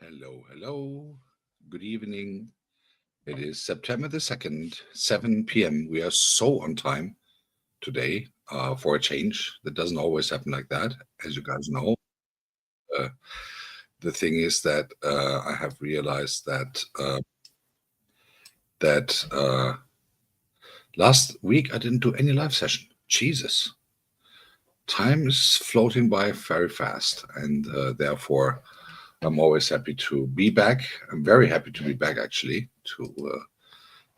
Hello, hello. Good evening. It is September the 2nd, 7 p.m. We are so on time today for a change. That doesn't always happen like that, as you guys know. Uh, the thing is that I have realized that last week I didn't do any live session. Jesus, time is floating by very fast, and therefore I'm always happy to be back. I'm very happy to be back, actually, to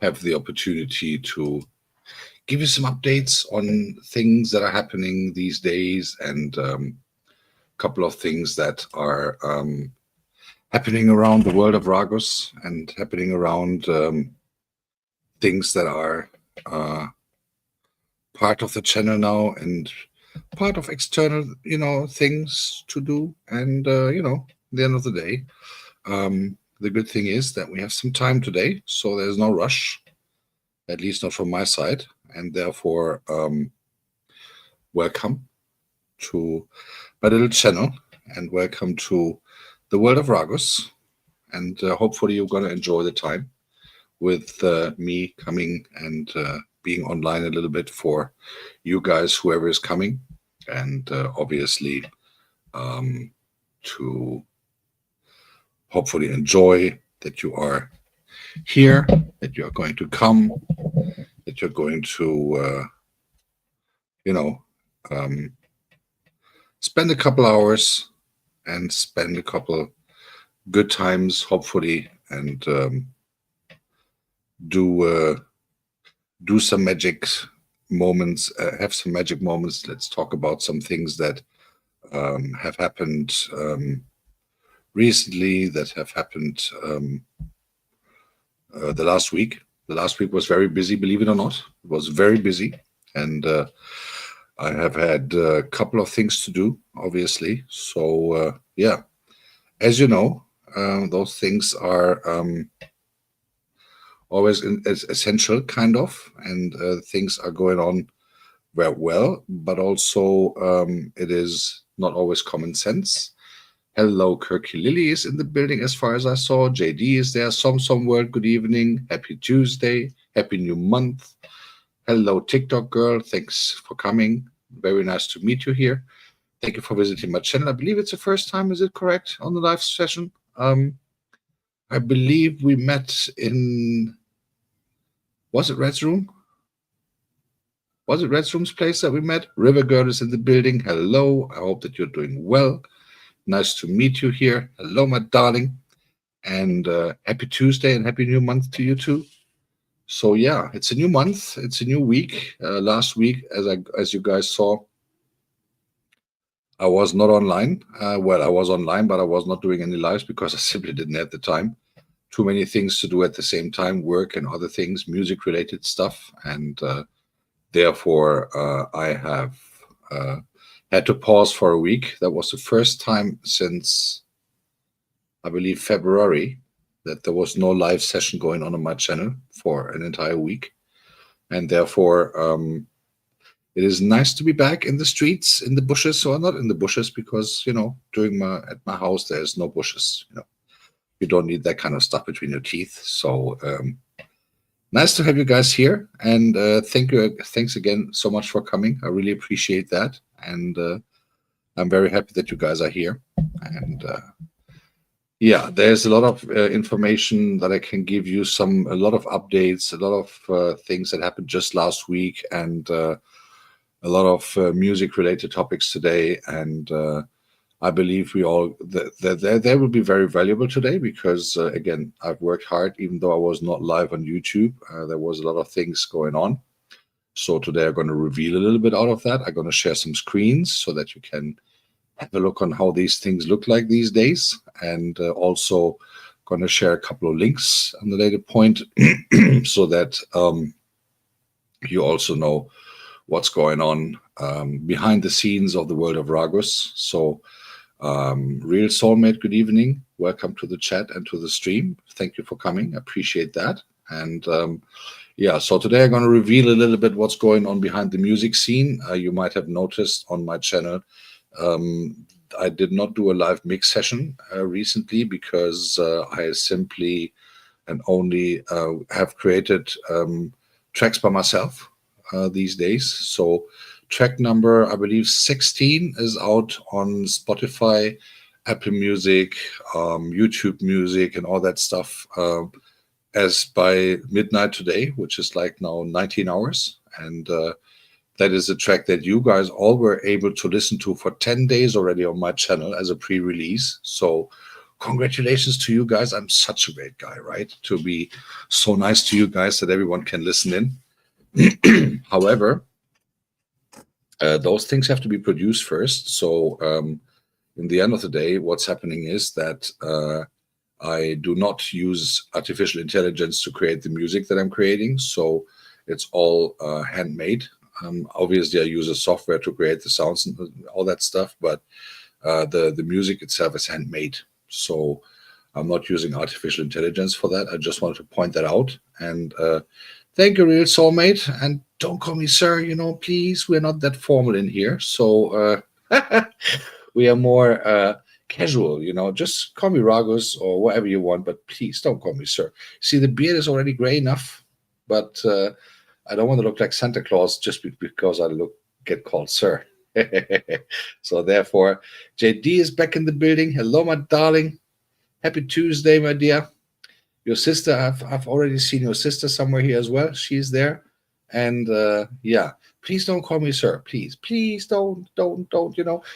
have the opportunity to give you some updates on things that are happening these days and a couple of things that are happening around the world of Ragus and happening around things that are uh, part of the channel now and part of external, things to do. And, at the end of the day, the good thing is that we have some time today, so there's no rush, at least not from my side. And therefore, welcome to my little channel and welcome to the world of Ragus. And hopefully, you're going to enjoy the time with me coming and being online a little bit for you guys, whoever is coming. And obviously, to hopefully enjoy that you are here, that you are going to come, that you're going to, you know, um, spend a couple hours and spend a couple good times, hopefully, and do do some magic moments, have some magic moments. Let's talk about some things that have happened recently, that have happened the last week. The last week was very busy, believe it or not. It was very busy, and I have had a couple of things to do, obviously. So yeah, as you know, those things are always as essential, kind of, and things are going on very well, but also it is not always common sense. Hello, Kirky Lily is in the building as far as I saw. JD is there. Some word. Good evening. Happy Tuesday. Happy new month. Hello, TikTok girl. Thanks for coming. Very nice to meet you here. Thank you for visiting my channel. I believe it's the first time. Is it correct on the live session? I believe we met in. Was it Red's room? Was it Red's room's place that we met? River Girl is in the building. Hello. I hope that you're doing well. Nice to meet you here. Hello, my darling. And happy Tuesday and happy new month to you too. So yeah, it's a new month. It's a new week. Last week, as you guys saw, I was not online. Well, I was online, but I was not doing any lives because I simply didn't have the time. Too many things to do at the same time, work and other things, music-related stuff. And therefore, I have had to pause for a week. That was the first time since, I believe, February that there was no live session going on my channel for an entire week. And therefore, it is nice to be back in the streets, in the bushes, or not in the bushes, because, at my house, there's no bushes. You don't need that kind of stuff between your teeth. So nice to have you guys here. And thanks again so much for coming. I really appreciate that. And I'm very happy that you guys are here. And yeah, there's a lot of information that I can give you, a lot of updates, a lot of things that happened just last week, and a lot of music-related topics today. And I believe they will be very valuable today because, again, I've worked hard, even though I was not live on YouTube. There was a lot of things going on. So today I'm going to reveal a little bit out of that. I'm going to share some screens so that you can have a look on how these things look like these days, and also going to share a couple of links on the later point so that you also know what's going on behind the scenes of the world of Ragus. So Real Soulmate, good evening. Welcome to the chat and to the stream. Thank you for coming. I appreciate that. And yeah, so today I'm going to reveal a little bit what's going on behind the music scene. You might have noticed on my channel I did not do a live mix session recently because I simply and only have created tracks by myself these days. So track number, I believe 16 is out on Spotify, Apple Music, YouTube Music, and all that stuff as by midnight today, which is like now 19 hours. And that is a track that you guys all were able to listen to for 10 days already on my channel as a pre-release. So congratulations to you guys. I'm such a great guy, right? To be so nice to you guys that everyone can listen in. However, those things have to be produced first. So in the end of the day, what's happening is that I do not use artificial intelligence to create the music that I'm creating. So it's all handmade. Obviously, I use a software to create the sounds and all that stuff, but the music itself is handmade. So I'm not using artificial intelligence for that. I just wanted to point that out. And thank you, real soulmate. And don't call me sir, please. We're not that formal in here. So we are more casual, just call me Ragus or whatever you want, but please don't call me sir. See, the beard is already gray enough, but I don't want to look like Santa Claus just because I get called sir. So therefore, JD is back in the building. Hello, my darling. Happy Tuesday, my dear. Your sister, I've already seen your sister somewhere here as well. She's there. And yeah, please don't call me sir. Please don't.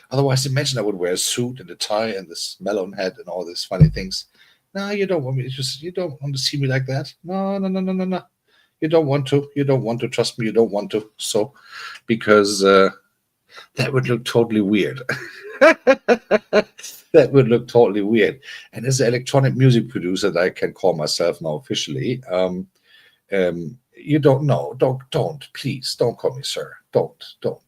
Otherwise, imagine I would wear a suit and a tie and this melon head and all these funny things. No, you don't want me. You don't want to see me like that. No. You don't want to. You don't want to. Trust me, you don't want to. So, because that would look totally weird. That would look totally weird. And as an electronic music producer that I can call myself now officially, you don't know. Don't. Please don't call me sir. Don't.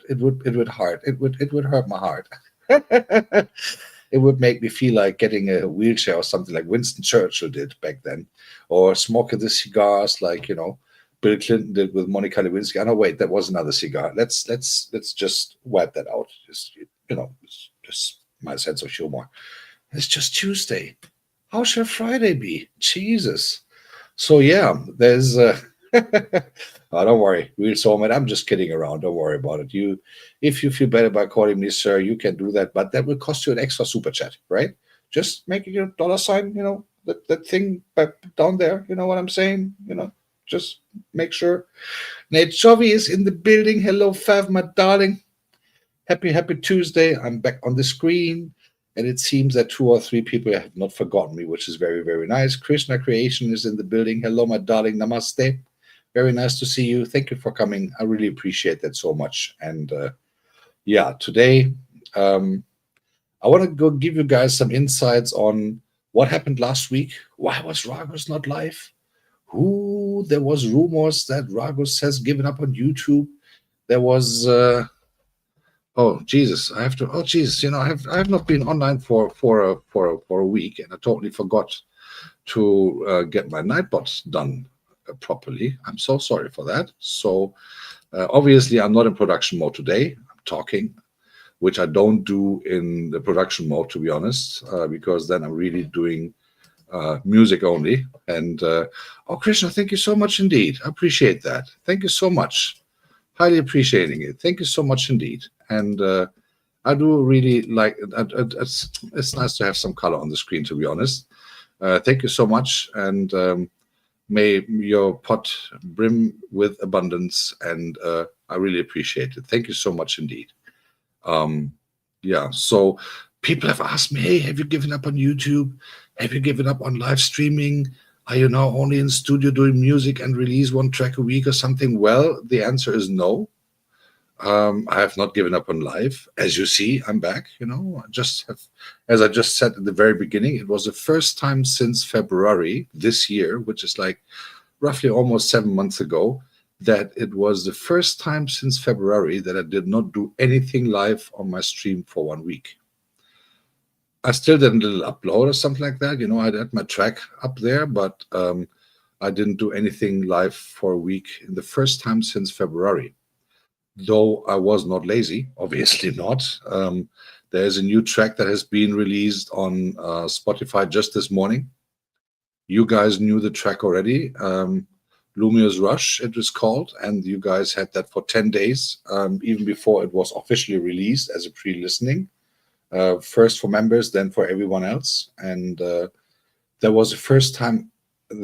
It would hurt. It would hurt my heart. It would make me feel like getting a wheelchair or something like Winston Churchill did back then, or smoking the cigars like Bill Clinton did with Monica Lewinsky. Oh no, wait, that was another cigar. Let's just wipe that out. It's just my sense of humor. It's just Tuesday. How shall Friday be? Jesus. So yeah, there's. Oh, don't worry, real soulmate. I'm just kidding around. Don't worry about it. If you feel better by calling me sir, you can do that, but that will cost you an extra super chat, right? Just make your $sign. That thing back down there. You know what I'm saying? Just make sure. Nate Chovy is in the building. Hello, Fav, my darling. Happy Tuesday. I'm back on the screen. And it seems that 2 or 3 people have not forgotten me, which is very, very nice. Krishna Creation is in the building. Hello, my darling. Namaste. Very nice to see you. Thank you for coming. I really appreciate that so much. And yeah, today I want to go give you guys some insights on what happened last week. Why was Ragus not live? There was rumors that Ragus has given up on YouTube. There was oh Jesus, I have not been online for a week, and I totally forgot to get my Nightbot done properly. I'm so sorry for that. So obviously I'm not in production mode today. I'm talking, which I don't do in the production mode, to be honest, because then I'm really doing music only. And oh, Krishna, thank you so much indeed. I appreciate that. Thank you so much. Highly appreciating it. Thank you so much indeed. And I do really like it. It's nice to have some color on the screen, to be honest. Thank you so much. And may your pot brim with abundance. And I really appreciate it. Thank you so much indeed. Yeah, so people have asked me, hey, have you given up on YouTube? Have you given up on live streaming? Are you now only in studio doing music and release 1 track a week or something? Well, the answer is no. I have not given up on live. As you see, I'm back. As I just said at the very beginning, it was the first time since February this year, which is like roughly almost 7 months ago, that it was the first time since February that I did not do anything live on my stream for 1 week. I still did a little upload or something like that. I had my track up there, but I didn't do anything live for a week in the first time since February. Though I was not lazy, obviously not. There's a new track that has been released on Spotify just this morning. You guys knew the track already. Lumious Rush, it was called, and you guys had that for 10 days, even before it was officially released as a pre-listening. First for members, then for everyone else. And that was the first time.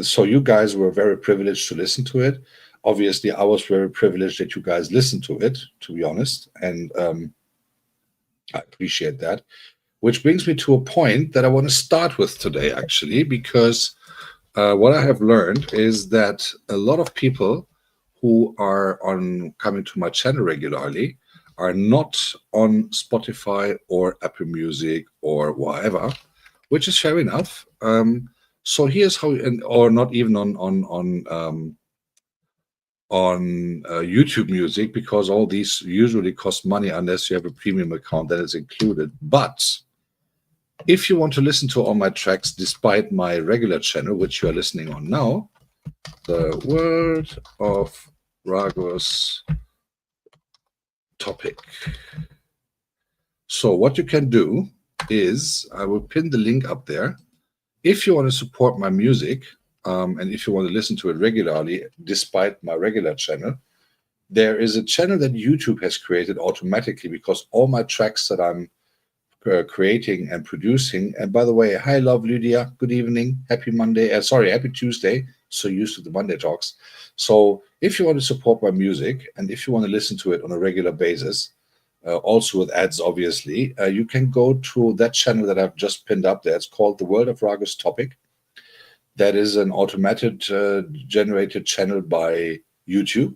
So you guys were very privileged to listen to it. Obviously, I was very privileged that you guys listened to it, to be honest. And I appreciate that. Which brings me to a point that I want to start with today, actually, because what I have learned is that a lot of people who are coming to my channel regularly are not on Spotify or Apple Music or whatever, which is fair enough. So here's how, or not even on YouTube Music, because all these usually cost money unless you have a premium account that is included. But if you want to listen to all my tracks despite my regular channel, which you are listening on now, the World of Ragus topic. So what you can do is, I will pin the link up there. If you want to support my music, and if you want to listen to it regularly despite my regular channel, there is a channel that YouTube has created automatically, because all my tracks that I'm creating and producing, and by the way, hi love Lydia, good evening, happy Monday, happy Tuesday, so used to the Monday talks. So if you want to support my music and if you want to listen to it on a regular basis, also with ads obviously, you can go to that channel that I've just pinned up there. It's called the World of Ragus Topic. That is an automated generated channel by YouTube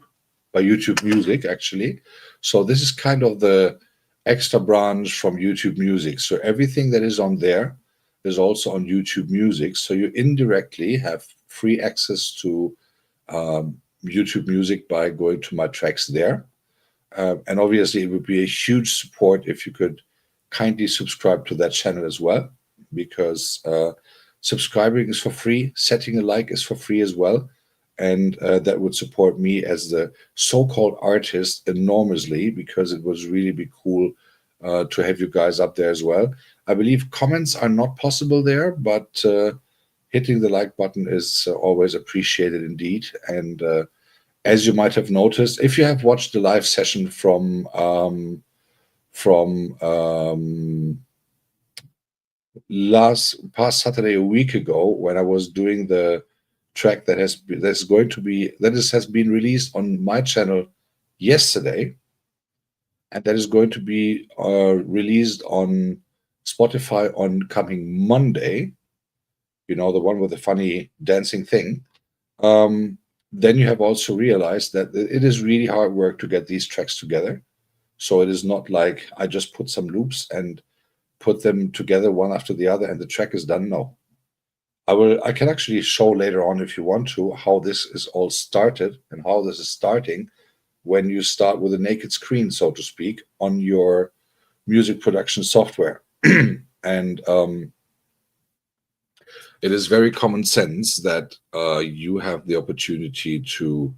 Music, actually. So this is kind of the extra branch from YouTube Music. So everything that is on there is also on YouTube Music. So you indirectly have free access to YouTube Music by going to my tracks there. And obviously it would be a huge support if you could kindly subscribe to that channel as well, because subscribing is for free, setting a like is for free as well. And that would support me as the so-called artist enormously, because it would really be cool to have you guys up there as well. I believe comments are not possible there, but hitting the like button is always appreciated indeed. And as you might have noticed, if you have watched the live session from past Saturday, a week ago, when I was doing the track that has been released on my channel yesterday, and that is going to be released on Spotify on coming Monday, you know, the one with the funny dancing thing, then you have also realized that it is really hard work to get these tracks together. So it is not like I just put some loops and put them together one after the other and the track is done. No. I can actually show later on, if you want to, how this is all started and how this is starting when you start with a naked screen, so to speak, on your music production software. And it is very common sense that you have the opportunity to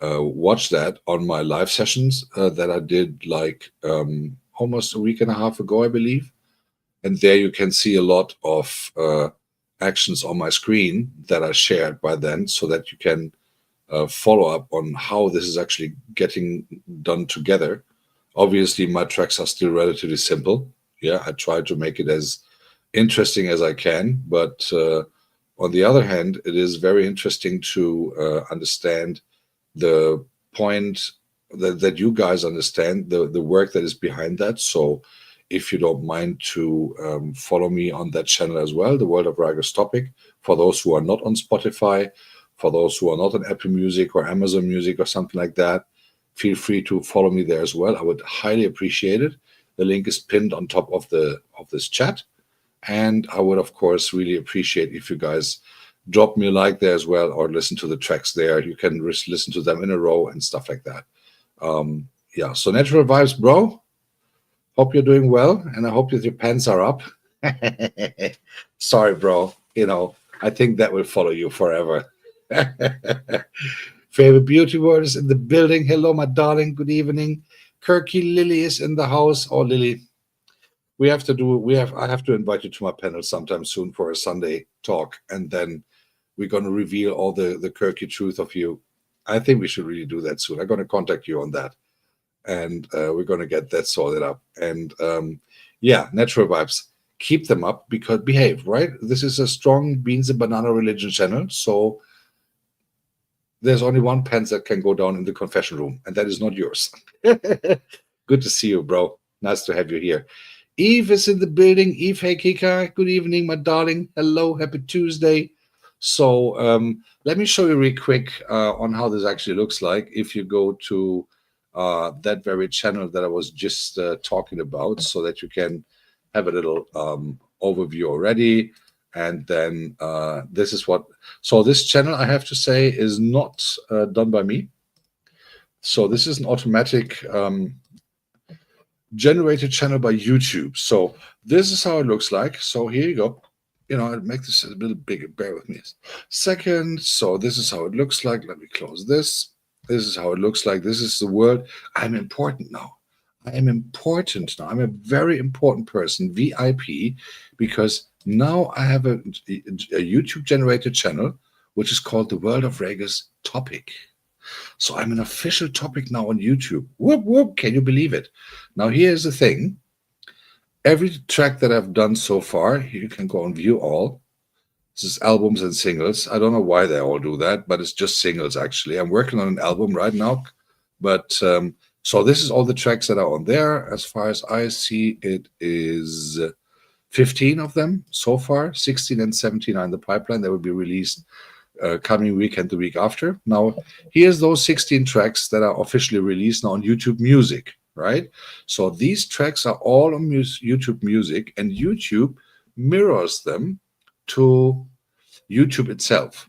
watch that on my live sessions that I did like almost a week and a half ago, I believe. And there you can see a lot of actions on my screen that I shared by then, so that you can follow up on how this is actually getting done together. Obviously, my tracks are still relatively simple. Yeah, I try to make it as interesting as I can, but on the other hand, it is very interesting to understand the point that you guys understand the work that is behind that. So if you don't mind to follow me on that channel as well, the World of Ragus Topic, for those who are not on Spotify, for those who are not on Apple Music or Amazon Music or something like that, feel free to follow me there as well. I would highly appreciate it. The link is pinned on top of this chat. And I would, of course, really appreciate if you guys drop me a like there as well, or listen to the tracks there. You can listen to them in a row and stuff like that. Yeah, so natural vibes, bro. Hope you're doing well, and I hope that your pants are up. Sorry, bro. You know, I think that will follow you forever. Favorite beauty words in the building. Hello, my darling. Good evening. Kirky Lily is in the house. Oh, Lily, I have to invite you to my panel sometime soon for a Sunday talk, and then we're going to reveal all the quirky truth of you. I think we should really do that soon. I'm going to contact you on that, and we're going to get that sorted up. And yeah, natural vibes, keep them up, because behave, right? This is a strong beans and banana religion channel, so there's only one pants that can go down in the confession room, and that is not yours. Good to see you, bro. Nice to have you here. Eve is in the building. Eve, hey Kika, good evening, my darling. Hello, happy Tuesday. So let me show you real quick on how this actually looks like. If you go to that very channel that I was just talking about, so that you can have a little overview already. And then this is what, so this channel, I have to say, is not done by me. So this is an automatic generated channel by YouTube. So this is how it looks like. So here you go. You know, I'll make this a little bigger. Bear with me a second. So this is how it looks like. Let me close this. This is how it looks like. This is the world. I'm important now. I am important now. I'm a very important person, VIP, because now I have a YouTube generated channel, which is called The World of Ragus Topic. So I'm an official topic now on YouTube. Whoop, whoop. Can you believe it? Now, here's the thing. Every track that I've done so far, you can go and view all. This is albums and singles. I don't know why they all do that, but it's just singles, actually. I'm working on an album right now. But so this is all the tracks that are on there. As far as I see, it is 15 of them so far. 16 and 17 are in the pipeline. They will be released coming week and the week after. Now, here's those 16 tracks that are officially released now on YouTube Music, right? So these tracks are all on YouTube Music, and YouTube mirrors them to YouTube itself.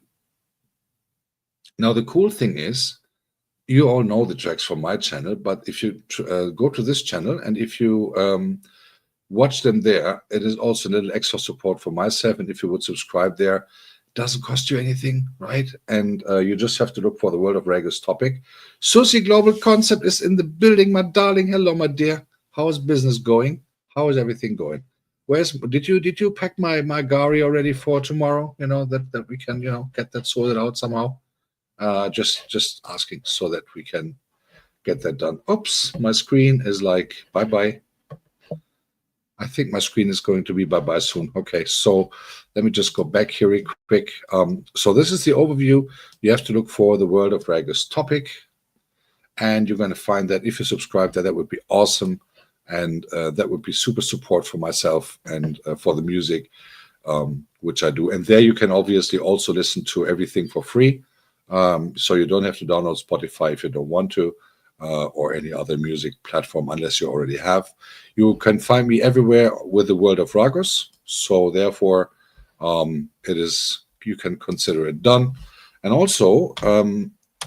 Now, the cool thing is, you all know the tracks from my channel, but if you go to this channel and if you watch them there, it is also a little extra support for myself. And if you would subscribe there, doesn't cost you anything, right? And you just have to look for The World of Ragus Topic. Susie Global Concept is in the building, my darling. Hello, my dear. How is business going? How is everything going? Did you pack my Gari already for tomorrow? You know, that we can, you know, get that sorted out somehow. Just asking so that we can get that done. Oops, my screen is like bye-bye. I think my screen is going to be bye-bye soon. Okay, so let me just go back here real quick. So this is the overview. You have to look for The World of Ragus Topic, and you're going to find that if you subscribe there, that would be awesome, and that would be super support for myself and for the music, which I do. And there you can obviously also listen to everything for free, so you don't have to download Spotify if you don't want to. Or any other music platform unless you already have. You can find me everywhere with The World of Ragus. So therefore, you can consider it done. And also,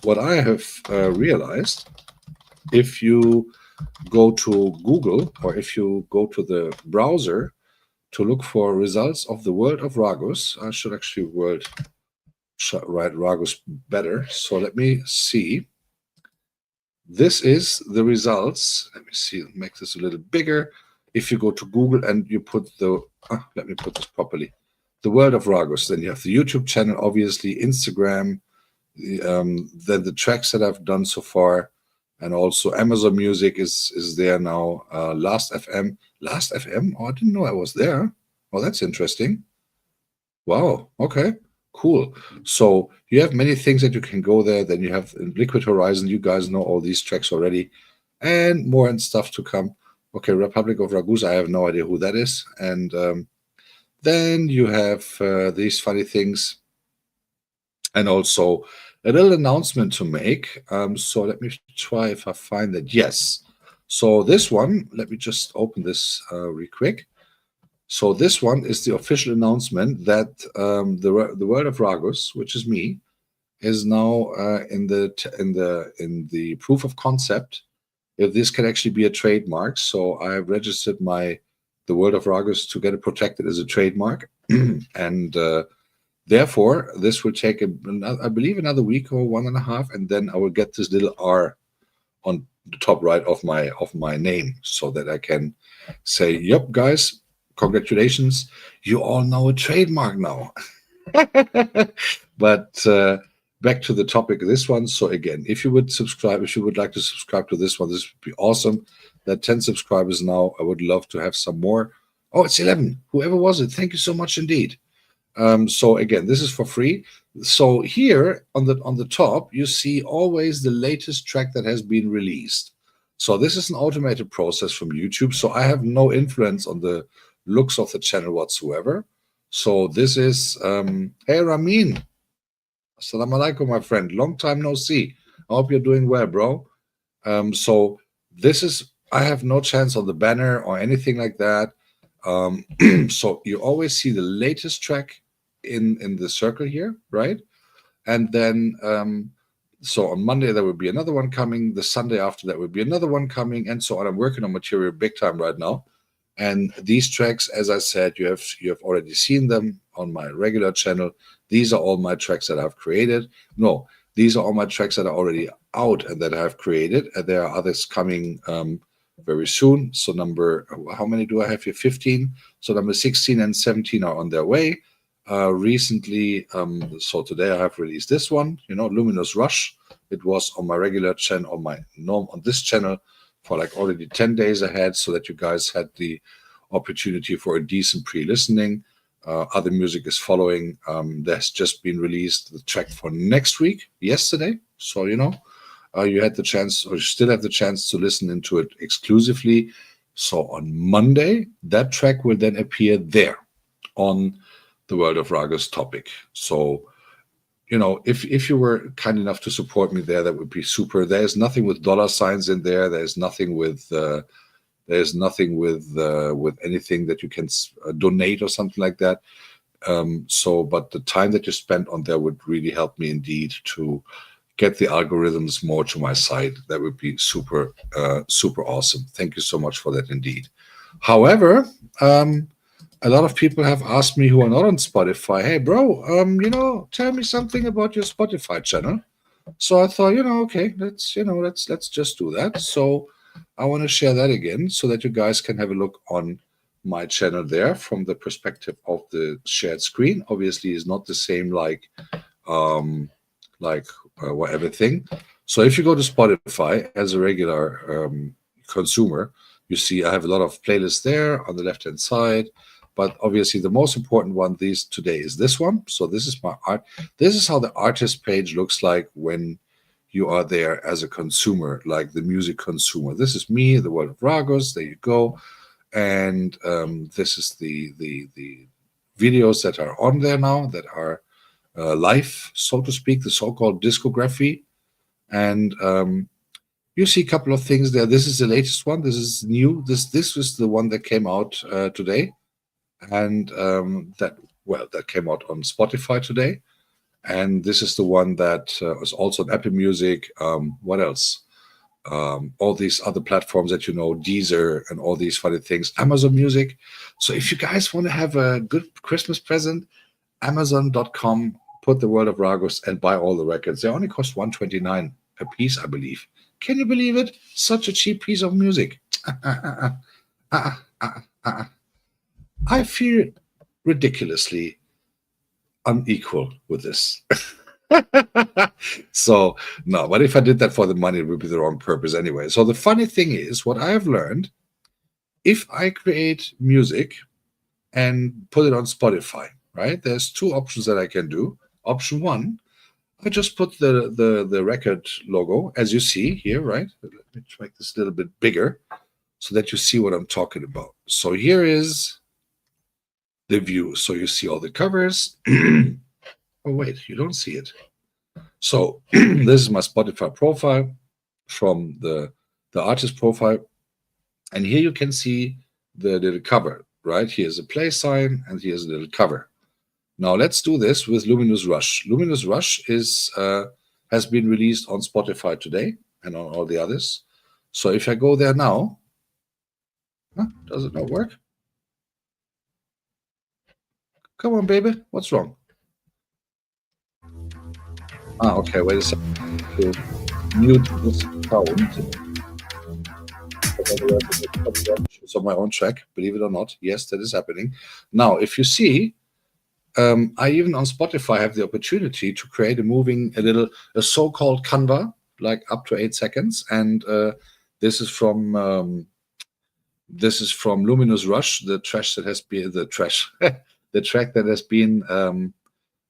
what I have realized, if you go to Google or if you go to the browser to look for results of The World of Ragus, I should actually write Ragus better. So let me see. This is the results. Let me see, make this a little bigger. If you go to Google and you put let me put this properly, The World of Ragus, then you have the YouTube channel, obviously, Instagram, then the tracks that I've done so far, and also Amazon Music is there now. Last FM. Oh, I didn't know I was there. Oh, that's interesting. Wow. Okay. Cool. So you have many things that you can go there. Then you have Liquid Horizon. You guys know all these tracks already, and more and stuff to come. Okay, Republic of Ragus. I have no idea who that is. And then you have these funny things, and also a little announcement to make. So let me try if I find that. Yes. So this one, let me just open this real quick. So this one is the official announcement that the World of Ragus, which is me, is now in the proof of concept. If this can actually be a trademark, so I have registered the World of Ragus to get it protected as a trademark, and therefore this will take I believe another week or 1.5, and then I will get this little R on the top right of my name, so that I can say, "Yep, guys, congratulations, you all know a trademark now." But back to the topic of this one. So again, if you would subscribe, if you would like to subscribe to this one, this would be awesome. That 10 subscribers now. I would love to have some more. Oh, it's 11. Whoever was it, thank you so much indeed. So again, this is for free. So here on the top, you see always the latest track that has been released. So this is an automated process from YouTube. So I have no influence on the looks of the channel whatsoever. So this is hey Ramin, assalamu alaikum, my friend. Long time no see. I hope you're doing well, bro. So this is, I have no chance on the banner or anything like that. So you always see the latest track in the circle here, right? And then so on Monday there will be another one coming. The Sunday after that will be another one coming, and so on. I'm working on material big time right now. And these tracks, as I said, you have already seen them on my regular channel. These are all my tracks that I've created. No, these are all my tracks that are already out and that I've created. And there are others coming very soon. So how many do I have here? 15. So number 16 and 17 are on their way. Recently, so today I have released this one, Luminous Rush. It was on my regular channel, on this channel, for like already 10 days ahead, so that you guys had the opportunity for a decent pre-listening. Other music is following. There's just been released the track for next week, yesterday. So, you had the chance, or you still have the chance to listen into it exclusively. So on Monday, that track will then appear there on the World of Ragus topic. So, if you were kind enough to support me there, that would be super. There's nothing with dollar signs in there. There's nothing with with anything that you can donate or something like that. But the time that you spent on there would really help me indeed to get the algorithms more to my side. That would be super, super awesome. Thank you so much for that indeed. However, a lot of people have asked me who are not on Spotify, "Hey, bro, tell me something about your Spotify channel." So I thought, okay, let's just do that. So I want to share that again so that you guys can have a look on my channel there from the perspective of the shared screen. Obviously, it's not the same like whatever thing. So if you go to Spotify as a regular consumer, you see I have a lot of playlists there on the left-hand side. But obviously, the most important one today is this one. So this is my art. This is how the artist page looks like when you are there as a consumer, like the music consumer. This is me, the World of Ragus. There you go. And this is the videos that are on there now that are live, so to speak, the so-called discography. And you see a couple of things there. This is the latest one. This is new. This was the one that came out today. And that came out on Spotify today. And this is the one that was also on Apple Music. What else? All these other platforms that Deezer and all these funny things, Amazon Music. So if you guys want to have a good Christmas present, Amazon.com, put the World of Ragus and buy all the records. They only cost $129 a piece, I believe. Can you believe it? Such a cheap piece of music. I feel ridiculously unequal with this. So, no, but if I did that for the money, it would be the wrong purpose anyway. So the funny thing is, what I have learned, if I create music and put it on Spotify, right, there's two options that I can do. Option one, I just put the record logo, as you see here, right? Let me make this a little bit bigger so that you see what I'm talking about. So here is the view. So you see all the covers. Oh, wait, you don't see it. So this is my Spotify profile from the artist profile. And here you can see the little cover, right? Here's a play sign and here's a little cover. Now let's do this with Luminous Rush. Luminous Rush has been released on Spotify today and on all the others. So if I go there now, does it not work? Come on, baby. What's wrong? Okay, wait a second. To mute this sound. on my own track, believe it or not. Yes, that is happening. Now, if you see, I even on Spotify have the opportunity to create a so-called Canva, like up to 8 seconds, and this is from Luminous Rush, the trash that has been the trash, the track that has been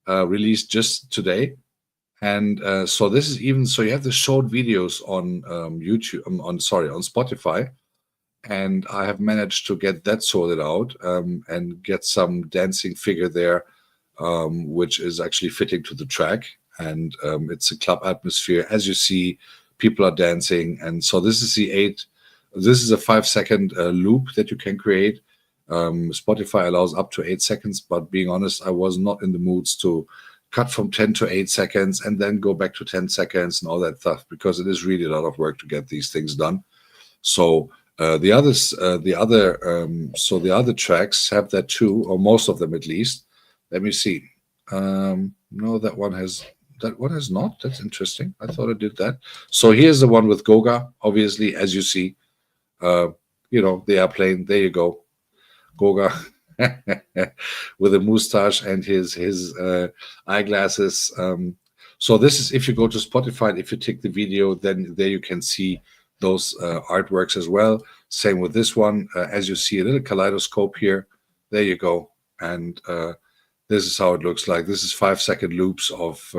released just today. And so this is even so you have the short videos on YouTube, on Spotify, and I have managed to get that sorted out and get some dancing figure there, which is actually fitting to the track. And it's a club atmosphere. As you see, people are dancing. And so this is a 5 second loop that you can create. Spotify allows up to 8 seconds, but being honest, I was not in the moods to cut from 10 to 8 seconds and then go back to 10 seconds and all that stuff, because it is really a lot of work to get these things done. So the other tracks have that too, or most of them at least. Let me see. No, that one has not. That's interesting. I thought it did that. So here's the one with Goga, obviously, as you see. The airplane. There you go. Goga with a mustache and his eyeglasses. So this is, if you go to Spotify, if you take the video, then there you can see those artworks as well. Same with this one. As you see, a little kaleidoscope here. There you go. And this is how it looks like. This is 5 second loops of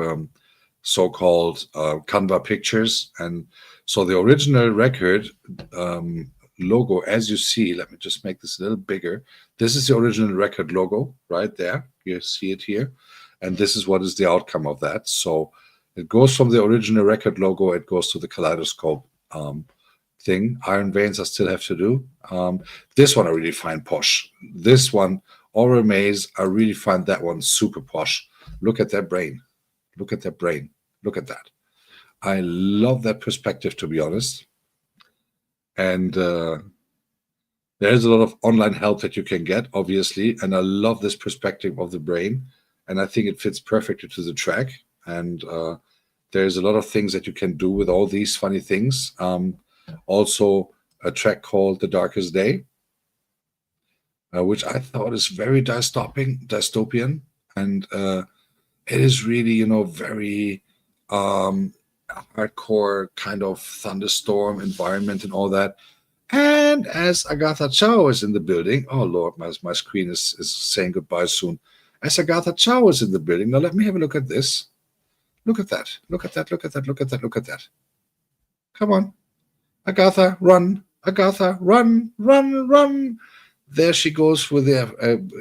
so-called Canva pictures. And so the original record logo, as you see, let me just make this a little bigger. This is the original record logo right there. You see it here. And this is what is the outcome of that. So it goes from the original record logo, it goes to the kaleidoscope thing. Iron Veins I still have to do. This one I really find posh. This one, Oral Maze, I really find that one super posh. Look at that brain. Look at that brain. Look at that. I love that perspective, to be honest. And there's a lot of online help that you can get, obviously. And I love this perspective of the brain. And I think it fits perfectly to the track. And there's a lot of things that you can do with all these funny things. Also, a track called The Darkest Day, which I thought is very dystopian. And it is really, very hardcore kind of thunderstorm environment and all that. And as Agatha Chow is in the building, oh Lord, my screen is saying goodbye soon. As Agatha Chow is in the building, now let me have a look at this. Look at that. Look at that. Look at that. Look at that. Look at that. Come on. Agatha, run. Agatha, run, run, run. There she goes with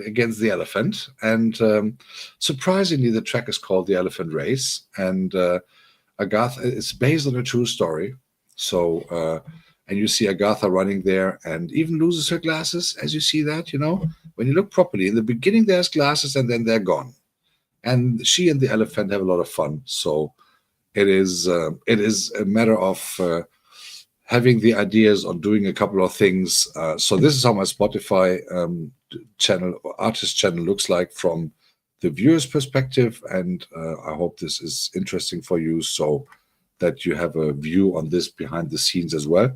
against the elephant. And surprisingly, the track is called The Elephant Race. And Agatha, it's based on a true story. So, and you see Agatha running there and even loses her glasses, as you see that, when you look properly. In the beginning, there's glasses and then they're gone. And she and the elephant have a lot of fun. So it is a matter of having the ideas on doing a couple of things. So this is how my Spotify artist channel looks like from the viewer's perspective. And I hope this is interesting for you so that you have a view on this behind the scenes as well.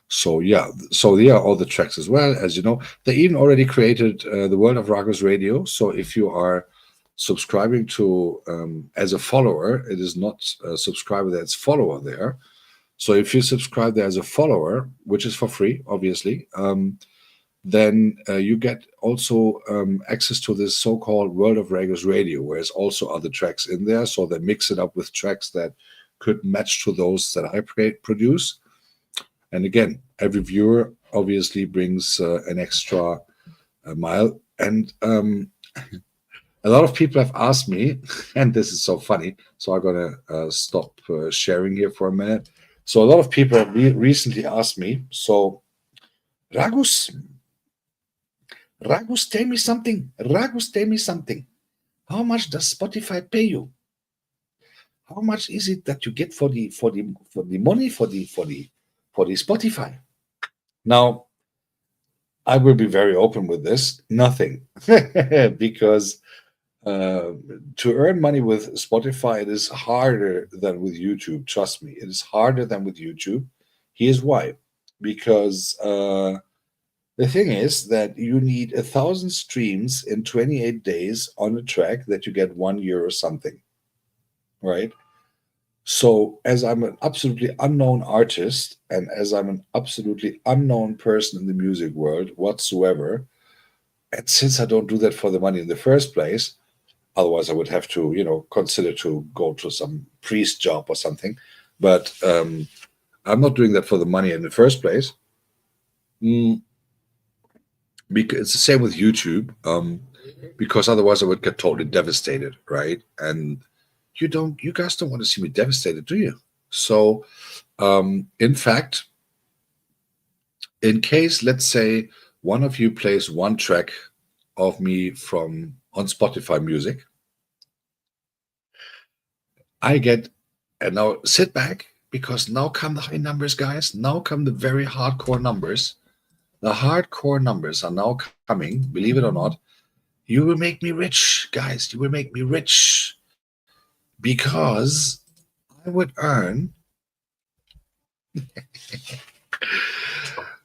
So yeah, there are all the tracks as well. As you know, they even already created the World of Ragus Radio. So if you are subscribing to as a follower, it is not a subscriber, that's follower there. So if you subscribe there as a follower, which is for free, obviously, then you get also access to this so-called World of Ragus Radio, where there's also other tracks in there. So they mix it up with tracks that could match to those that I produce. And again, every viewer obviously brings an extra mile. And a lot of people have asked me, and this is so funny, so I'm going to stop sharing here for a minute. So a lot of people have recently asked me, so Ragus, tell me something. Ragus, tell me something. How much does Spotify pay you? How much is it that you get for the money for the Spotify? Now, I will be very open with this. Nothing, because to earn money with Spotify, it is harder than with YouTube. Trust me, it is harder than with YouTube. Here's why. because the thing is that you need 1,000 streams in 28 days on a track that you get 1 year or something, right? So, as I'm an absolutely unknown artist and as I'm an absolutely unknown person in the music world whatsoever, and since I don't do that for the money in the first place, otherwise I would have to, consider to go to some priest job or something. But I'm not doing that for the money in the first place. Mm, because it's the same with YouTube. Because otherwise I would get totally devastated, right? And you guys don't want to see me devastated, do you? So, in fact, in case, let's say, one of you plays one track of me from on Spotify Music, I get, and now sit back because now come the high numbers, guys. Now come the very hardcore numbers. The hardcore numbers are now coming, believe it or not. You will make me rich, guys. You will make me rich because I would earn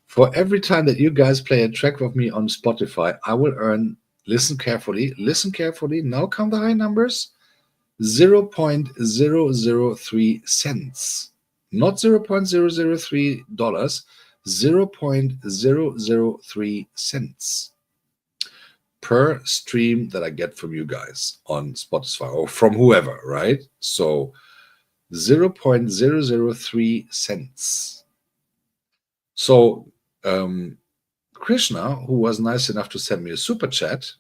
for every time that you guys play a track with me on Spotify, I will earn, listen carefully. Now come the high numbers, 0.003 cents. Not $0.003, 0.003 cents per stream that I get from you guys on Spotify or from whoever, right? So 0.003 cents. So Krishna, who was nice enough to send me a super chat,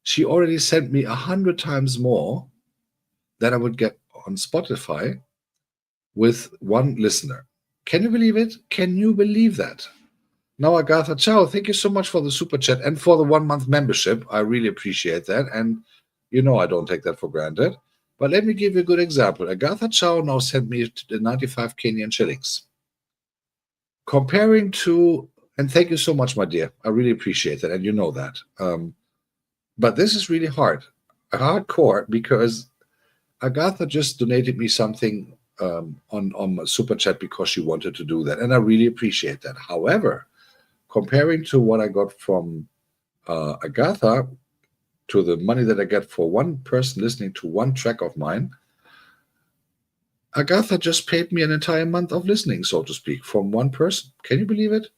she already sent me 100 times more than I would get on Spotify with one listener. Can you believe it? Can you believe that? Now, Agatha Chow, thank you so much for the super chat and for the 1 month membership. I really appreciate that. And I don't take that for granted. But let me give you a good example. Agatha Chow now sent me 95 Kenyan shillings. Comparing to, and thank you so much, my dear. I really appreciate that. And you know that. But this is really hardcore, because Agatha just donated me something on my super chat because she wanted to do that. And I really appreciate that. However, comparing to what I got from Agatha to the money that I get for one person listening to one track of mine, Agatha just paid me an entire month of listening, so to speak, from one person. Can you believe it?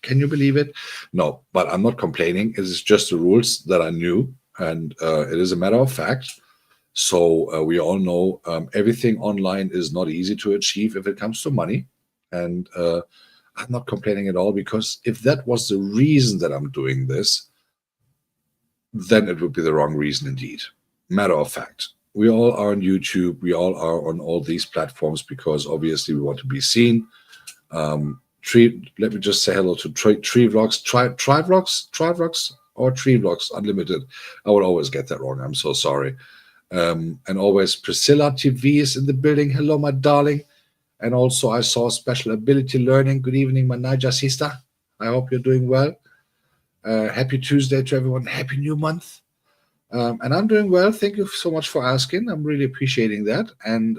Can you believe it? No, but I'm not complaining. It is just the rules that I knew, and it is a matter of fact. So we all know everything online is not easy to achieve if it comes to money. And I'm not complaining at all, because if that was the reason that I'm doing this, then it would be the wrong reason indeed. Matter of fact. We all are on YouTube. We all are on all these platforms because obviously we want to be seen. Let me just say hello to Tree Vlogs, Tri Vlogs, or Tree Vlogs Unlimited. I will always get that wrong. I'm so sorry. And always Priscilla TV is in the building. Hello, my darling. And also I saw Special Ability Learning. Good evening, my Naija sister. I hope you're doing well. Happy Tuesday to everyone. Happy new month. And I'm doing well. Thank you so much for asking. I'm really appreciating that. And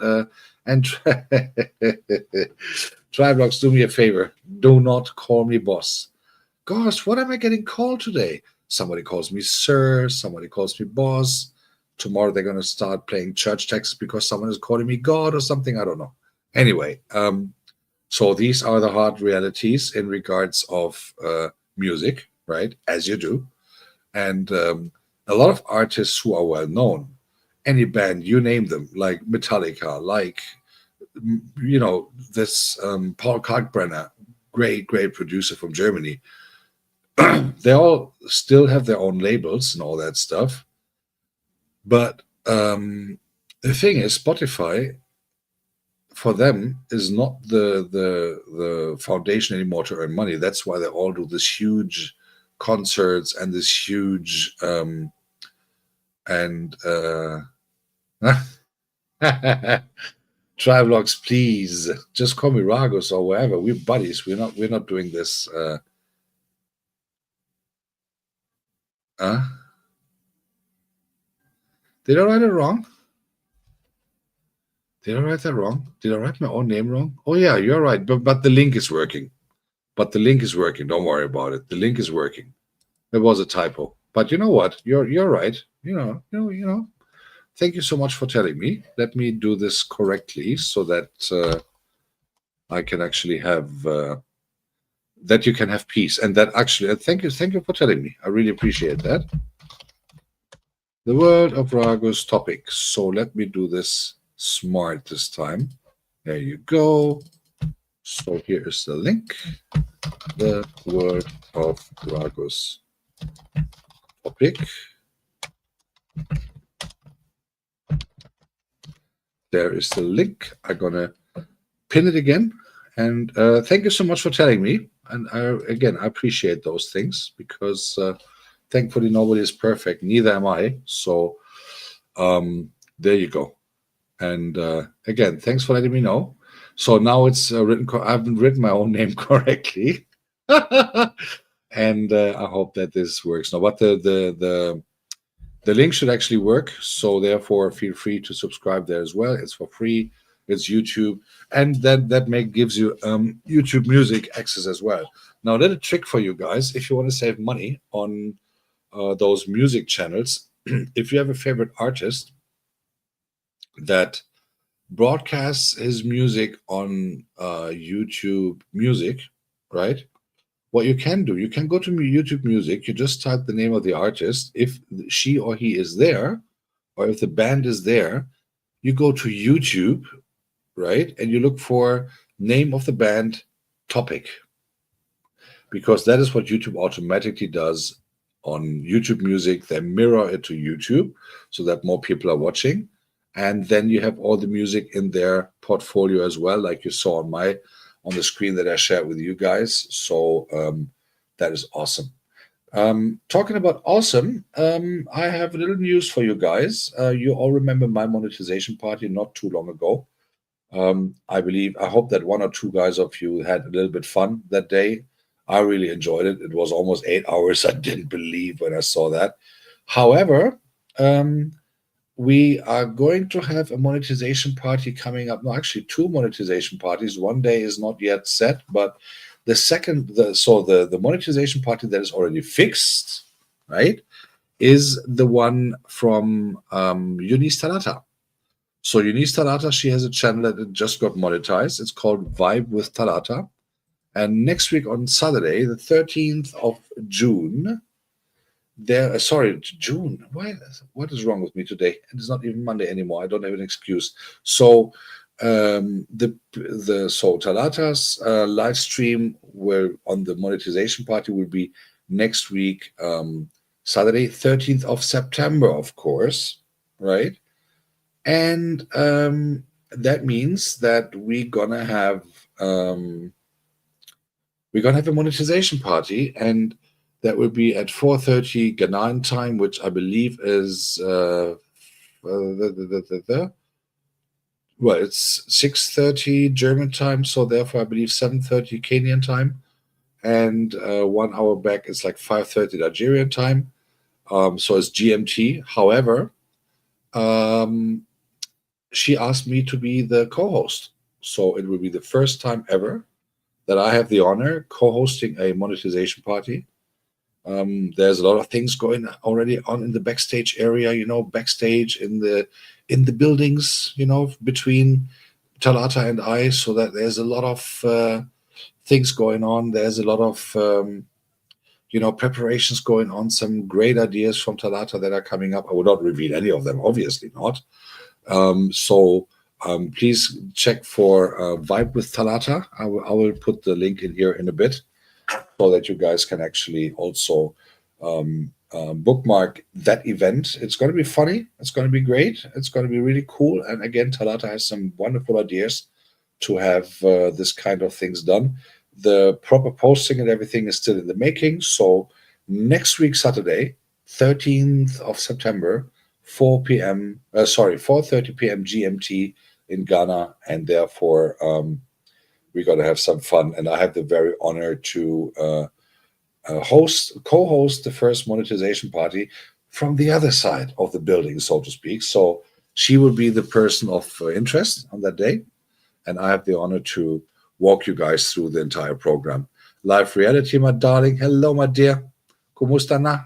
Trivlogs, do me a favor. Do not call me boss. Gosh, what am I getting called today? Somebody calls me sir. Somebody calls me boss. Tomorrow they're going to start playing church texts because someone is calling me God or something. I don't know. Anyway, so these are the hard realities in regards of music, right? As you do. And a lot of artists who are well known, any band, you name them, like Metallica, like, this Paul Kalkbrenner, great producer from Germany. They all still have their own labels and all that stuff. But the thing is, Spotify, for them, is not the foundation anymore to earn money. That's why they all do this huge concerts and this huge Trivlogs, please just call me Ragus or wherever. We're buddies. We're not doing this. Did I write it wrong? Did I write that wrong? Did I write my own name wrong? Oh yeah, you're right. But the link is working. but the link is working. Don't worry about it. The link is working. There was a typo, but you know what? You're right. Thank you so much for telling me. Let me do this correctly so that I can actually have that you can have peace, and that actually thank you for telling me. I really appreciate that. The world of Ragus topics. So let me do this smart this time. There you go. So here is the link. The world of Ragus topic. There is the link. I'm gonna pin it again. And thank you so much for telling me. And I appreciate those things because thankfully nobody is perfect. Neither am I. So there you go. And again, thanks for letting me know. So now it's written. I've written my own name correctly, and I hope that this works now. But the link should actually work. So therefore, feel free to subscribe there as well. It's for free. It's YouTube, and that gives you YouTube Music access as well. Now, a little trick for you guys: if you want to save money on those music channels, if you have a favorite artist that broadcasts his music on YouTube Music, right? What you can do, you can go to YouTube Music, you just type the name of the artist. If she or he is there, or if the band is there, you go to YouTube, right? And you look for name of the band, topic. Because that is what YouTube automatically does on YouTube Music. They mirror it to YouTube so that more people are watching. And then you have all the music in their portfolio as well, like you saw on the screen that I shared with you guys. So that is awesome. Talking about awesome, I have a little news for you guys. You all remember my monetization party not too long ago. I hope that one or two guys of you had a little bit fun that day. I really enjoyed it. It was almost 8 hours. I didn't believe when I saw that. However, we are going to have a monetization party coming up. No, actually, two monetization parties. One day is not yet set, but the monetization party that is already fixed, right, is the one from Eunice Talata. So Eunice Talata, she has a channel that just got monetized. It's called Vibe with Talata. And next week on Saturday, the 13th of June, June. What is wrong with me today? It's not even Monday anymore. I don't have an excuse. So Talata's live stream on the monetization party will be next week, Saturday, 13th of September, of course, right? And that means that we're gonna have a monetization party, and that will be at 4:30 Ghanaian time, which I believe is it's 6:30 German time, so therefore I believe 7:30 Kenyan time, and 1 hour back it's like 5:30 Nigerian time. So it's GMT. However, she asked me to be the co-host, so it will be the first time ever that I have the honor co-hosting a monetization party. There's a lot of things going already on in the backstage area, backstage in the buildings, between Talata and I, so that there's a lot of things going on. There's a lot of preparations going on, some great ideas from Talata that are coming up. I will not reveal any of them, obviously not. Please check for Vibe with Talata. I will put the link in here in a bit so that you guys can actually also bookmark that event. It's going to be funny. It's going to be great. It's going to be really cool. And again, Talata has some wonderful ideas to have this kind of things done. The proper posting and everything is still in the making. So next week, Saturday, 13th of September, 4:30 p.m. GMT in Ghana, and therefore we're going to have some fun. And I have the very honor to co-host the first monetization party from the other side of the building, so to speak. So she will be the person of interest on that day, and I have the honor to walk you guys through the entire program. Live Reality, my darling. Hello, my dear. ¿Cómo está na?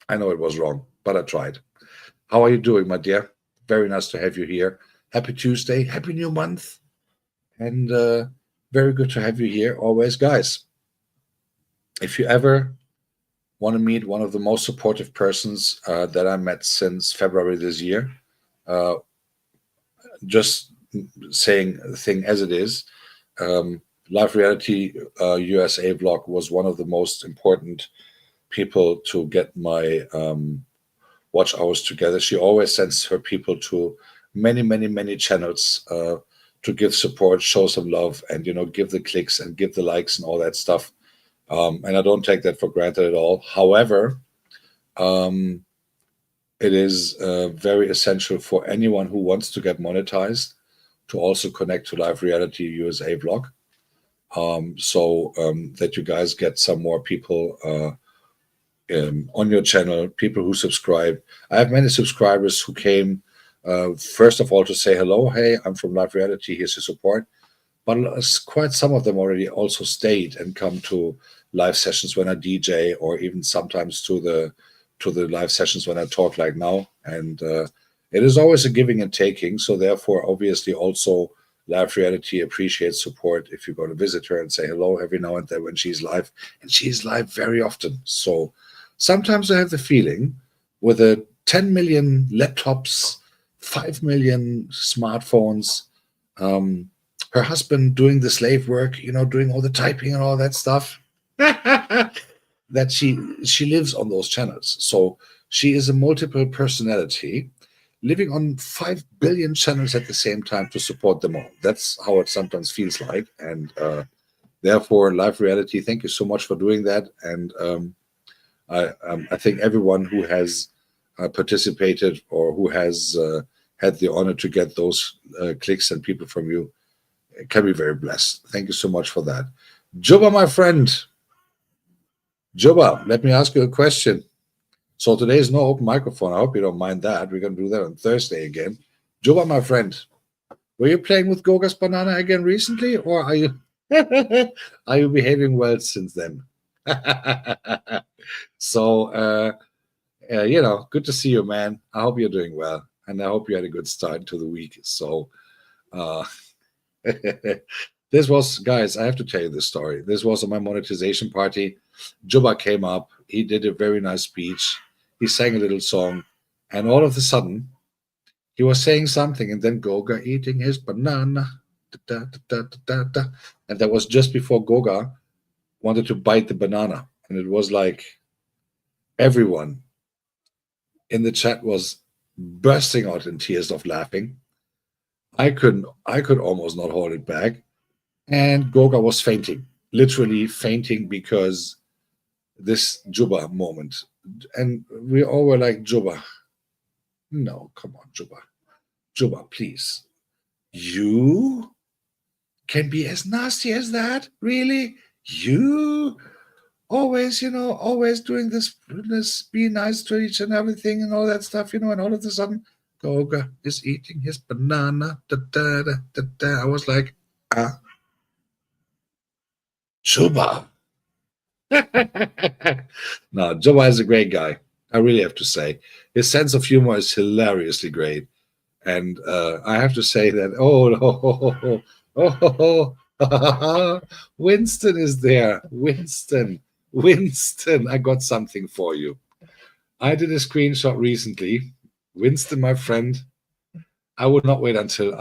I know it was wrong, but I tried. How are you doing, my dear? Very nice to have you here. Happy Tuesday. Happy new month. And very good to have you here always. Guys, if you ever want to meet one of the most supportive persons that I met since February this year, uh, just saying the thing as it is, Live Reality USA vlog was one of the most important people to get my watch hours together. She always sends her people to many, many, many channels to give support, show some love, and give the clicks and give the likes and all that stuff. And I don't take that for granted at all. However, it is very essential for anyone who wants to get monetized to also connect to Live Reality USA vlog, so that you guys get some more people on your channel, people who subscribe. I have many subscribers who came, first of all, to say hello. Hey, I'm from Live Reality. Here's your support. But quite some of them already also stayed and come to live sessions when I DJ, or even sometimes to the live sessions when I talk like now. And it is always a giving and taking. So therefore, obviously, also Live Reality appreciates support if you go to visit her and say hello every now and then when she's live. And she's live very often. So sometimes I have the feeling with the 10 million laptops, 5 million smartphones, her husband doing the slave work, doing all the typing and all that stuff, that she lives on those channels. So she is a multiple personality living on 5 billion channels at the same time to support them all. That's how it sometimes feels like. And therefore, Live Reality, thank you so much for doing that. And I think everyone who has participated or who has had the honor to get those clicks and people from you can be very blessed. Thank you so much for that. Juba, my friend. Juba, let me ask you a question. So today is no open microphone. I hope you don't mind that. We're going to do that on Thursday again. Juba, my friend, were you playing with Goga's banana again recently, or are you are you behaving well since then? So, good to see you, man. I hope you're doing well, and I hope you had a good start to the week. So, this was, guys, I have to tell you this story. This was on my monetization party. Juba came up. He did a very nice speech. He sang a little song, and all of a sudden, he was saying something, and then Goga eating his banana. Da, da, da, da, da. And that was just before Goga wanted to bite the banana. And it was like everyone in the chat was bursting out in tears of laughing. I could almost not hold it back. And Goga was fainting, literally fainting, because this Juba moment. And we all were like, Juba, no, come on, Juba. Juba, please. You can be as nasty as that? Really? You always, always doing this, be nice to each and everything and all that stuff, and all of a sudden, Goga is eating his banana. Da, da, da, da, da. I was like, Juba. No, Juba is a great guy. I really have to say. His sense of humor is hilariously great. And I have to say that, Winston is there. Winston, I got something for you. I did a screenshot recently. Winston, my friend, I would not wait until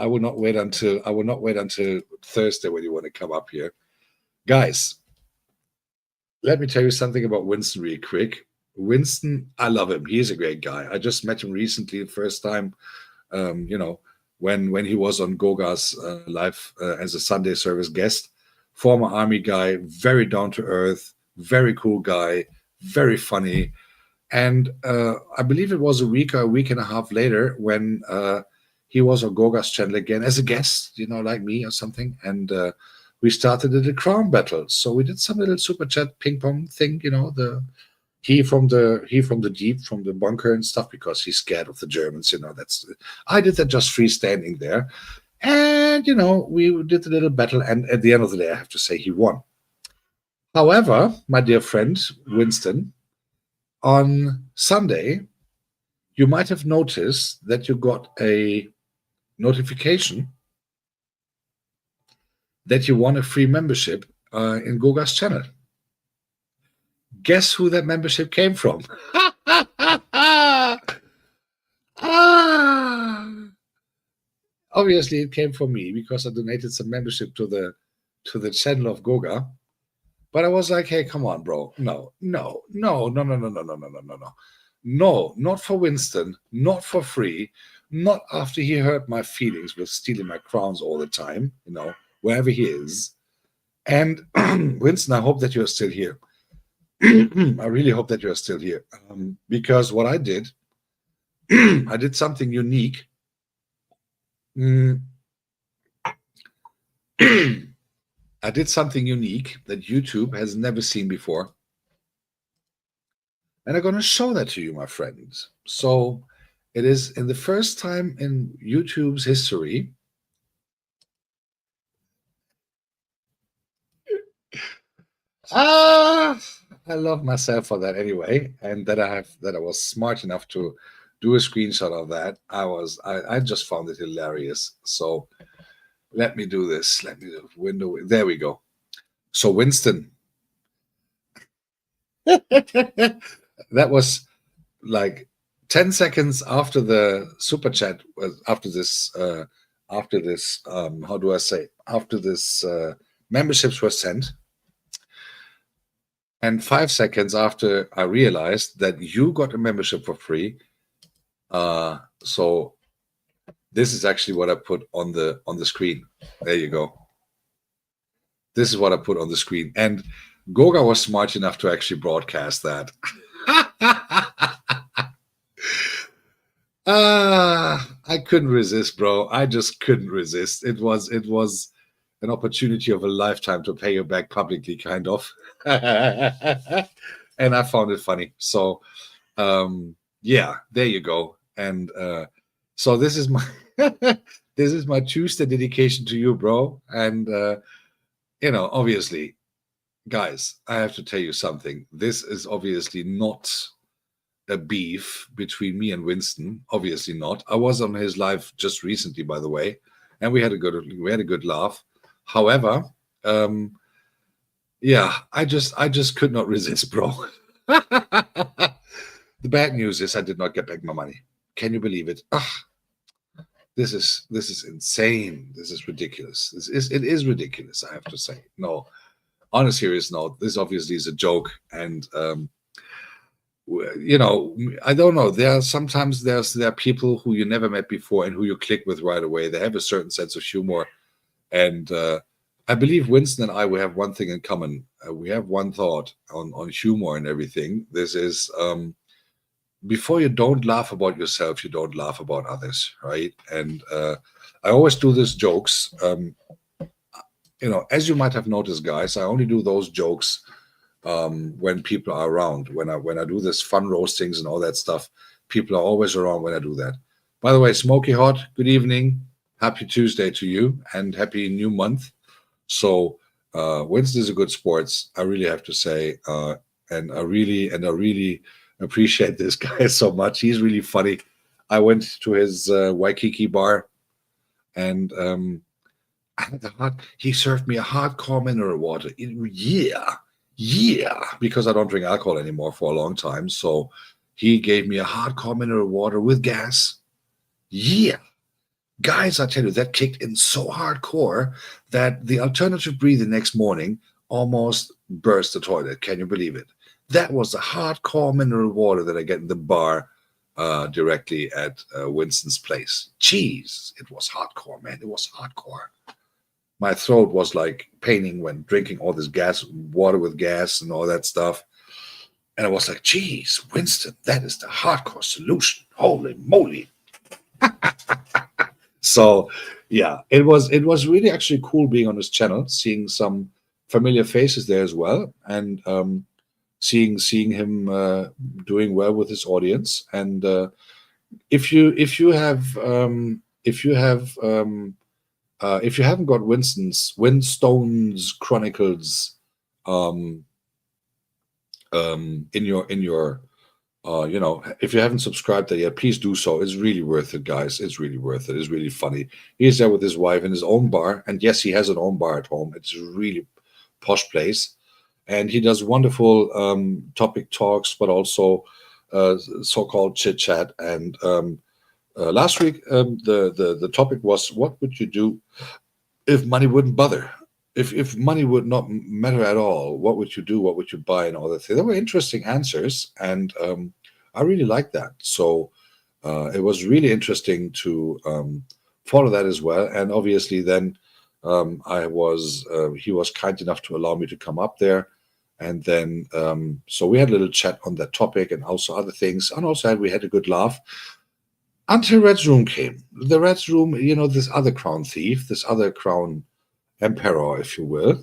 Thursday when you want to come up here. Guys, let me tell you something about Winston real quick. Winston, I love him. He's a great guy. I just met him recently, the first time, when he was on Goga's live as a Sunday service guest. Former army guy, very down to earth, very cool guy, very funny. And I believe it was a week and a half later when he was on Goga's channel again as a guest, like me or something. And we started a crown battle. So we did some little super chat ping pong thing, he from the deep, from the bunker and stuff, because he's scared of the Germans. I did that just freestanding there. And we did a little battle, and at the end of the day, I have to say he won. However, my dear friend Winston, on Sunday, you might have noticed that you got a notification that you won a free membership in Goga's channel. Guess who that membership came from? Obviously, it came from me because I donated some membership to the channel of Goga. But I was like, hey, come on, bro. No, not for Winston, not for free, not after he hurt my feelings with stealing my crowns all the time, wherever he is. And Winston, I hope that you're still here. I really hope that you're still here. Because what I did, I did something unique. I did something unique that YouTube has never seen before. And I'm going to show that to you, my friends. So it is in the first time in YouTube's history. I love myself for that anyway. And that I was smart enough to do a screenshot of that. I just found it hilarious. So let me do this. Let me do window. There we go. So Winston. That was like 10 seconds after the super chat was after this how do I say, after this memberships were sent, and 5 seconds after I realized that you got a membership for free. So this is actually what I put on the screen. There you go. This is what I put on the screen, and Goga was smart enough to actually broadcast that. I couldn't resist, bro. I just couldn't resist. It was an opportunity of a lifetime to pay you back publicly, kind of. And I found it funny. So yeah, there you go. And so this is my this is my Tuesday dedication to you, bro. And obviously, guys, I have to tell you something. This is obviously not a beef between me and Winston. Obviously not. I was on his live just recently, by the way, and we had a good laugh. However, yeah, I just could not resist, bro. The bad news is I did not get back my money. Can you believe it? This is insane. This is ridiculous. It is ridiculous, I have to say. No, on a serious note, this obviously is a joke, and I don't know. There are people who you never met before and who you click with right away. They have a certain sense of humor, and I believe Winston and I, we have one thing in common. We have one thought on humor and everything. This is before you don't laugh about yourself, you don't laugh about others, right? And I always do these jokes. As you might have noticed, guys, I only do those jokes when people are around. When I do this fun roastings and all that stuff, people are always around when I do that. By the way, Smoky Hot, good evening, happy Tuesday to you, and happy new month. So Winston is a good sports, I really have to say, and I really appreciate this guy so much. He's really funny. I went to his Waikiki bar, and he served me a hardcore mineral water. Yeah, because I don't drink alcohol anymore for a long time. So he gave me a hardcore mineral water with gas. Yeah. Guys, I tell you, that kicked in so hardcore that the alternative breathing next morning almost burst the toilet. Can you believe it? That was the hardcore mineral water that I get in the bar directly at Winston's place. Jeez, it was hardcore, man. It was hardcore. My throat was like paining when drinking all this water with gas and all that stuff. And I was like, geez, Winston, that is the hardcore solution. Holy moly. So yeah, it was really actually cool being on his channel, seeing some familiar faces there as well, and seeing him doing well with his audience. And if you have if you haven't got Winstone's Chronicles um, in your if you haven't subscribed there yet, please do so. It's really worth it, guys. It's really worth it. It's really funny. He's there with his wife in his own bar, and yes, he has an own bar at home. It's a really posh place, and he does wonderful topic talks, but also so-called chit chat. And last week, the topic was, what would you do if money wouldn't bother? If money would not matter at all, what would you do? What would you buy? And all that thing. There were interesting answers, and I really liked that. So it was really interesting to follow that as well. And obviously, then he was kind enough to allow me to come up there, and then so we had a little chat on that topic and also other things. And also we had a good laugh until Red's room came. The Red's room, this other crown thief, this other crown emperor, if you will.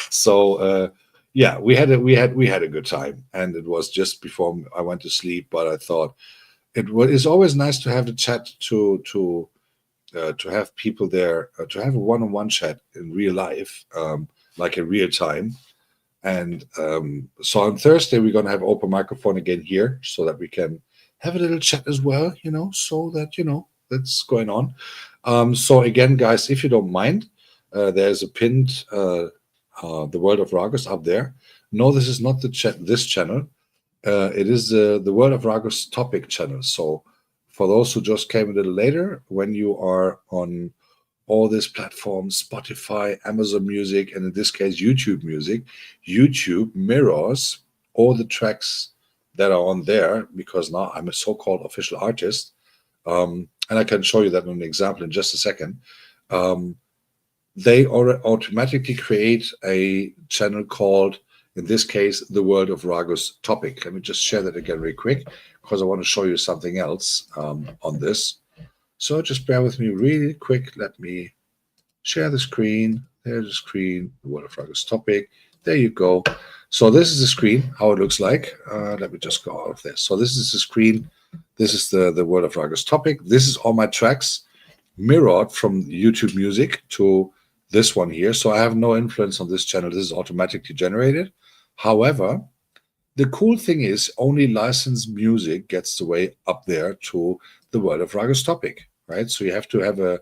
So yeah, we had a good time, and it was just before I went to sleep. But I thought it's always nice to have the chat to have people there, to have a one-on-one chat in real life, like in real time. And so on Thursday we're gonna have open microphone again here, so that we can have a little chat as well. So that that's going on. So again, guys, if you don't mind. There's a pinned the World of Ragus up there. No, this is not this channel. It is the World of Ragus topic channel. So for those who just came a little later, when you are on all these platforms, Spotify, Amazon Music, and in this case YouTube Music, YouTube mirrors all the tracks that are on there, because now I'm a so-called official artist, and I can show you that in an example in just a second. They automatically create a channel called, in this case, the World of Ragus topic. Let me just share that again real quick, because I want to show you something else on this. So just bear with me really quick. Let me share the screen. There's the screen, the World of Ragus topic. There you go. So this is the screen, how it looks like. Let me just go out of this. So this is the screen. This is the World of Ragus topic. This is all my tracks mirrored from YouTube Music to this one here. So I have no influence on this channel. This is automatically generated. However, the cool thing is only licensed music gets the way up there to the World of Ragus topic, right? So you have to have a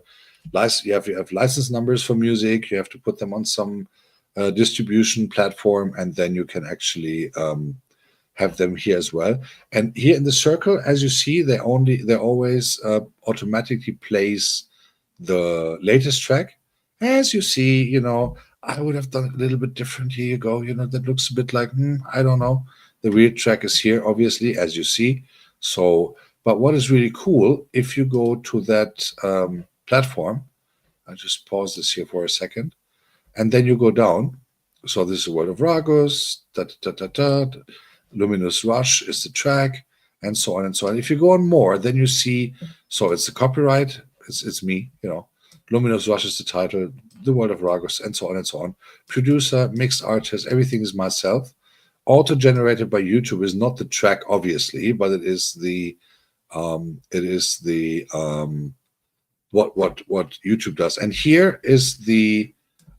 license. You have license numbers for music. You have to put them on some distribution platform, and then you can actually have them here as well. And here in the circle, as you see, they always automatically plays the latest track. As you see, I would have done it a little bit different. Here you go. That looks a bit like, I don't know. The real track is here, obviously, as you see. So, but what is really cool, if you go to that platform, I'll just pause this here for a second, and then you go down. So this is World of Ragus, Luminous Rush is the track, and so on and so on. If you go on more, then you see, so it's the copyright, it's me, Luminous Rush is the title, the World of Ragus, and so on and so on. Producer, mixed artist, everything is myself. Auto-generated by YouTube is not the track, obviously, but it is the what YouTube does. And here is the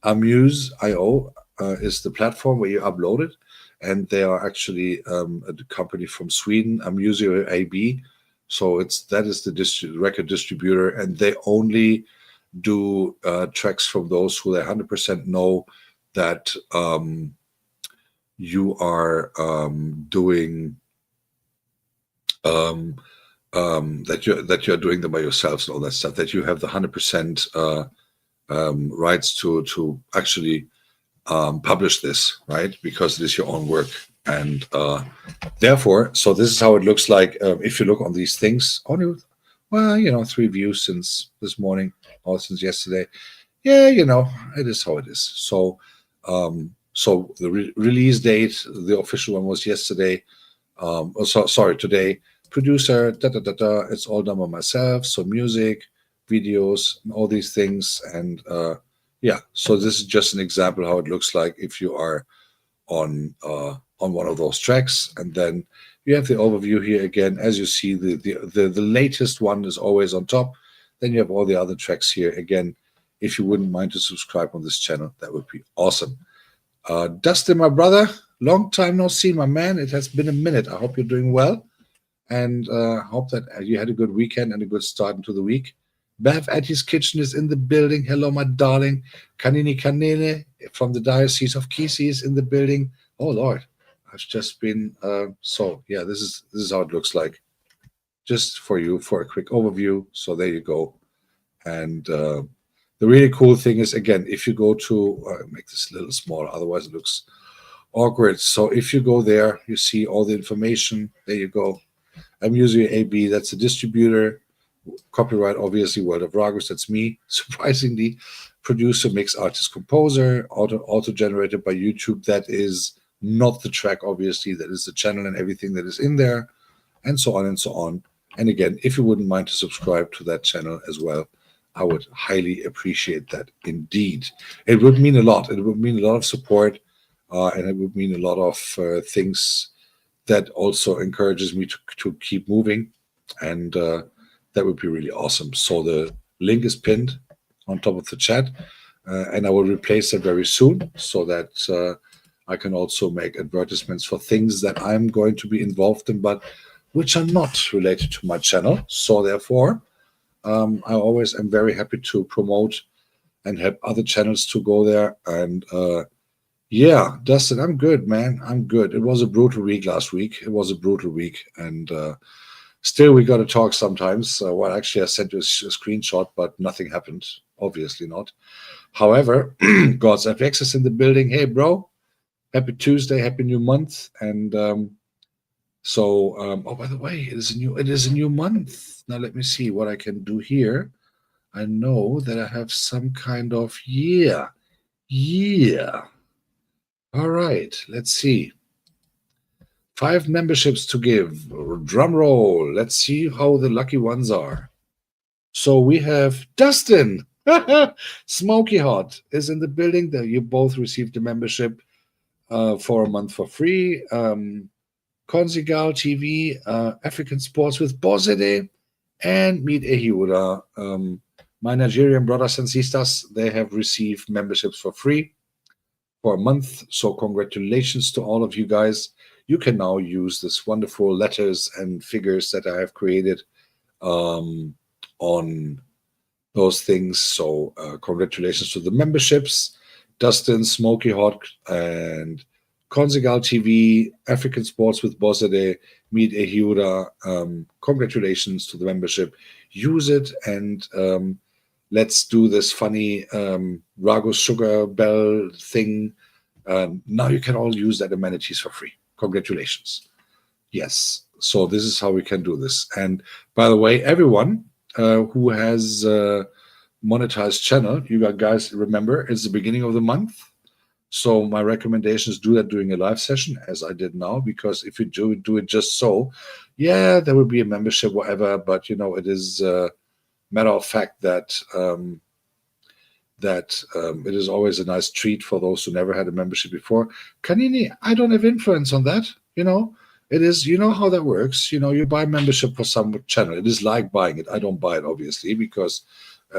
Amuse.io is the platform where you upload it, and they are actually a company from Sweden, Amuse.io AB. So that is the record distributor, and they only do tracks from those who they 100% know that you are doing that you're doing them by yourselves and all that stuff, that you have the 100% rights to actually publish this, right? Because it is your own work. And therefore, so this is how it looks like if you look on these things. Only, 3 views since this morning or since yesterday. Yeah, it is how it is. So so the release date, the official one, was yesterday. Today. Producer, it's all done by myself. So music, videos, and all these things. And yeah, so this is just an example how it looks like if you are on one of those tracks. And then you have the overview here again. As you see, the latest one is always on top. Then you have all the other tracks here. Again, if you wouldn't mind to subscribe on this channel, that would be awesome. Dustin, my brother, long time no see, my man. It has been a minute. I hope you're doing well, and hope that you had a good weekend and a good start into the week. Bev Attie's Kitchen is in the building. Hello, my darling. Kanini Kanene from the Diocese of Kisi is in the building. Oh Lord, I've just been so yeah. This is how it looks like, just for you for a quick overview. So there you go. And the really cool thing is, again, if you go to make this a little smaller, otherwise it looks awkward. So if you go there, you see all the information. There you go. I'm using AB. That's the distributor. Copyright, obviously, World of Ragus. That's me. Surprisingly, producer, mix, artist, composer. Auto generated by YouTube. That is not the track, obviously. That is the channel and everything that is in there, and so on and so on. And again, if you wouldn't mind to subscribe to that channel as well, I would highly appreciate that indeed. It would mean a lot. It would mean a lot of support, and it would mean a lot of things that also encourages me to keep moving. And that would be really awesome. So the link is pinned on top of the chat, and I will replace it very soon so that I can also make advertisements for things that I'm going to be involved in, but which are not related to my channel. So therefore, I always am very happy to promote and help other channels to go there. And yeah, Dustin, I'm good, man. I'm good. It was a brutal week last week. It was a brutal week. And still, we got to talk sometimes. Well, actually, I sent you a screenshot, but nothing happened. Obviously not. However, God's FX is in the building. Hey, bro. Happy Tuesday. Happy new month. And oh, by the way, it is a new month. Now let me see what I can do here. I know that I have some kind of yeah. All right, let's see. 5 memberships to give. Drum roll. Let's see how the lucky ones are. So we have Dustin. Smoky Hot is in the building. That you both received a membership for a month for free. Consigal TV, African Sports with Bozede, and Meet Ehiura. My Nigerian brothers and sisters, they have received memberships for free for a month. So congratulations to all of you guys. You can now use this wonderful letters and figures that I have created on those things. So congratulations to the memberships. Dustin, Smoky Hot, and Consigal TV, African Sports with Bozede, Meet Ehiura. Congratulations to the membership. Use it and let's do this funny Ragus sugar bell thing. Now you can all use that amenities for free. Congratulations. Yes. So this is how we can do this. And by the way, everyone who has monetized channel, you guys remember it's the beginning of the month. So my recommendation is do that during a live session, as I did now, because if you do it just so, yeah, there will be a membership, whatever. But it is a matter of fact that it is always a nice treat for those who never had a membership before. Kanini, I don't have influence on that. It is, how that works. You buy membership for some channel. It is like buying it. I don't buy it, obviously, because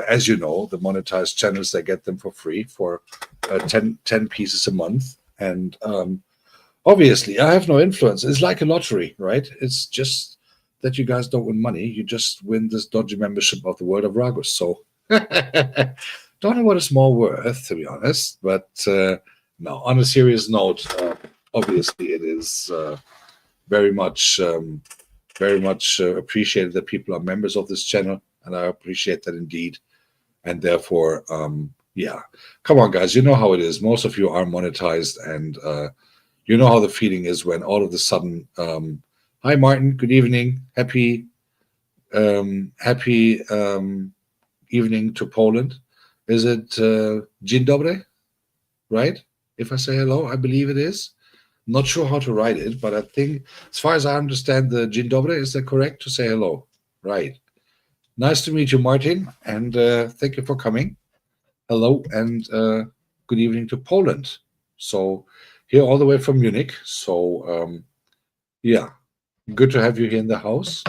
as you know, the monetized channels, they get them for free for 10 pieces a month. And obviously, I have no influence. It's like a lottery, right? It's just that you guys don't win money. You just win this dodgy membership of the World of Ragus. So don't know what it's more worth, to be honest. But no, on a serious note, obviously, it is very much appreciated that people are members of this channel. And I appreciate that indeed. And therefore, yeah, come on, guys. You know how it is. Most of you are monetized, and you know how the feeling is when all of a sudden, hi, Martin. Good evening. Happy evening to Poland. Is it Dzień dobry? Right? If I say hello, I believe it is. Not sure how to write it, but I think, as far as I understand, the Dzień dobry, is that correct to say hello? Right. Nice to meet you, Martin, and thank you for coming. Hello, and good evening to Poland. So here all the way from Munich. So yeah, good to have you here in the house.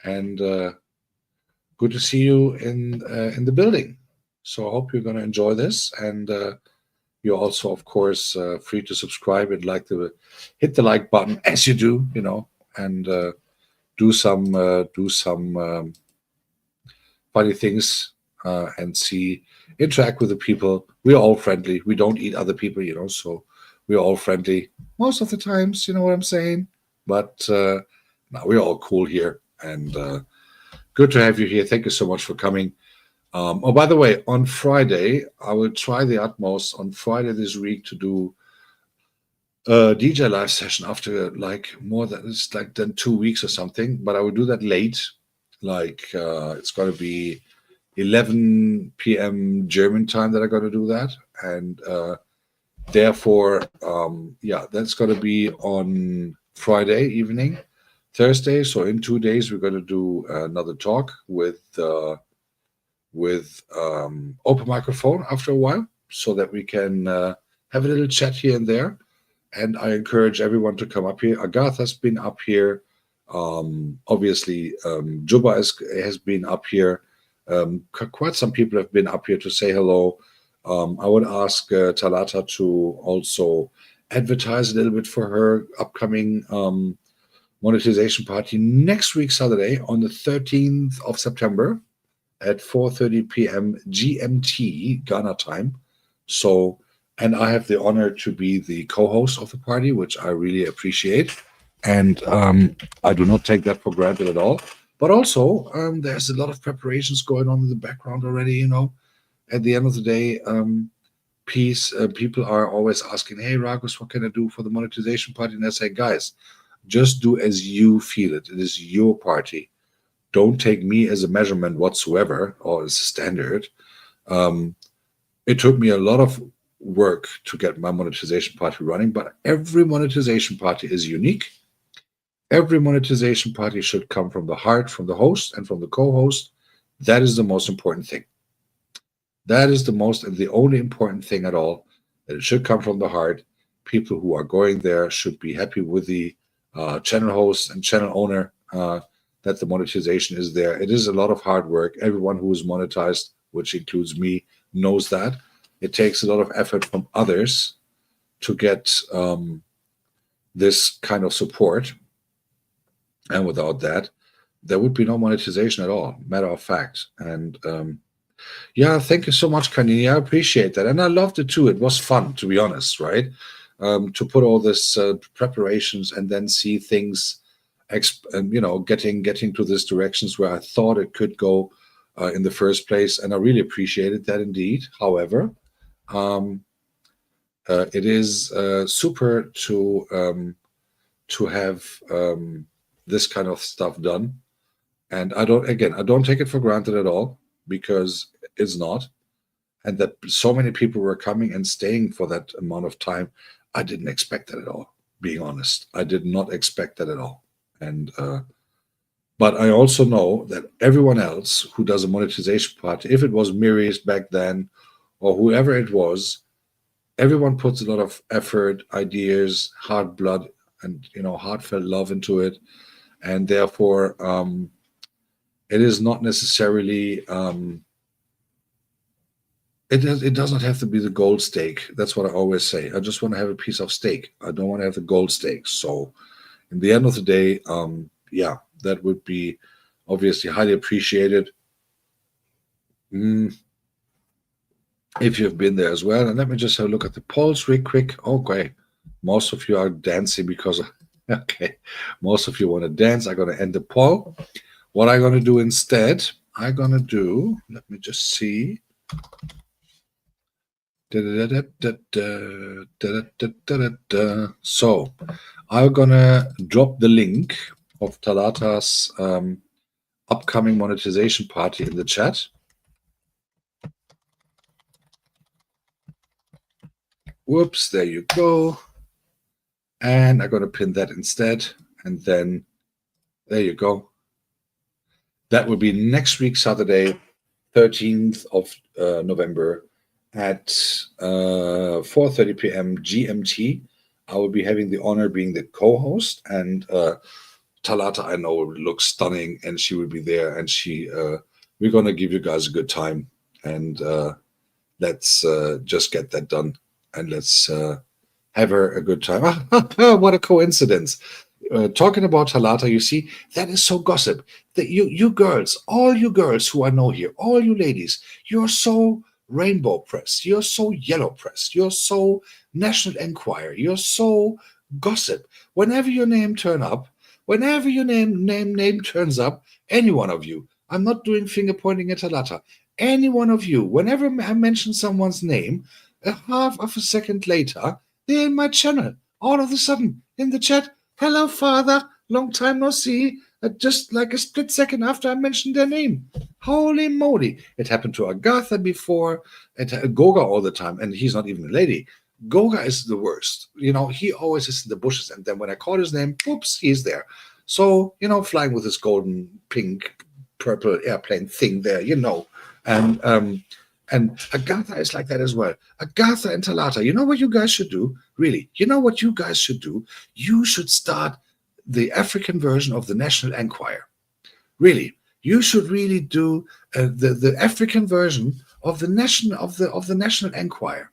And good to see you in the building. So I hope you're going to enjoy this, and you're also, of course, free to subscribe and hit the like button as you do, and do some funny things and interact with the people. We're all friendly. We don't eat other people, so we're all friendly most of the times. You know what I'm saying? But no, we're all cool here, and good to have you here. Thank you so much for coming. Oh, by the way, on Friday, I will try the utmost on Friday this week to do a DJ live session after than 2 weeks or something. But I will do that late, it's going to be 11 p.m. German time that I'm going to do that, and therefore, yeah, that's going to be on Friday evening, Thursday. So in 2 days, we're going to do another talk with open microphone after a while, so that we can have a little chat here and there. And I encourage everyone to come up here. Agatha's been up here. Obviously, Juba has been up here. Quite some people have been up here to say hello. I would ask Talata to also advertise a little bit for her upcoming monetization party next week, Saturday, on the 13th of September at 4:30 p.m. GMT, Ghana time. So, and I have the honor to be the co-host of the party, which I really appreciate. And I do not take that for granted at all. But also, there's a lot of preparations going on in the background already, At the end of the day, people are always asking, hey, Ragus, what can I do for the monetization party? And I say, guys, just do as you feel it. It is your party. Don't take me as a measurement whatsoever or as a standard. It took me a lot of work to get my monetization party running, but every monetization party is unique. Every monetization party should come from the heart, from the host and from the co-host. That is the most important thing. That is the most and the only important thing at all, that it should come from the heart. People who are going there should be happy with the channel host and channel owner, that the monetization is there. It is a lot of hard work. Everyone who is monetized, which includes me, knows that. It takes a lot of effort from others to get this kind of support. And without that, there would be no monetization at all, matter of fact. And yeah, thank you so much, Kanini. I appreciate that. And I loved it too. It was fun, to be honest, right? To put all this preparations and then see things, getting to this directions where I thought it could go in the first place. And I really appreciated that indeed. However, it is super to have this kind of stuff done. And I don't take it for granted at all, because it's not. And that so many people were coming and staying for that amount of time, I didn't expect that at all, being honest. I did not expect that at all. And but I also know that everyone else who does a monetization party, if it was Miri's back then or whoever it was, everyone puts a lot of effort, ideas, hard blood, and heartfelt love into it. And therefore, it is not necessarily it does not have to be the gold steak. That's what I always say. I just want to have a piece of steak. I don't want to have the gold steak. So in the end of the day, yeah, that would be obviously highly appreciated if you've been there as well. And let me just have a look at the polls real quick. Okay, most of you are dancing because okay, most of you want to dance. I'm going to end the poll. What I'm going to do instead, let me just see. So I'm going to drop the link of Talata's upcoming monetization party in the chat. Whoops, there you go. And I'm going to pin that instead. And then there you go. That will be next week, Saturday, 13th of November at 4:30 p.m. GMT. I will be having the honor being the co-host, and Talata, I know, looks stunning, and she will be there, and she we're gonna give you guys a good time, and let's just get that done, and let's have a good time. What a coincidence! Talking about Talata, you see, that is so gossip. That you girls, all you girls who I know here, all you ladies, you're so rainbow pressed, you're so yellow pressed, you're so National Enquirer, you're so gossip. Whenever your name turn up, whenever your name turns up, any one of you, I'm not doing finger pointing at Talata, any one of you, whenever I mention someone's name, a half of a second later, they're in my channel. All of a sudden, in the chat, hello, father, long time no see. Just like a split second after I mentioned their name. Holy moly. It happened to Agatha before, and Goga all the time, and he's not even a lady. Goga is the worst. You know, he always is in the bushes, and then when I call his name, oops, he's there. So, you know, flying with his golden, pink, purple airplane thing there, you know. And Agatha is like that as well. Agatha and Talata, you know what you guys should do? Really, you know what you guys should do? You should start the African version of the National Enquirer. Really, you should really do the African version of the National Enquirer.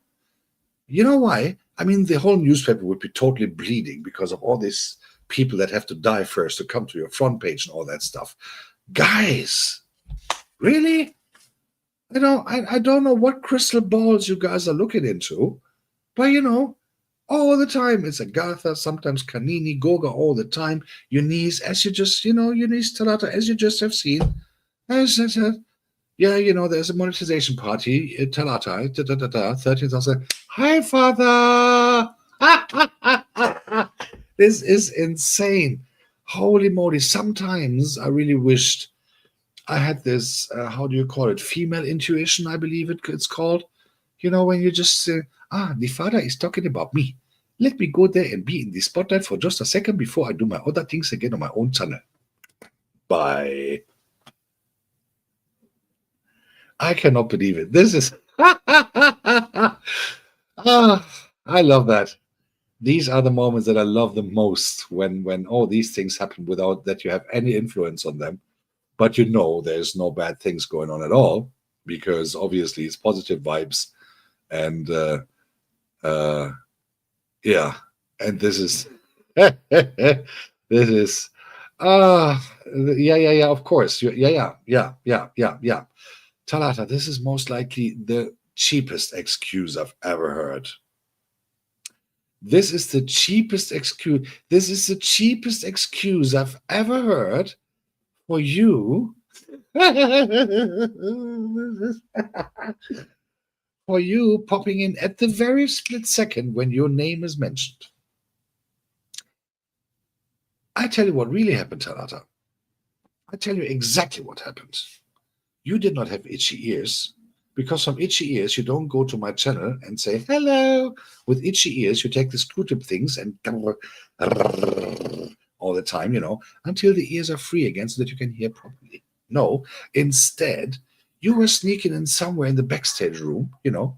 You know why? I mean, the whole newspaper would be totally bleeding because of all these people that have to die first to come to your front page and all that stuff. Guys, really? I don't know what crystal balls you guys are looking into, but you know, all the time it's Agatha, sometimes Kanini, Goga all the time, Eunice, as you just, you know, Eunice Talata, as you just have seen. Yeah, you know, there's a monetization party in Talata, 13,000. Hi, father! This is insane. Holy moly. Sometimes I really wished I had this, how do you call it? Female intuition, I believe it's called. You know, when you just say, the father is talking about me. Let me go there and be in the spotlight for just a second before I do my other things again on my own channel. Bye. I cannot believe it. This is. I love that. These are the moments that I love the most when all these things happen without that you have any influence on them. But you know there's no bad things going on at all because obviously it's positive vibes, and yeah, and this is this is yeah, of course, yeah. Talata, this is most likely the cheapest excuse I've ever heard. This is the cheapest excuse. This is the cheapest excuse I've ever heard for you. For you popping in at the very split second when your name is mentioned. I tell you what really happened, Talata. I tell you exactly what happened. You did not have itchy ears, because from itchy ears you don't go to my channel and say hello. With itchy ears you take the screw-tip things and all the time, you know, until the ears are free again so that you can hear properly. No, instead, you were sneaking in somewhere in the backstage room, you know,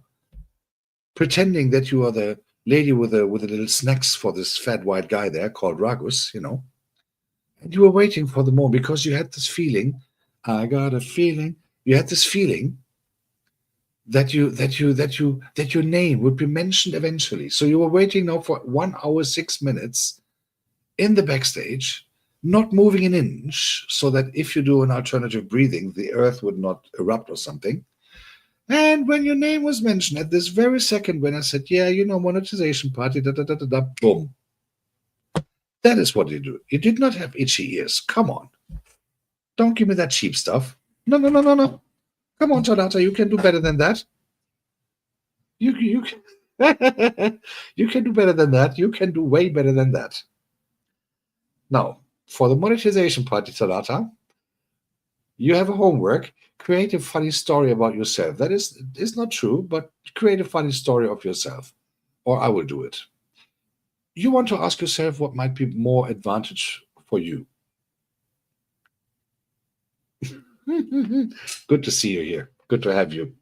pretending that you are the lady with the little snacks for this fat white guy there called Ragus, you know, and you were waiting for the moment because you had this feeling. I got a feeling. You had this feeling that your name would be mentioned eventually. So you were waiting now for 1 hour 6 minutes in the backstage, not moving an inch, so that if you do an alternative breathing, the earth would not erupt or something. And when your name was mentioned at this very second, when I said, yeah, you know, monetization party, boom. That is what you do. You did not have itchy ears. Come on. Don't give me that cheap stuff. No. Come on, Talata, you can do better than that. You can you can do better than that. You can do way better than that. Now, for the monetization party, Talata, you have a homework. Create a funny story about yourself. That is not true, but create a funny story of yourself, or I will do it. You want to ask yourself what might be more advantage for you. Good to see you here. Good to have you.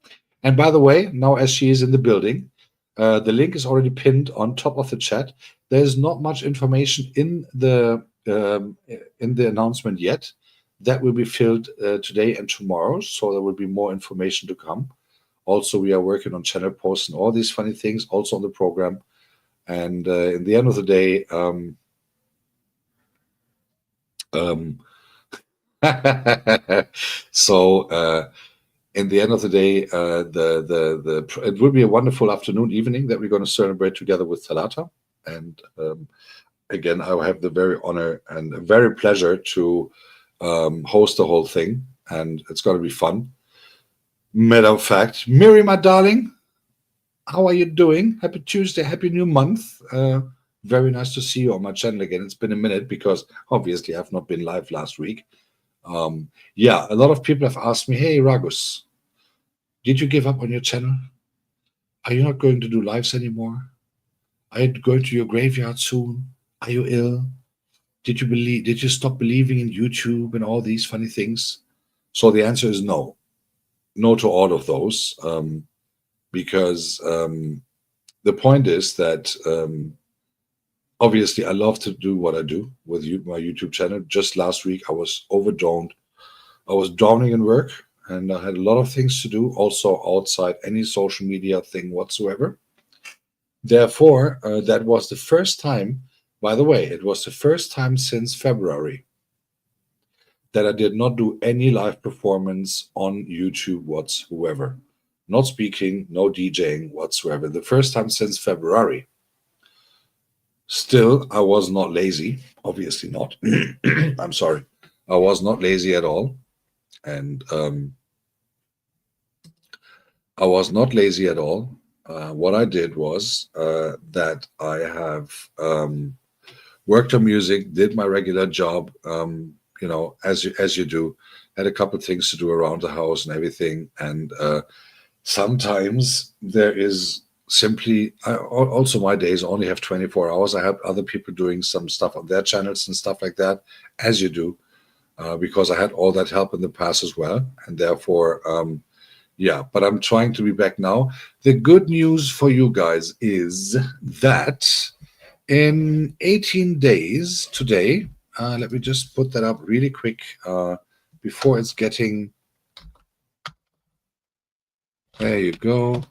And by the way, now as she is in the building, the link is already pinned on top of the chat. There's not much information in the announcement yet. That will be filled today and tomorrow, so there will be more information to come. Also, we are working on channel posts and all these funny things also on the program. And in the end of the day, um, so in the end of the day, it will be a wonderful afternoon, evening that we're going to celebrate together with Talata. And again, I will have the very honor and very pleasure to host the whole thing, and it's going to be fun. Matter of fact, Miri, my darling, how are you doing? Happy Tuesday, happy new month. Very nice to see you on my channel again. It's been a minute because obviously I've not been live last week. Yeah, a lot of people have asked me, hey, Ragus, did you give up on your channel? Are you not going to do lives anymore? Are you going to your graveyard soon? Are you ill? Did you stop believing in YouTube and all these funny things? So the answer is no. No to all of those. Because the point is that obviously I love to do what I do with my YouTube channel. Just last week I was overdone. I was drowning in work, and I had a lot of things to do also outside any social media thing whatsoever. Therefore, that was the first time, by the way, it was the first time since February that I did not do any live performance on YouTube whatsoever. Not speaking, no DJing whatsoever. The first time since February. Still, I was not lazy. Obviously not. I'm sorry. I was not lazy at all. And I was not lazy at all. What I did was that I have worked on music, did my regular job, as you do. Had a couple of things to do around the house and everything. And sometimes there is simply also my days only have 24 hours. I have other people doing some stuff on their channels and stuff like that, as you do, because I had all that help in the past as well. And therefore, yeah, but I'm trying to be back now. The good news for you guys is that in 18 days today, let me just put that up really quick before it's getting. There you go.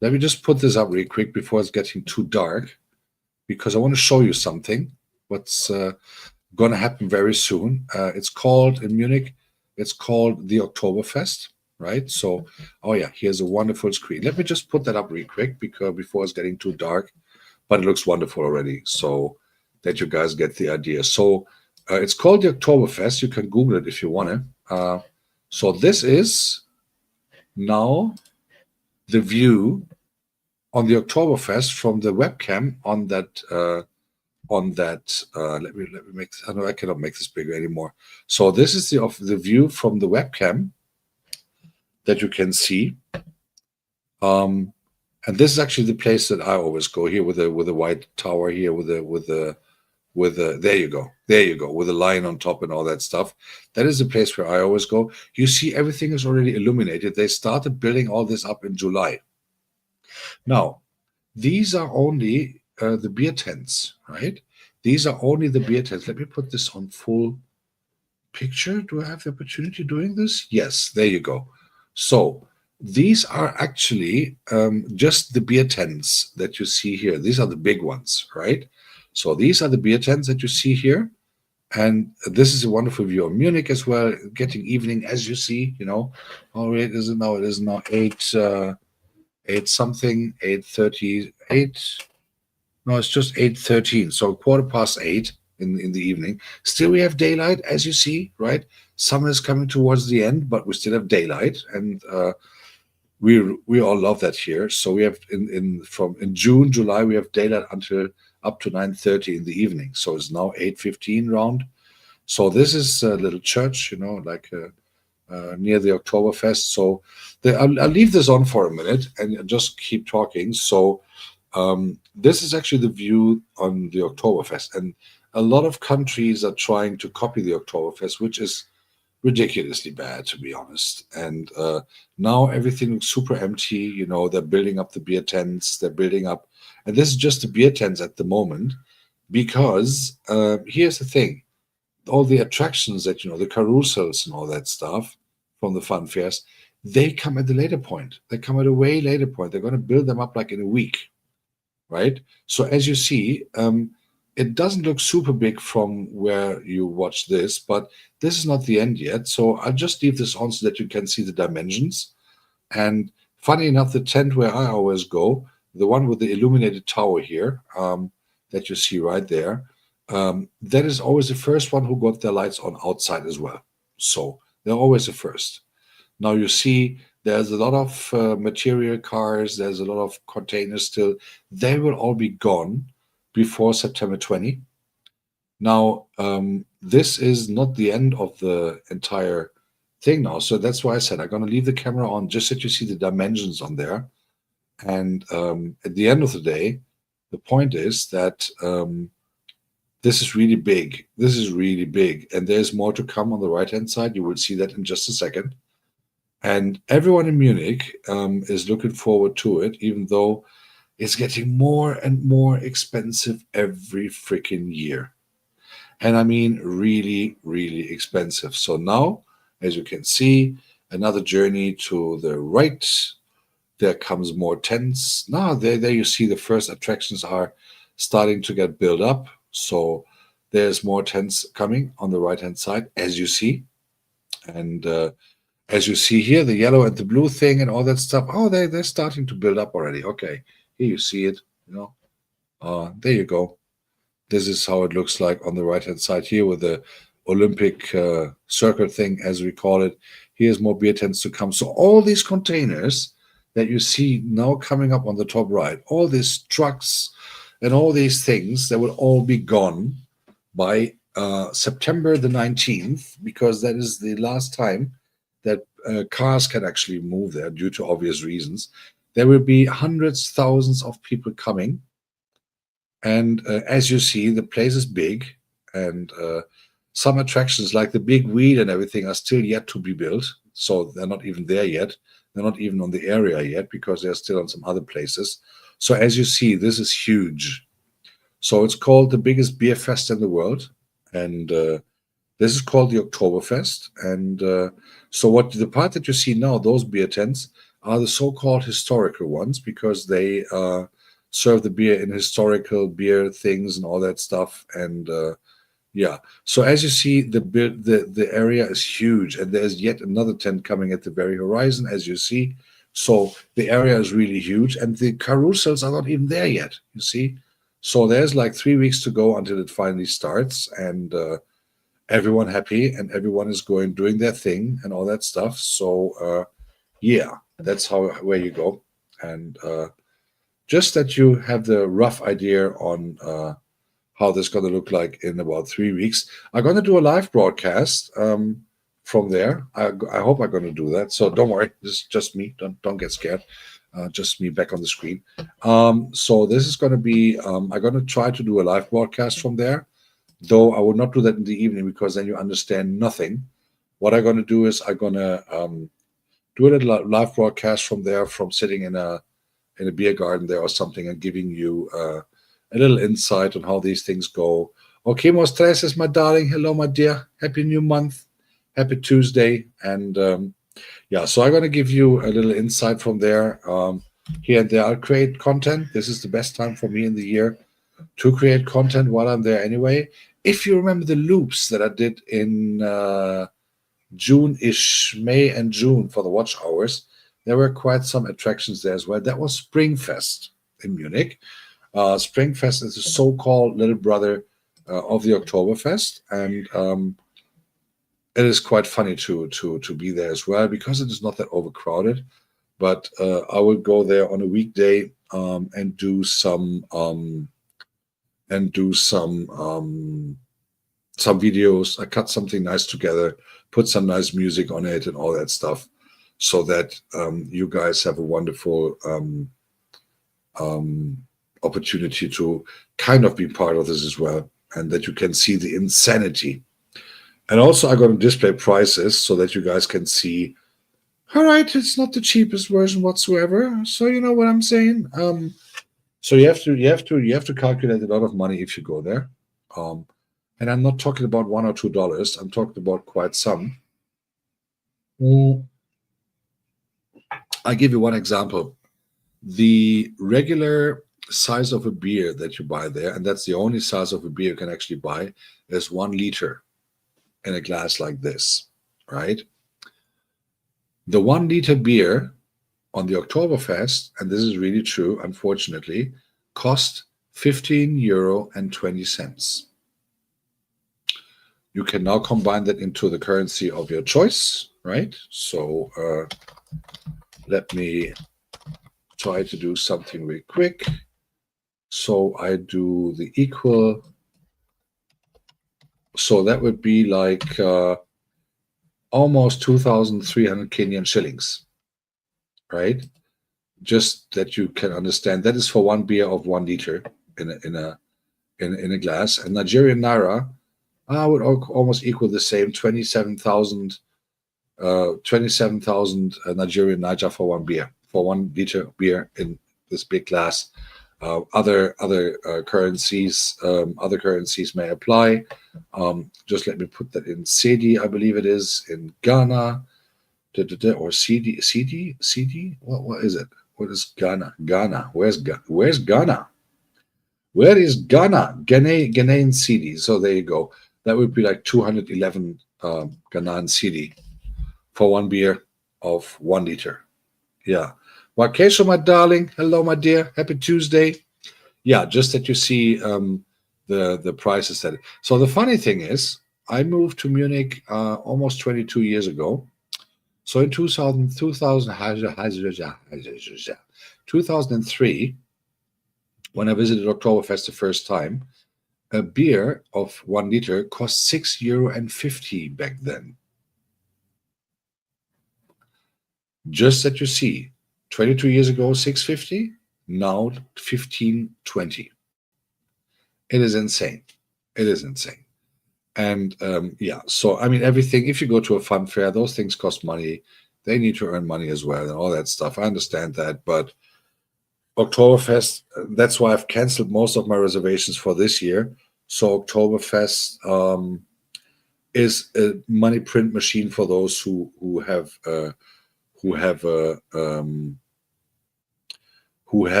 Let me just put this up really quick before it's getting too dark, because I want to show you something. What's going to happen very soon. It's called in Munich. It's called the Oktoberfest, right? So, oh yeah, here's a wonderful screen. Let me just put that up really quick because before it's getting too dark, but it looks wonderful already. So that you guys get the idea. So it's called the Oktoberfest. You can Google it if you want to. So this is now the view on the Oktoberfest from the webcam on that. Let me make. I know I cannot make this bigger anymore. So this is the view from the webcam that you can see. And this is actually the place that I always go here with a white tower here with a there you go with a lion on top and all that stuff. That is the place where I always go. You see, everything is already illuminated. They started building all this up in July. Now, these are only the beer tents, right? These are only the beer tents. Let me put this on full picture. Do I have the opportunity doing this? Yes, there you go. So these are actually just the beer tents that you see here. These are the big ones, right? So these are the beer tents that you see here. And this is a wonderful view of Munich as well, getting evening as you see, Oh, it is now 8 something, 8:38. No, it's just 8:13. So 8:15 in the evening. Still we have daylight, as you see, right? Summer is coming towards the end, but we still have daylight. And we all love that here. So we have in June, July, we have daylight until up to 9:30 in the evening. So it's now 8:15 round. So this is a little church, like near the Oktoberfest. So I'll leave this on for a minute and just keep talking. So this is actually the view on the Oktoberfest. And a lot of countries are trying to copy the Oktoberfest, which is ridiculously bad, to be honest. And now everything looks super empty. They're building up the beer tents. They're building up. And this is just the beer tents at the moment, because here's the thing. all the attractions that, the carousels and all that stuff from the fun fairs, they come at the later point. They come at a way later point. They're going to build them up like in a week, right? So as you see, it doesn't look super big from where you watch this, but this is not the end yet. So I'll just leave this on so that you can see the dimensions. And funny enough, the tent where I always go, the one with the illuminated tower here, that you see right there, that is always the first one who got their lights on outside as well. So they're always the first. Now you see there's a lot of material cars, there's a lot of containers still. They will all be gone before September 20. Now, this is not the end of the entire thing now. So that's why I said I'm going to leave the camera on just so you see the dimensions on there. And at the end of the day, the point is that this is really big. This is really big. And there's more to come on the right-hand side. You will see that in just a second. And everyone in Munich is looking forward to it, even though it's getting more and more expensive every freaking year. And I mean really, really expensive. So now, as you can see, another journey to the right. There comes more tents. Now, there you see the first attractions are starting to get built up. So there's more tents coming on the right-hand side, as you see. And as you see here, the yellow and the blue thing and all that stuff. Oh, they're starting to build up already. Okay, here you see it. There you go. This is how it looks like on the right-hand side here with the Olympic circle thing, as we call it. Here's more beer tents to come. So all these containers that you see now coming up on the top right, all these trucks and all these things, that will all be gone by September the 19th, because that is the last time that cars can actually move there due to obvious reasons. There will be hundreds, thousands of people coming. And as you see, the place is big, and some attractions like the big wheel and everything are still yet to be built. So they're not even there yet. They're not even on the area yet because they're still on some other places. So as you see, this is huge. So it's called the biggest beer fest in the world. And this is called the Oktoberfest. And so what the part that you see now, those beer tents, are the so-called historical ones, because they serve the beer in historical beer things and all that stuff. And yeah, so as you see, the area is huge, and there's yet another tent coming at the very horizon, as you see. So the area is really huge, and the carousels are not even there yet, you see. So there's like 3 weeks to go until it finally starts, and everyone happy, and everyone is doing their thing and all that stuff. So yeah, that's where you go. And just that you have the rough idea on how this is going to look like in about 3 weeks. I'm going to do a live broadcast from there. I hope I'm going to do that. So don't worry, this is just me. Don't get scared. Just me back on the screen. So this is going to be, I'm going to try to do a live broadcast from there, though I will not do that in the evening, because then you understand nothing. What I'm going to do is I'm going to do a little live broadcast from there, from sitting in a beer garden there or something, and giving you a little insight on how these things go. Okay, most stresses, my darling. Hello, my dear. Happy new month. Happy Tuesday. And yeah, so I'm going to give you a little insight from there. Here and there, I'll create content. This is the best time for me in the year to create content while I'm there anyway. If you remember the loops that I did in June-ish, May and June for the watch hours, there were quite some attractions there as well. That was Springfest in Munich. Springfest is a so-called little brother of the Oktoberfest, and it is quite funny to be there as well, because it is not that overcrowded. But I will go there on a weekday and do some videos. I cut something nice together, put some nice music on it and all that stuff, so that you guys have a wonderful opportunity to kind of be part of this as well, and that you can see the insanity. And also I'm going to display prices so that you guys can see, all right, it's not the cheapest version whatsoever. So you know what I'm saying? So you have to calculate a lot of money if you go there. And I'm not talking about $1 or $2. I'm talking about quite some. I'll give you one example. The regular size of a beer that you buy there, and that's the only size of a beer you can actually buy, is 1 liter in a glass like this, right? The 1 liter beer on the Oktoberfest, and this is really true, unfortunately, cost €15.20. You can now combine that into the currency of your choice, right? So let me try to do something really quick. So I do the equal. So that would be like almost 2,300 Kenyan shillings, right? Just that you can understand. That is for one beer of 1 liter in a glass. And Nigerian naira would almost equal the same 27,000 Nigerian naira for 1 beer, for 1 liter beer in this big glass. Other currencies may apply. Just let me put that in cedi, I believe it is, in Ghana, or cedi. What is it? What is Ghana? Ghana. Where's Ghana? Where is Ghana? Ghanaian cedi. So there you go. That would be like 211 Ghanaian cedi for 1 beer of 1 liter. Yeah. Wakesho, my darling. Hello, my dear. Happy Tuesday. Yeah, just that you see the prices that. So the funny thing is, I moved to Munich almost 22 years ago. So in 2003, when I visited Oktoberfest the first time, a beer of 1 liter cost €6.50 back then. Just that you see, 22 years ago, 6.50, now 15.20. It is insane. It is insane. And yeah, so I mean, everything, if you go to a fun fair, those things cost money. They need to earn money as well and all that stuff. I understand that. But Oktoberfest, that's why I've canceled most of my reservations for this year. So Oktoberfest is a money print machine for those who have a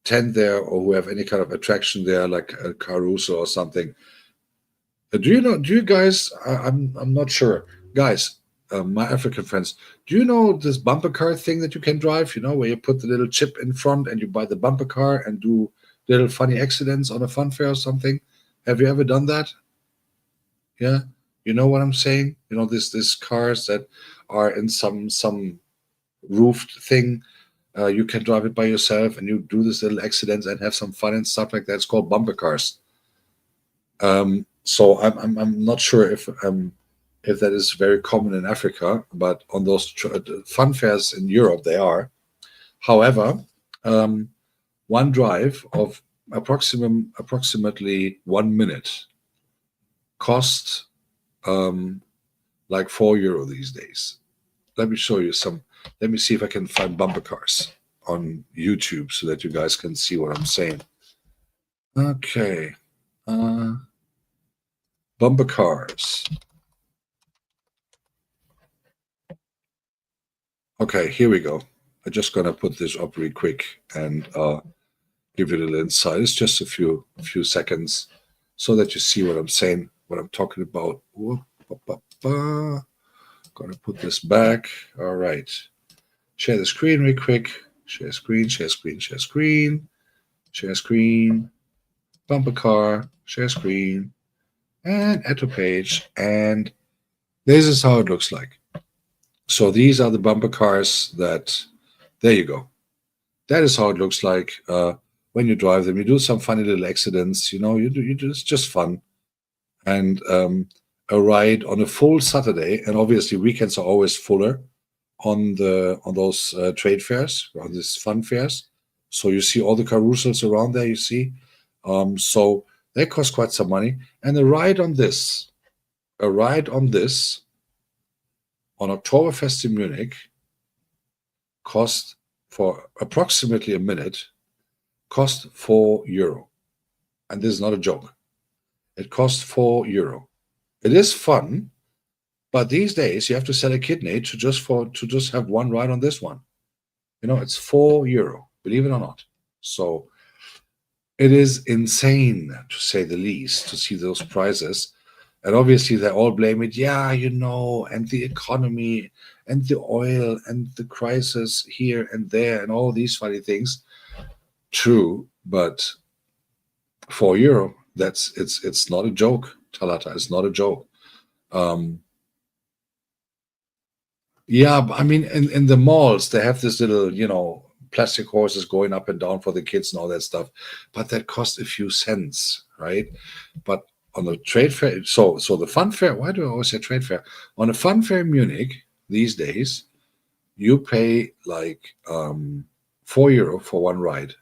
tent there, or who have any kind of attraction there, like a carousel or something. Do you guys? I'm not sure, guys. My African friends, do you know this bumper car thing that you can drive? You know, where you put the little chip in front and you buy the bumper car and do little funny accidents on a fun fair or something. Have you ever done that? Yeah, you know what I'm saying. You know, this cars that are in some roofed thing. You can drive it by yourself and you do this little accidents and have some fun and stuff like that. It's called bumper cars. So I'm not sure if that is very common in Africa, but on those fun fairs in Europe they are. However, one drive of approximately 1 minute costs like €4 these days. Let me show you some. Let me see if I can find bumper cars on YouTube so that you guys can see what I'm saying. Okay. Bumper cars. Okay, here we go. I'm just gonna put this up really quick and give you a little insight. It's just a few seconds so that you see what I'm saying, what I'm talking about. Gonna put this back. All right. Share the screen real quick. Share screen, share screen, share screen, share screen, bumper car, share screen, and add to page. And this is how it looks like. So these are the bumper cars that, there you go. That is how it looks like when you drive them. You do some funny little accidents, you know, you do, it's just fun. And a ride on a full Saturday, and obviously weekends are always fuller on those trade fairs, on these fun fairs. So you see all the carousels around there, you see. So they cost quite some money. And a ride on this on Oktoberfest in Munich cost, for approximately a minute, cost €4. And this is not a joke. It costs €4. It is fun, but these days you have to sell a kidney to just have one ride on this one. It's €4, believe it or not. So it is insane, to say the least, to see those prices. And obviously, they all blame it, and the economy and the oil and the crisis here and there and all these funny things. True, but €4, it's not a joke, Talata. It's not a joke. Yeah, I mean, in the malls, they have this little, plastic horses going up and down for the kids and all that stuff, but that costs a few cents, right? But on the trade fair, so the fun fair, why do I always say trade fair? On a fun fair in Munich these days, you pay like €4 for one ride.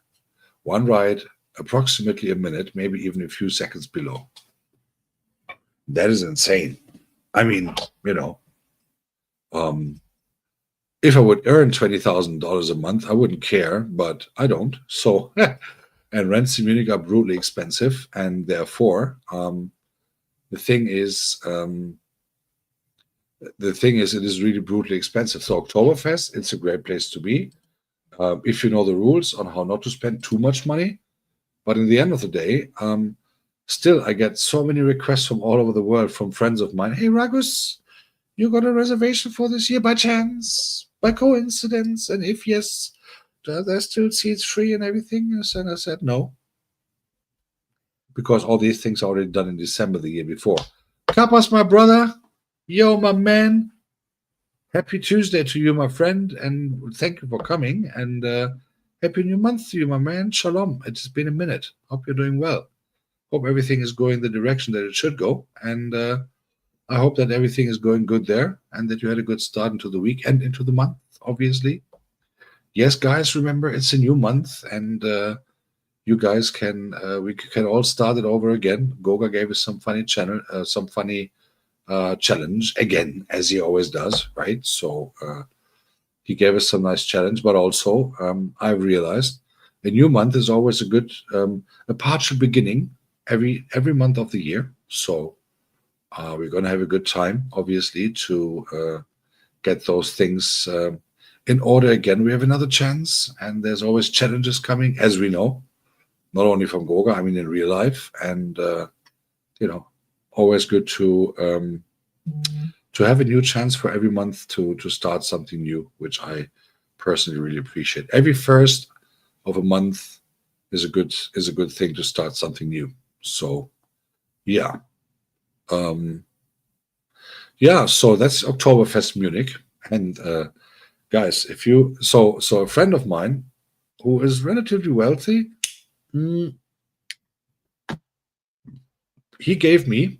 One ride, approximately a minute, maybe even a few seconds below. That is insane. I mean, if I would earn $20,000 a month, I wouldn't care, but I don't. So, and rents in Munich are brutally expensive, and therefore, the thing is, it is really brutally expensive. So, Oktoberfest, it's a great place to be if you know the rules on how not to spend too much money. But in the end of the day, still, I get so many requests from all over the world from friends of mine. Hey, Ragus, you got a reservation for this year by chance, by coincidence? And if yes, there's still seats free and everything? And I said no, because all these things are already done in December the year before. Kappas, my brother, yo, my man. Happy Tuesday to you, my friend, and thank you for coming. And happy new month to you, my man. Shalom. It's been a minute. Hope you're doing well. Hope everything is going the direction that it should go. And I hope that everything is going good there and that you had a good start into the week and into the month, obviously. Yes, guys, remember, it's a new month, and you guys we can all start it over again. Goga gave us some funny challenge again, as he always does, right? So he gave us some nice challenge, but also I've realized a new month is always a partial beginning every month of the year. So we're going to have a good time, obviously, to get those things in order again. We have another chance, and there's always challenges coming, as we know, not only from Goga, I mean in real life, and always good to have a new chance for every month to start something new, which I personally really appreciate. Every first of a month is a good thing to start something new. So, yeah. So that's Oktoberfest Munich. And guys, so a friend of mine who is relatively wealthy, he gave me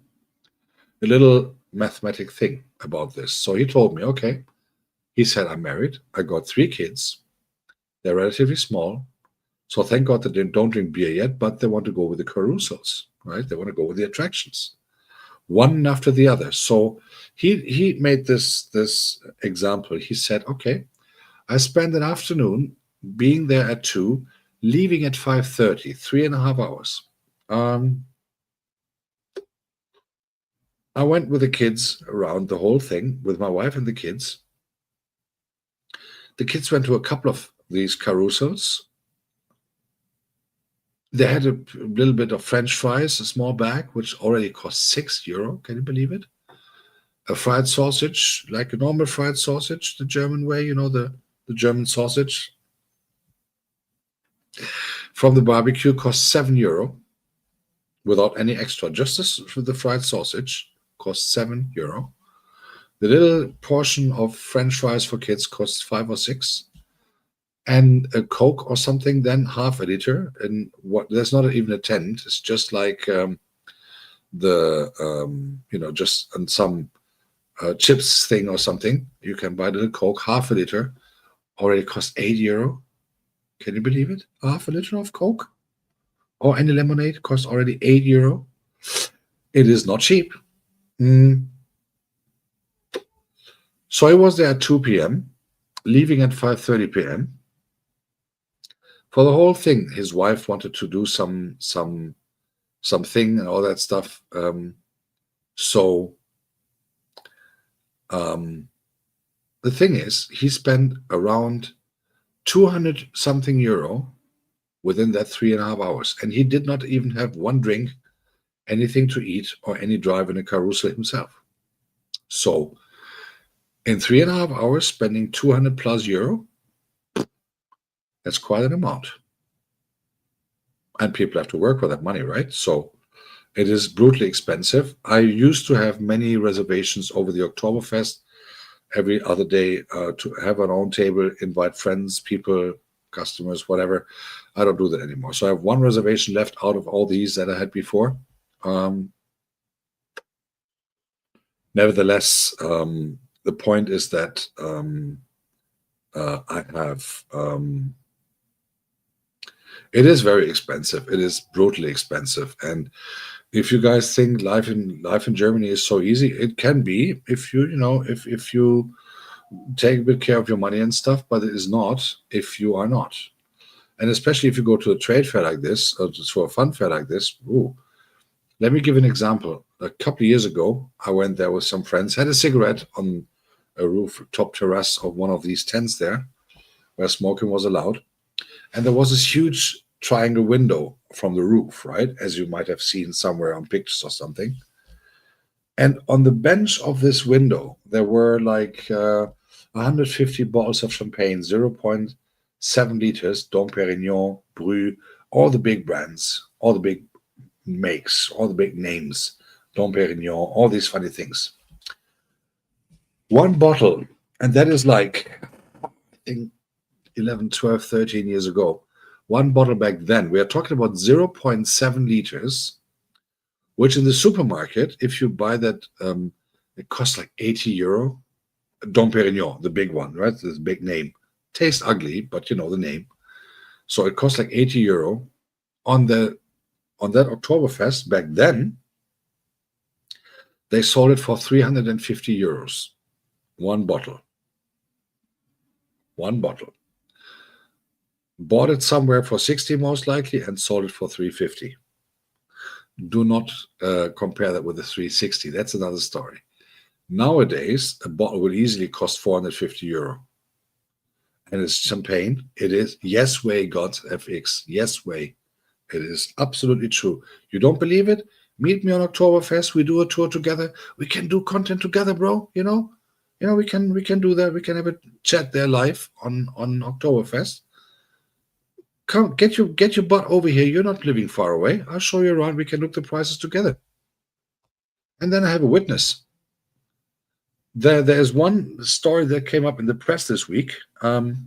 a little mathematic thing about this. So he told me, okay, he said, I'm married, I got 3 kids, they're relatively small, so thank God that they don't drink beer yet, but they want to go with the carousels, right? They want to go with the attractions, one after the other. So he made this example. He said, okay, I spend an afternoon being there at 2, leaving at 5:30, 3.5 hours. I went with the kids around the whole thing with my wife and the kids. The kids went to a couple of these carousels. They had a little bit of French fries, a small bag, which already cost €6. Can you believe it? A fried sausage, like a normal fried sausage, the German way, the German sausage from the barbecue cost €7 without any extra. Just the fried sausage cost €7. The little portion of French fries for kids costs 5 or 6. And a Coke or something, then half a liter. And there's not even a tent. It's just like just on some chips thing or something. You can buy a little Coke, half a liter, already costs €8. Can you believe it? Half a liter of Coke or any lemonade costs already €8. It is not cheap. So I was there at 2 p.m., leaving at 5:30 p.m. For the whole thing, his wife wanted to do some something and all that stuff. So the thing is, he spent around 200 something euro within that 3.5 hours, and he did not even have one drink, anything to eat, or any drive in a carousel himself. So in 3.5 hours, spending 200 plus euro, that's quite an amount. And people have to work for that money, right? So it is brutally expensive. I used to have many reservations over the Oktoberfest every other day to have an own table, invite friends, people, customers, whatever. I don't do that anymore. So I have one reservation left out of all these that I had before. Nevertheless, the point is that I have. It is very expensive. It is brutally expensive, and if you guys think life in Germany is so easy, it can be if if you take good care of your money and stuff, but it is not if you are not. And especially if you go to a trade fair like this, or to a fun fair like this. Ooh. Let me give an example. A couple of years ago, I went there with some friends, had a cigarette on a rooftop terrace of one of these tents there, where smoking was allowed. And there was this huge triangle window from the roof, right? As you might have seen somewhere on pictures or something. And on the bench of this window, there were like 150 bottles of champagne, 0.7 liters, Dom Perignon, Bru, all the big brands, all the big makes, all the big names, Dom Perignon, all these funny things. One bottle, and that is like, I think, 11, 12, 13 years ago. One bottle back then, we are talking about 0.7 liters, which in the supermarket, if you buy that, it costs like 80 euro. Dom Perignon, the big one, right? This big name. Tastes ugly, but you know the name. So it costs like 80 euro. On that Oktoberfest back then, they sold it for 350 euros. One bottle. One bottle. Bought it somewhere for 60 most likely and sold it for 350. Do not compare that with the 360. That's another story. Nowadays, a bottle will easily cost 450 euro. And it's champagne. It is yes way, God's FX. Yes way. It is absolutely true. You don't believe it? Meet me on Oktoberfest. We do a tour together. We can do content together, bro. You know, we can do that. We can have a chat there live on Oktoberfest. Come, get your butt over here. You're not living far away. I'll show you around. We can look the prices together. And then I have a witness. There's one story that came up in the press this week. What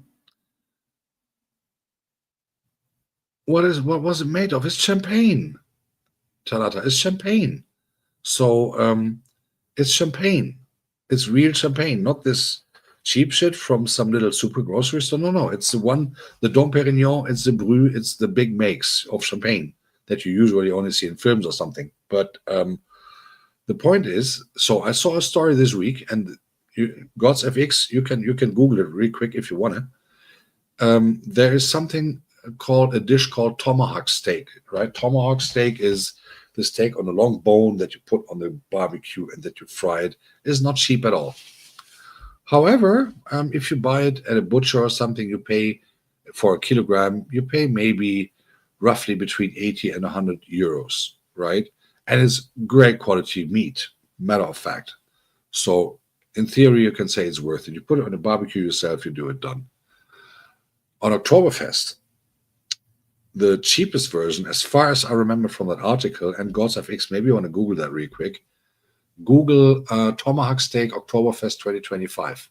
was it made of? It's champagne. Talata, it's champagne. So it's champagne. It's real champagne, not this cheap shit from some little super grocery store. No. It's the Dom Perignon, it's the Bru, it's the big makes of champagne that you usually only see in films or something. But the point is, so I saw a story this week, and God's FX, you can Google it real quick if you want to. There is something called a dish called tomahawk steak, right? Tomahawk steak is the steak on a long bone that you put on the barbecue and that you fry it. Is not cheap at all. However, if you buy it at a butcher or something, you pay for a kilogram, you pay maybe roughly between 80 and 100 euros, right? And it's great quality meat, matter of fact. So in theory, you can say it's worth it. You put it on a barbecue yourself, you do it done. On Oktoberfest, the cheapest version, as far as I remember from that article, and God's FX, maybe you want to Google that real quick. Google Tomahawk Steak Oktoberfest 2025.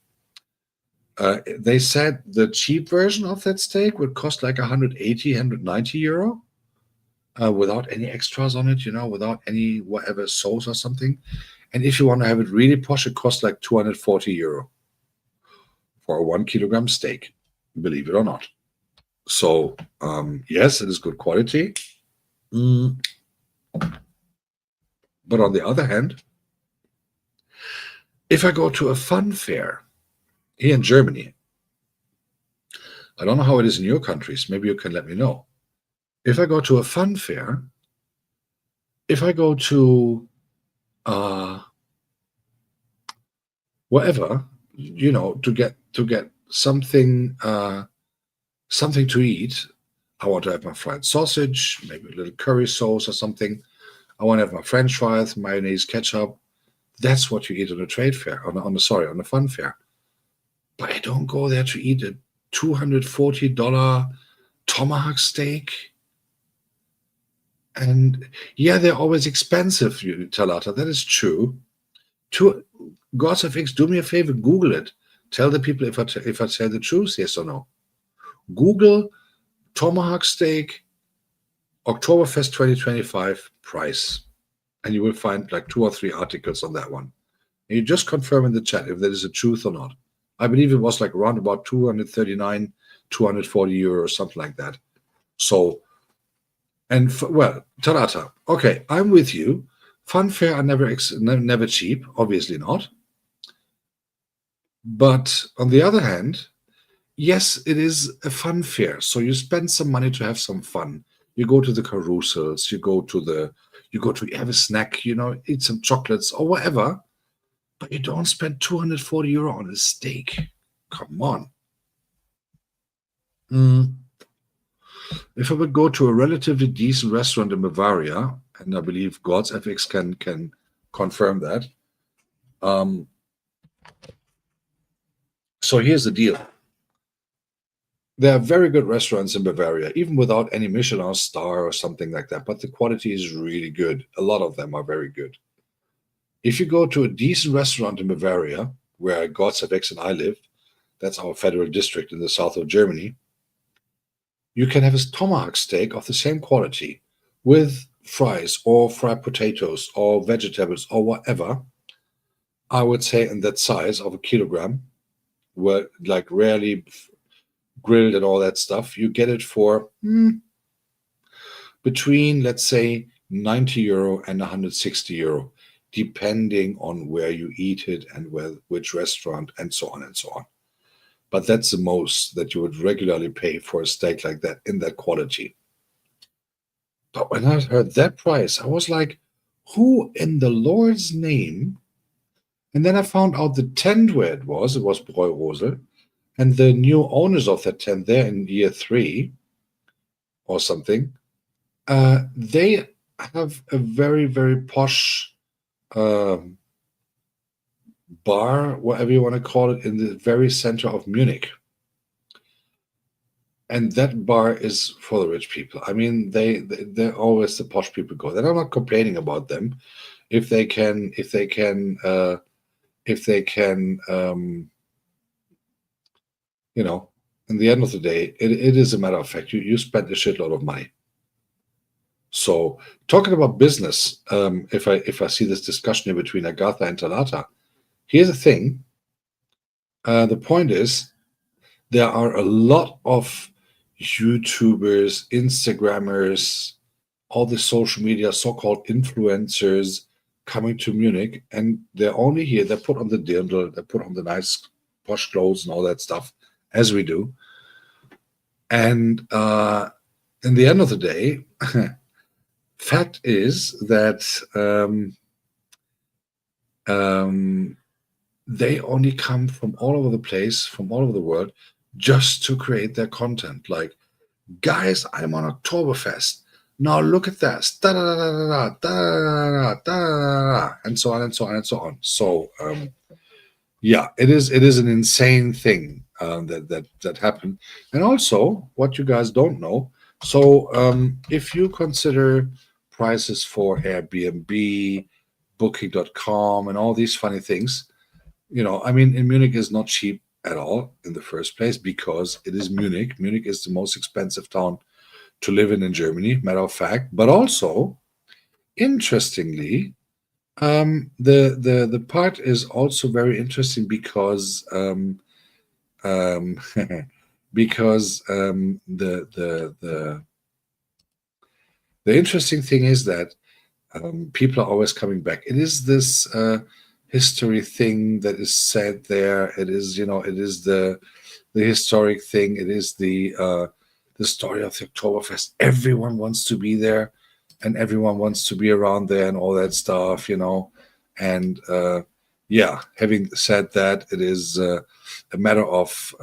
They said the cheap version of that steak would cost like 180, 190 euro without any extras on it, without any whatever sauce or something. And if you want to have it really posh, it costs like 240 euro for a 1 kilogram steak, believe it or not. So, yes, it is good quality. But on the other hand, if I go to a fun fair here in Germany, I don't know how it is in your countries. Maybe you can let me know. If I go to a fun fair, if I go to uh, wherever, to get something to eat, I want to have my fried sausage, maybe a little curry sauce or something. I want to have my French fries, mayonnaise, ketchup. That's what you eat on a trade fair, on a fun fair. But I don't go there to eat a $240 tomahawk steak. And yeah, they're always expensive, you Talata. That is true. To Gods of X, do me a favor, Google it. Tell the people if I tell the truth, yes or no. Google tomahawk steak Oktoberfest 2025 price, and you will find like 2 or 3 articles on that one. And you just confirm in the chat if that is the truth or not. I believe it was like around about 239, 240 euro or something like that. So, well, Tarata, okay, I'm with you. Funfair are never cheap, obviously not. But on the other hand, yes, it is a fun fair. So you spend some money to have some fun. You go to the carousels, you have a snack, eat some chocolates or whatever, but you don't spend 240 euro on a steak. Come on. If I would go to a relatively decent restaurant in Bavaria, and I believe God's FX can confirm that. So here's the deal. There are very good restaurants in Bavaria, even without any Michelin star or something like that, but the quality is really good. A lot of them are very good. If you go to a decent restaurant in Bavaria, where God's FX and I live, that's our federal district in the south of Germany, you can have a tomahawk steak of the same quality with fries or fried potatoes or vegetables or whatever. I would say in that size of a kilogram, where like rarely grilled and all that stuff, you get it for between, let's say, 90 euro and 160 euro, depending on where you eat it and which restaurant and so on and so on. But that's the most that you would regularly pay for a steak like that in that quality. But when I heard that price, I was like, who in the Lord's name? And then I found out the tent where it was Bräurosel, and the new owners of that tent there in year 3 or something, they have a very, very posh bar, whatever you want to call it, in the very center of Munich. And that bar is for the rich people. I mean, they're always the posh people go. And I'm not complaining about them if they can, in the end of the day, it is a matter of fact. You spend a shitload of money. So talking about business, if I see this discussion here between Agatha and Talata, here's the thing. The point is, there are a lot of YouTubers, Instagrammers, all the social media, so-called influencers coming to Munich, and they're only here. They put on the dirndl, they put on the nice posh clothes and all that stuff, as we do. And in the end of the day, fact is that they only come from all over the place, from all over the world, just to create their content. Like, guys, I'm on Oktoberfest. Now look at this, da da da da da da da da, and so on and so on and so on. So yeah, it is an insane thing that happened. And also, what you guys don't know. So if you consider prices for Airbnb, Booking.com, and all these funny things, I mean, in Munich is not cheap at all in the first place because it is Munich. Munich is the most expensive town to live in Germany, matter of fact. But also, interestingly, the part is also very interesting because because the interesting thing is that people are always coming back. It is this history thing that is said there. It is it is the historic thing. It is the story of the Oktoberfest. Everyone wants to be there. and everyone wants to be around there and all that stuff, And yeah, having said that, a matter of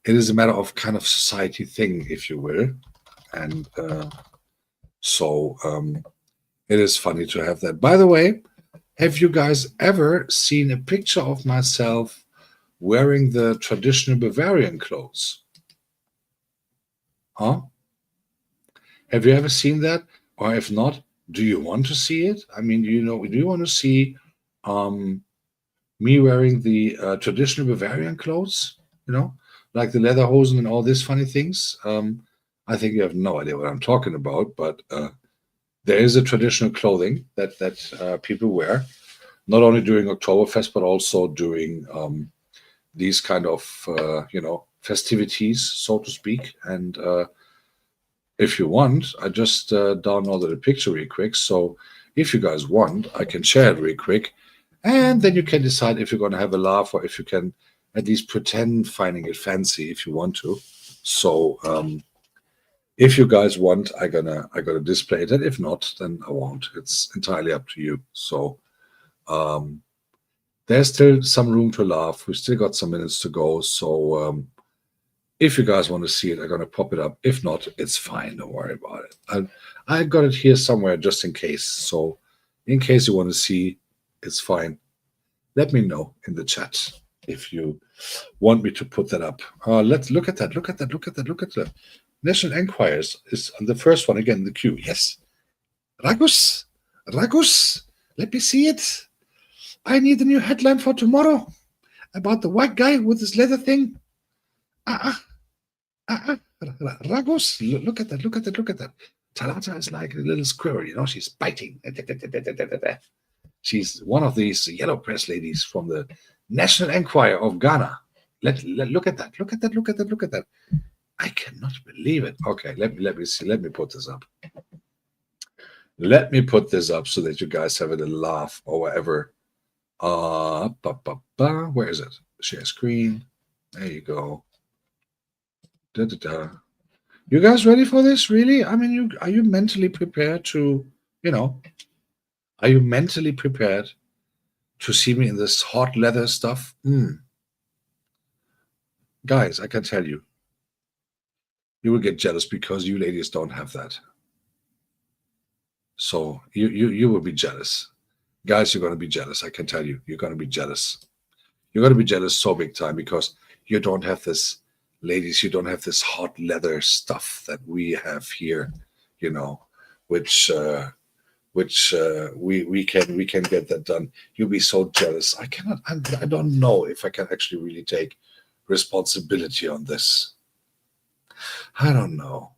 it is a matter of kind of society thing, if you will, and so it is funny to have that. By the way, have you guys ever seen a picture of myself wearing the traditional Bavarian clothes? Huh? Have you ever seen that? Or if not, do you want to see it? I mean, do you want to see um, me wearing the traditional Bavarian clothes? You know, like the lederhosen and all these funny things. I think you have no idea what I'm talking about, but there is a traditional clothing that people wear, not only during Oktoberfest but also during these kind of festivities, so to speak. And if you want, I just downloaded a picture real quick. So if you guys want, I can share it real quick, and then you can decide if you're going to have a laugh or if you can at least pretend finding it fancy if you want to. So if you guys want, I gonna display it, and if not, then I won't. It's entirely up to you. So um, there's still some room to laugh. We still got some minutes to go. So if you guys want to see it, I'm gonna pop it up. If not, it's fine. Don't worry about it. I got it here somewhere just in case. So in case you want to see, it's fine. Let me know in the chat if you want me to put that up. Let's look at that. Look at that. Look at that. Look at that. National Enquiries is on the first one again. The queue. Yes. Ragus. Ragus. Let me see it. I need a new headline for tomorrow about the white guy with his leather thing. Ragus. Look at that. Look at that. Look at that. Talata is like a little squirrel. She's biting. She's one of these yellow press ladies from the National Enquirer of Ghana. Look at that. Look at that. Look at that. Look at that. I cannot believe it. Okay, let me see. Let me put this up. Let me put this up so that you guys have a little laugh or whatever. Where is it? Share screen. There you go. You guys ready for this? Really? I mean, are you mentally prepared to, are you mentally prepared to see me in this hot leather stuff? Guys, I can tell you, you will get jealous because you ladies don't have that. So you will be jealous. Guys, you're going to be jealous. I can tell you, you're going to be jealous. You're going to be jealous so big time because you don't have this, ladies, you don't have this hot leather stuff that we have here, which we can get that done. You'll be so jealous. I don't know if I can actually really take responsibility on this. I don't know.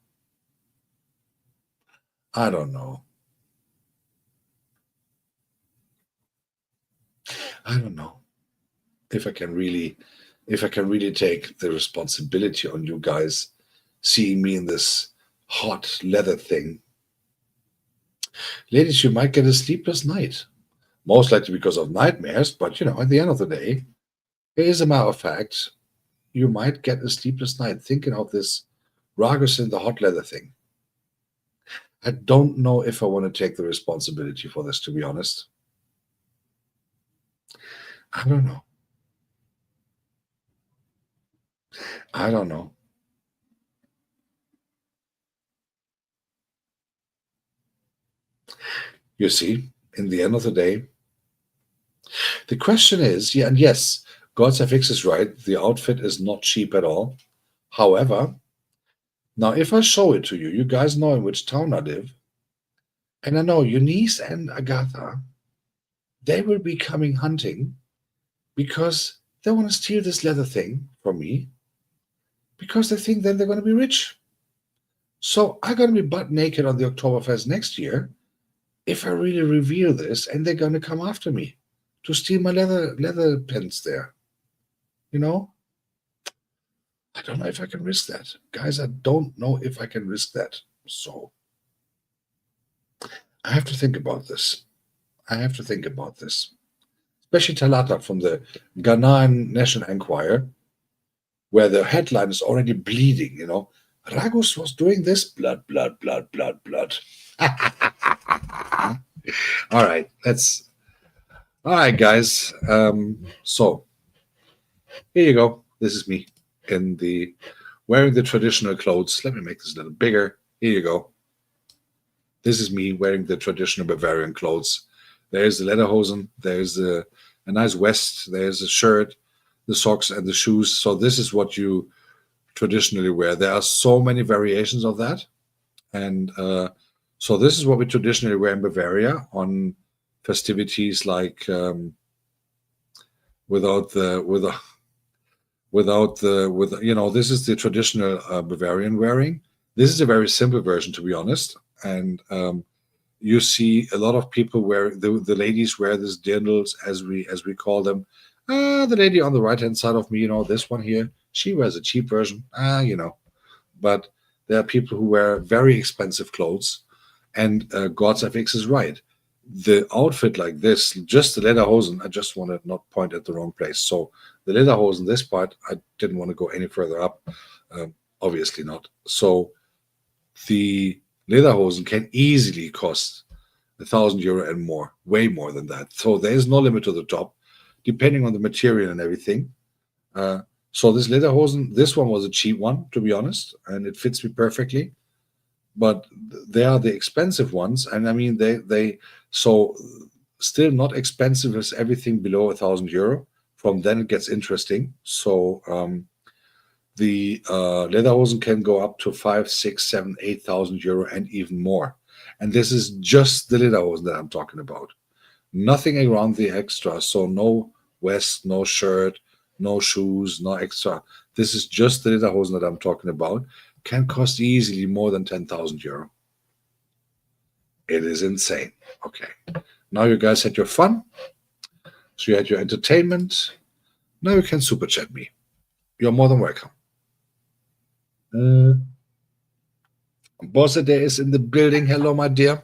I don't know if I can really take the responsibility on you guys seeing me in this hot leather thing. Ladies, you might get a sleepless night. Most likely because of nightmares, but at the end of the day, it is a matter of fact, you might get a sleepless night thinking of this Ragus in the hot leather thing. I don't know if I want to take the responsibility for this, to be honest. I don't know. I don't know. You see, in the end of the day, the question is, and yes, God's FX is right. The outfit is not cheap at all. However, now if I show it to you, you guys know in which town I live, and I know Eunice and Agatha, they will be coming hunting because they want to steal this leather thing from me because they think then they're going to be rich. So I'm going to be butt naked on the Oktoberfest next year if I really reveal this, and they're going to come after me to steal my leather pants there. I don't know if I can risk that. Guys, I don't know if I can risk that. So I have to think about this. Especially Talata from the Ghanaian National Enquirer, where the headline is already bleeding, Ragus was doing this. Blood, blood, blood, blood, blood. All right, let's. All right, guys. So here you go. This is me in the wearing the traditional clothes. Let me make this a little bigger. Here you go. This is me wearing the traditional Bavarian clothes. There's the lederhosen. There's a nice vest. There's a shirt, the socks, and the shoes. So this is what you traditionally wear. There are so many variations of that, and so this is what we traditionally wear in Bavaria on festivities like without the without the with you know this is the traditional Bavarian wearing. This is a very simple version, to be honest, and you see a lot of people wear the ladies wear these dirndls as we call them. The lady on the right hand side of me, this one here, she wears a cheap version. But there are people who wear very expensive clothes, and God's FX is right. The outfit like this, just the lederhosen, I just want to not point at the wrong place. So the lederhosen, this part, I didn't want to go any further up. Obviously not. So the lederhosen can easily cost €1,000 and more, way more than that. So there is no limit to the top, depending on the material and everything. So this lederhosen, this one was a cheap one, to be honest, and it fits me perfectly. But they are the expensive ones, and I mean they so still not expensive as everything below €1,000. From then it gets interesting. So the lederhosen can go up to 5, 6, 7, €8,000 and even more. And this is just the lederhosen that I'm talking about. Nothing around the extra. So no vest, no shirt, no shoes, no extra. This is just the lederhosen that I'm talking about. Can cost easily more than €10,000. It is insane. Okay. Now you guys had your fun. So you had your entertainment. Now you can super chat me. You're more than welcome. Bossa Day is in the building. Hello, my dear.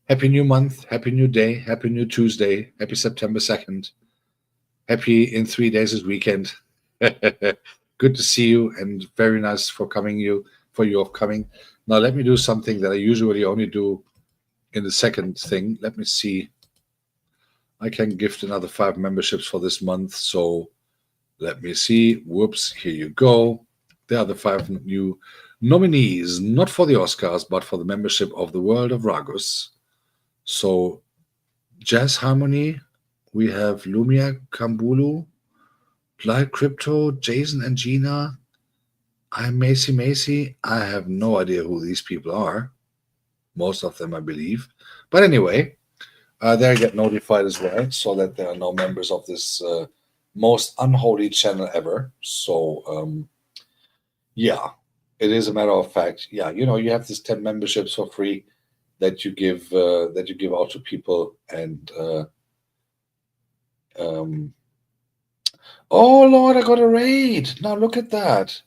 Happy new month. Happy new day. Happy new Tuesday. Happy September 2nd. Happy in 3 days is weekend. Good to see you, and very nice for you of coming. Now let me do something that I usually only do in the second thing. Let me see. I can gift another 5 memberships for this month. So let me see. Whoops, here you go. There are the 5 new nominees, not for the Oscars, but for the membership of the World of Ragus. So Jazz Harmony, we have Lumia Kambulu, Fly Crypto, Jason and Gina. I'm Macy Macy. I have no idea who these people are. Most of them, I believe. But anyway, they get notified as well, so that there are no members of this most unholy channel ever. So, yeah, it is a matter of fact. Yeah, you have these 10 memberships for free that you give out to people, and oh Lord, I got a raid. Now look at that.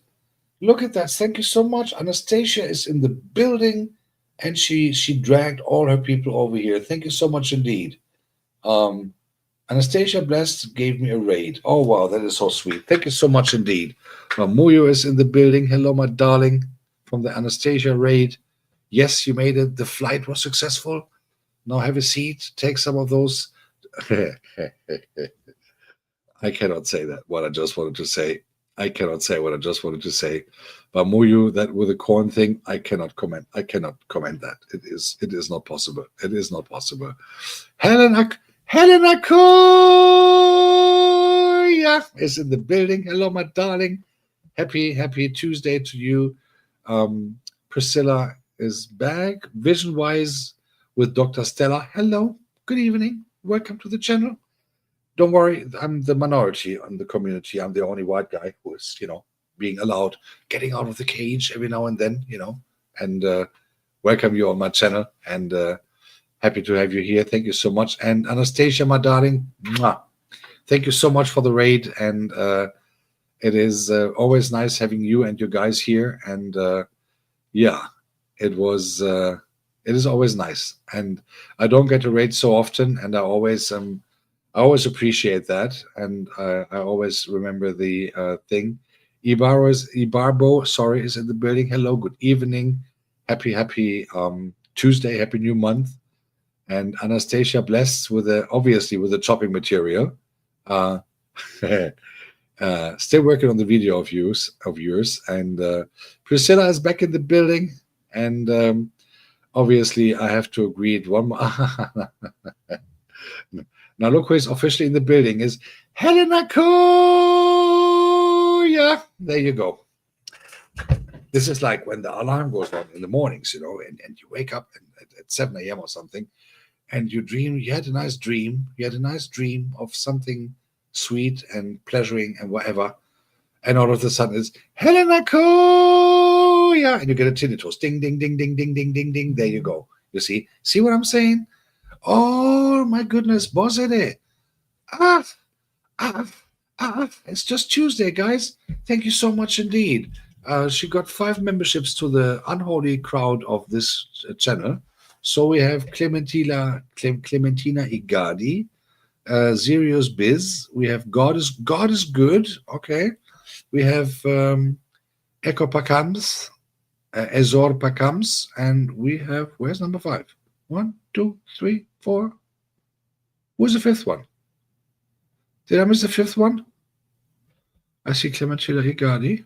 Look at that. Thank you so much. Anastasia is in the building, and she dragged all her people over here. Thank you so much indeed. Anastasia Blessed gave me a raid. Oh wow, that is so sweet. Thank you so much indeed. Muyo is in the building. Hello, my darling, from the Anastasia raid. Yes, you made it. The flight was successful. Now have a seat. Take some of those. I cannot say that. What I just wanted to say. I cannot say what I just wanted to say. But Muyu, that with the corn thing, I cannot comment. I cannot comment that. It is not possible. It is not possible. Helena Koya is in the building. Hello, my darling. Happy Tuesday to you. Priscilla is back. Vision Wise with Dr. Stella. Hello. Good evening. Welcome to the channel. Don't worry, I'm the minority in the community. I'm the only white guy who is, being allowed, getting out of the cage every now and then, and welcome you on my channel, and happy to have you here. Thank you so much. And Anastasia, my darling, mwah, thank you so much for the raid. And it is always nice having you and your guys here. And yeah, it is always nice. And I don't get to raid so often, and I always appreciate that, and I always remember the thing. Ibarbo, sorry, is in the building. Hello, good evening. Happy Tuesday, happy new month. And Anastasia blessed with obviously with the chopping material. Uh, still working on the video of yours. And Priscilla is back in the building. And obviously I have to agree one more. Now look who is officially in the building is Helena Koya. There you go. This is like when the alarm goes on in the mornings, and you wake up at 7 a.m. or something, and you had a nice dream. You had a nice dream of something sweet and pleasuring and whatever. And all of a sudden it's Helena Koya. And you get a tinnitus. Ding, ding, ding, ding, ding, ding, ding, ding. There you go. You see? See what I'm saying? Oh, my goodness. Bosede. Ah, it's just Tuesday, guys. Thank you so much indeed. She got 5 memberships to the unholy crowd of this channel. So we have Clementina Igadi, Sirius Biz. We have God is good. Okay. We have Echo Pakams, Ezor Pakams, and we have, where's number 5? 1, 2, 3, 4. Who's the 5th one? Did I miss the 5th one? I see Clementina Igadi,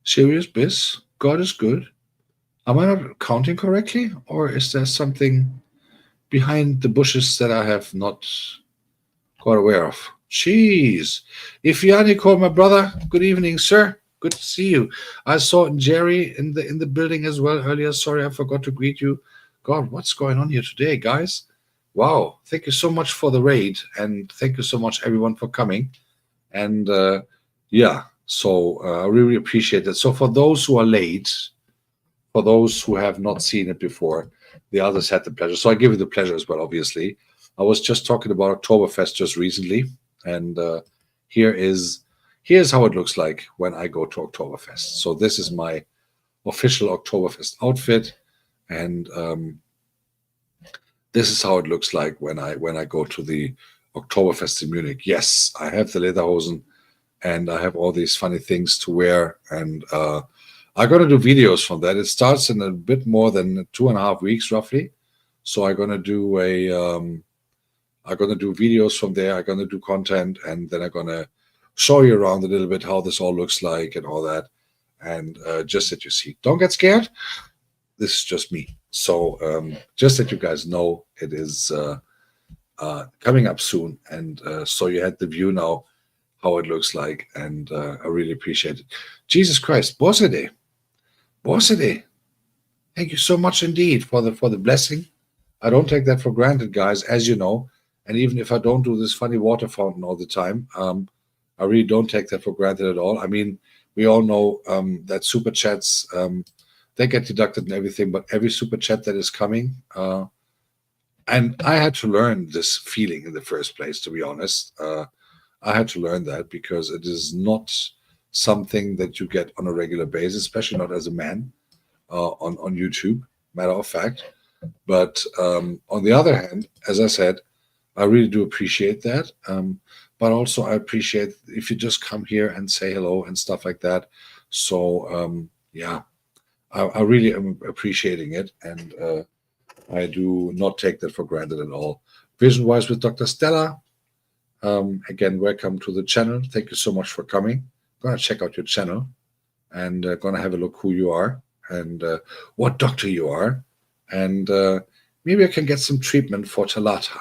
Sirius Biz, God is good. Am I not counting correctly, or is there something behind the bushes that I have not got aware of? Jeez. Ifyani called my brother. Good evening, sir. Good to see you. I saw Jerry in the building as well earlier. Sorry, I forgot to greet you. God, what's going on here today, guys? Wow. Thank you so much for the raid, and thank you so much, everyone, for coming. And yeah, so I really appreciate it. So for those who are late, for those who have not seen it before, the others had the pleasure. So I give you the pleasure as well, obviously. I was just talking about Oktoberfest just recently, and here's how it looks like when I go to Oktoberfest. So this is my official Oktoberfest outfit, and this is how it looks like when I go to the Oktoberfest in Munich. Yes, I have the lederhosen, and I have all these funny things to wear, and I'm going to do videos from that. It starts in a bit more than 2.5 weeks, roughly. So I'm going to do videos from there. I'm going to do content, and then I'm going to show you around a little bit how this all looks like and all that. And just that you see, don't get scared. This is just me. So just that you guys know, it is coming up soon. And so you had the view now, how it looks like. And I really appreciate it. Jesus Christ, Bosede. Thank you so much indeed for the blessing. I don't take that for granted, guys, as you know. And even if I don't do this funny water fountain all the time, I really don't take that for granted at all. I mean, we all know that super chats, they get deducted and everything, but every super chat that is coming, and I had to learn this feeling in the first place, to be honest. I had to learn that because it is not something that you get on a regular basis, especially not as a man on YouTube, matter of fact. But on the other hand, as I said, I really do appreciate that. But also I appreciate if you just come here and say hello and stuff like that. So yeah, I really am appreciating it. And I do not take that for granted at all. Vision-wise with Dr. Stella. Again, welcome to the channel. Thank you so much for coming. I'm going to check out your channel and going to have a look who you are and what doctor you are. And maybe I can get some treatment for Talata,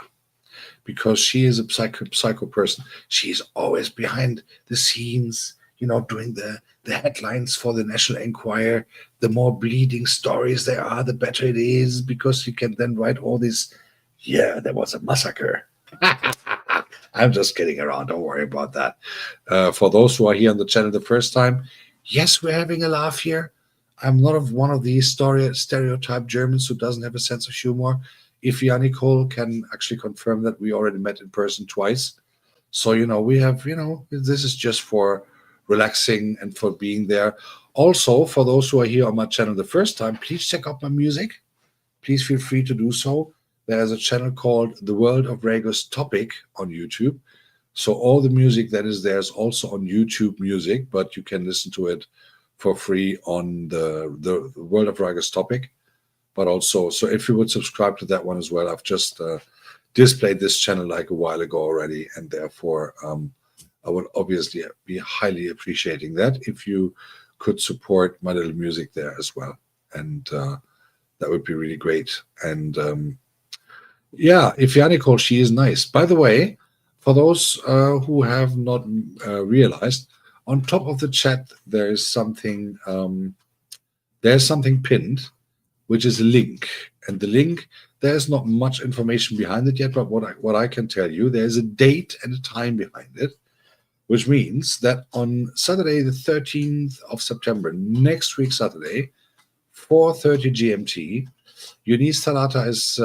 because she is a psycho person. She's always behind the scenes, doing the headlines for the National Enquirer. The more bleeding stories there are, the better it is, because you can then write all these, yeah, there was a massacre. I'm just kidding around. Don't worry about that. For those who are here on the channel the first time, yes, we're having a laugh here. I'm not one of these stereotype Germans who doesn't have a sense of humor. If Nicole can actually confirm that we already met in person twice. So, we have, this is just for relaxing and for being there. Also, for those who are here on my channel the first time, please check out my music. Please feel free to do so. There's a channel called The World of Ragus Topic on YouTube. So all the music that is there is also on YouTube Music, but you can listen to it for free on the World of Ragus topic. But also, so if you would subscribe to that one as well, I've just displayed this channel like a while ago already, and therefore I would obviously be highly appreciating that if you could support my little music there as well, and that would be really great. And yeah, if Nicole, she is nice. By the way, for those who have not realized, on top of the chat there is something. There's something pinned, which is a link, and the link, there's not much information behind it yet. But what I can tell you, there's a date and a time behind it, which means that on Saturday, the 13th of September, next week Saturday, 4:30 GMT, Eunice Talata is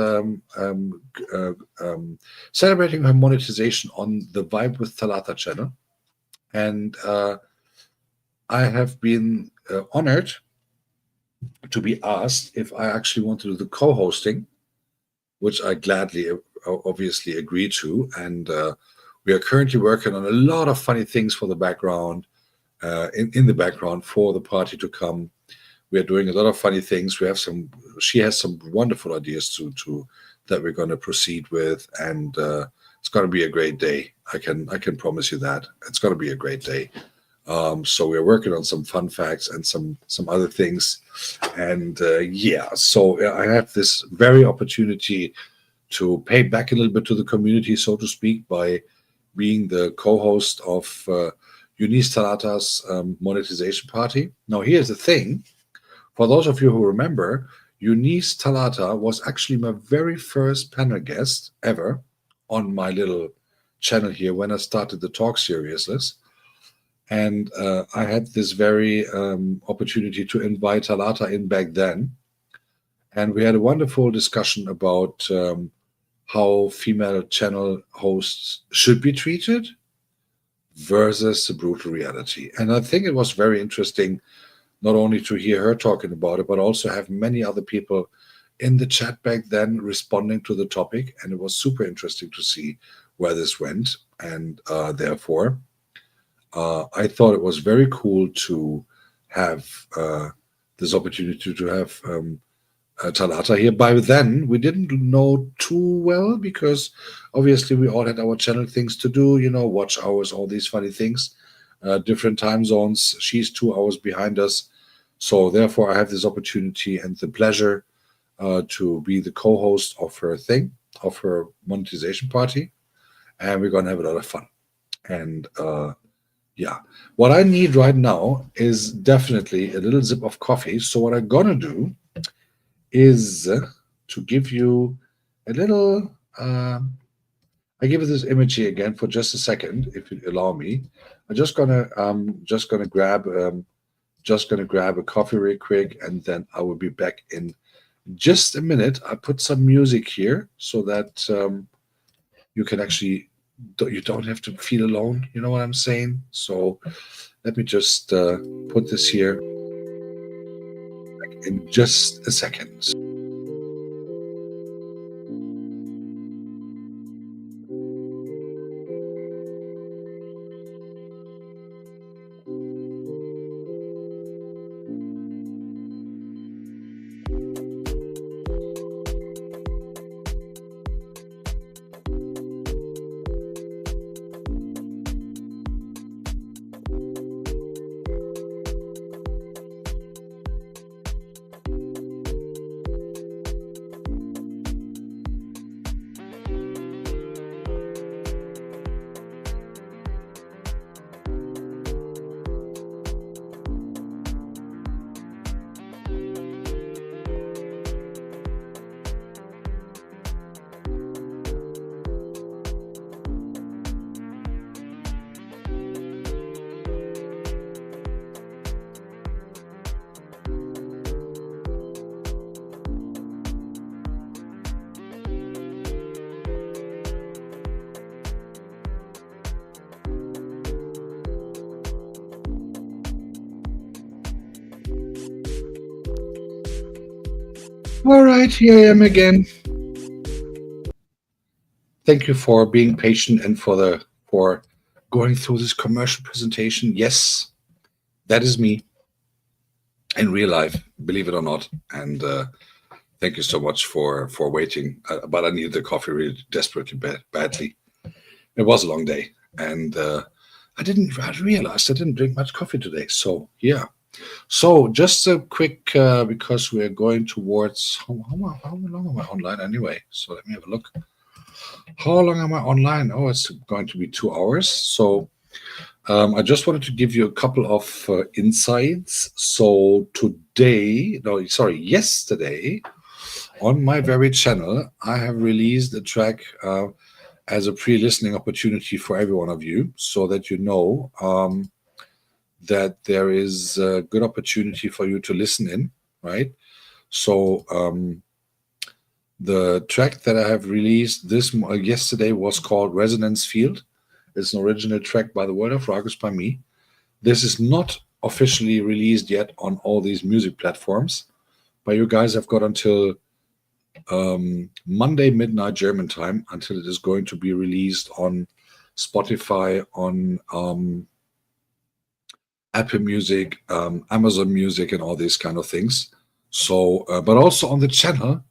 celebrating her monetization on the Vibe with Talata channel. And I have been honored to be asked if I actually want to do the co-hosting, which I gladly, obviously agree to. And we are currently working on a lot of funny things for the background, in the background for the party to come. We are doing a lot of funny things. She has some wonderful ideas to that we're going to proceed with, and it's going to be a great day. I can promise you that it's going to be a great day. So we're working on some fun facts and some other things, and yeah. So I have this very opportunity to pay back a little bit to the community, so to speak, by being the co-host of Eunice Talata's monetization party. Now, here's the thing. For those of you who remember, Eunice Talata was actually my very first panel guest ever on my little channel here when I started the talk seriousness. And I had this very opportunity to invite Talata in back then. And we had a wonderful discussion about how female channel hosts should be treated versus the brutal reality. And I think it was very interesting not only to hear her talking about it, but also have many other people in the chat back then responding to the topic. And it was super interesting to see where this went. And therefore, I thought it was very cool to have this opportunity to have Talata here. By then, we didn't know too well because obviously we all had our channel things to do, watch hours, all these funny things, different time zones. She's 2 hours behind us. So therefore, I have this opportunity and the pleasure to be the co-host of her thing, of her monetization party. And we're going to have a lot of fun. And yeah, what I need right now is definitely a little sip of coffee. So what I'm going to do is to give you a little, I give you this image here again for just a second, if you allow me. I'm just gonna grab a coffee real quick, and then I will be back in just a minute. I put some music here so that you can actually, you don't have to feel alone. You know what I'm saying? So let me just put this here in just a second. All right, here I am again. Thank you for being patient and for for going through this commercial presentation. Yes, that is me in real life, believe it or not. And thank you so much for waiting. But I needed the coffee really desperately badly. It was a long day, and I realized I didn't drink much coffee today. So yeah. So just a quick, because we're going towards how long am I online anyway? So let me have a look. How long am I online? Oh, it's going to be 2 hours. So I just wanted to give you a couple of insights. So yesterday, on my very channel, I have released a track as a pre-listening opportunity for every one of you, so that you know that there is a good opportunity for you to listen in, right? So the track that I have released yesterday was called Resonance Field. It's an original track by the World of Ragus by me. This is not officially released yet on all these music platforms, but you guys have got until Monday midnight German time until it is going to be released on Spotify, on Apple Music, Amazon Music, and all these kind of things. So, but also on the channel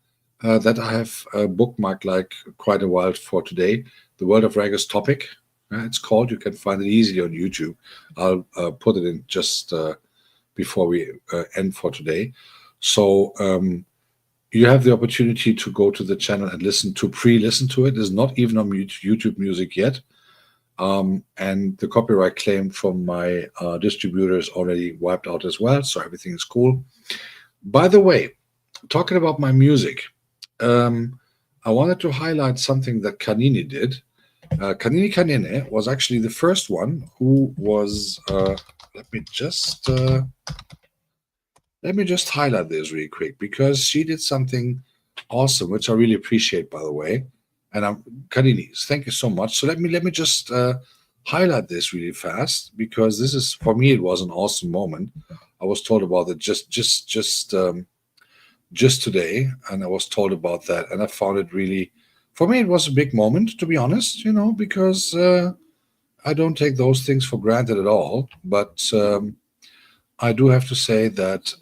that I have bookmarked like quite a while for today, the World of Ragus topic. It's called. You can find it easily on YouTube. I'll put it in just before we end for today. So you have the opportunity to go to the channel and pre-listen to it. It's not even on YouTube Music yet. And the copyright claim from my distributor is already wiped out as well, so everything is cool. By the way, talking about my music, I wanted to highlight something that Kanini did. Kanini Kanine was actually the first one who was. Let me just highlight this really quick, because she did something awesome, which I really appreciate, by the way. And Kanini, thank you so much. So let me just highlight this really fast, because this is, for me, it was an awesome moment. I was told about it just today, and I was told about that, and I found it really, for me, it was a big moment, to be honest. Because I don't take those things for granted at all. But I do have to say that.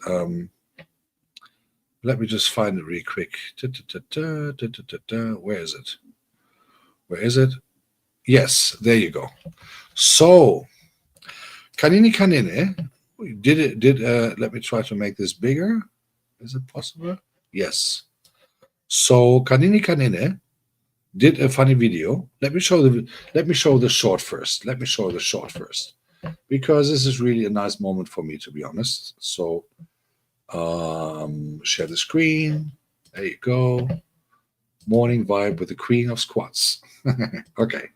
Let me just find it really quick. Where is it? Where is it? Yes, there you go. So, Kanini Kanine let me try to make this bigger. Is it possible? Yes. So, Kanini Kanine did a funny video. Let me show the short first. Because this is really a nice moment for me, to be honest. So, share the screen. There you go. Morning vibe with the queen of squats. Okay.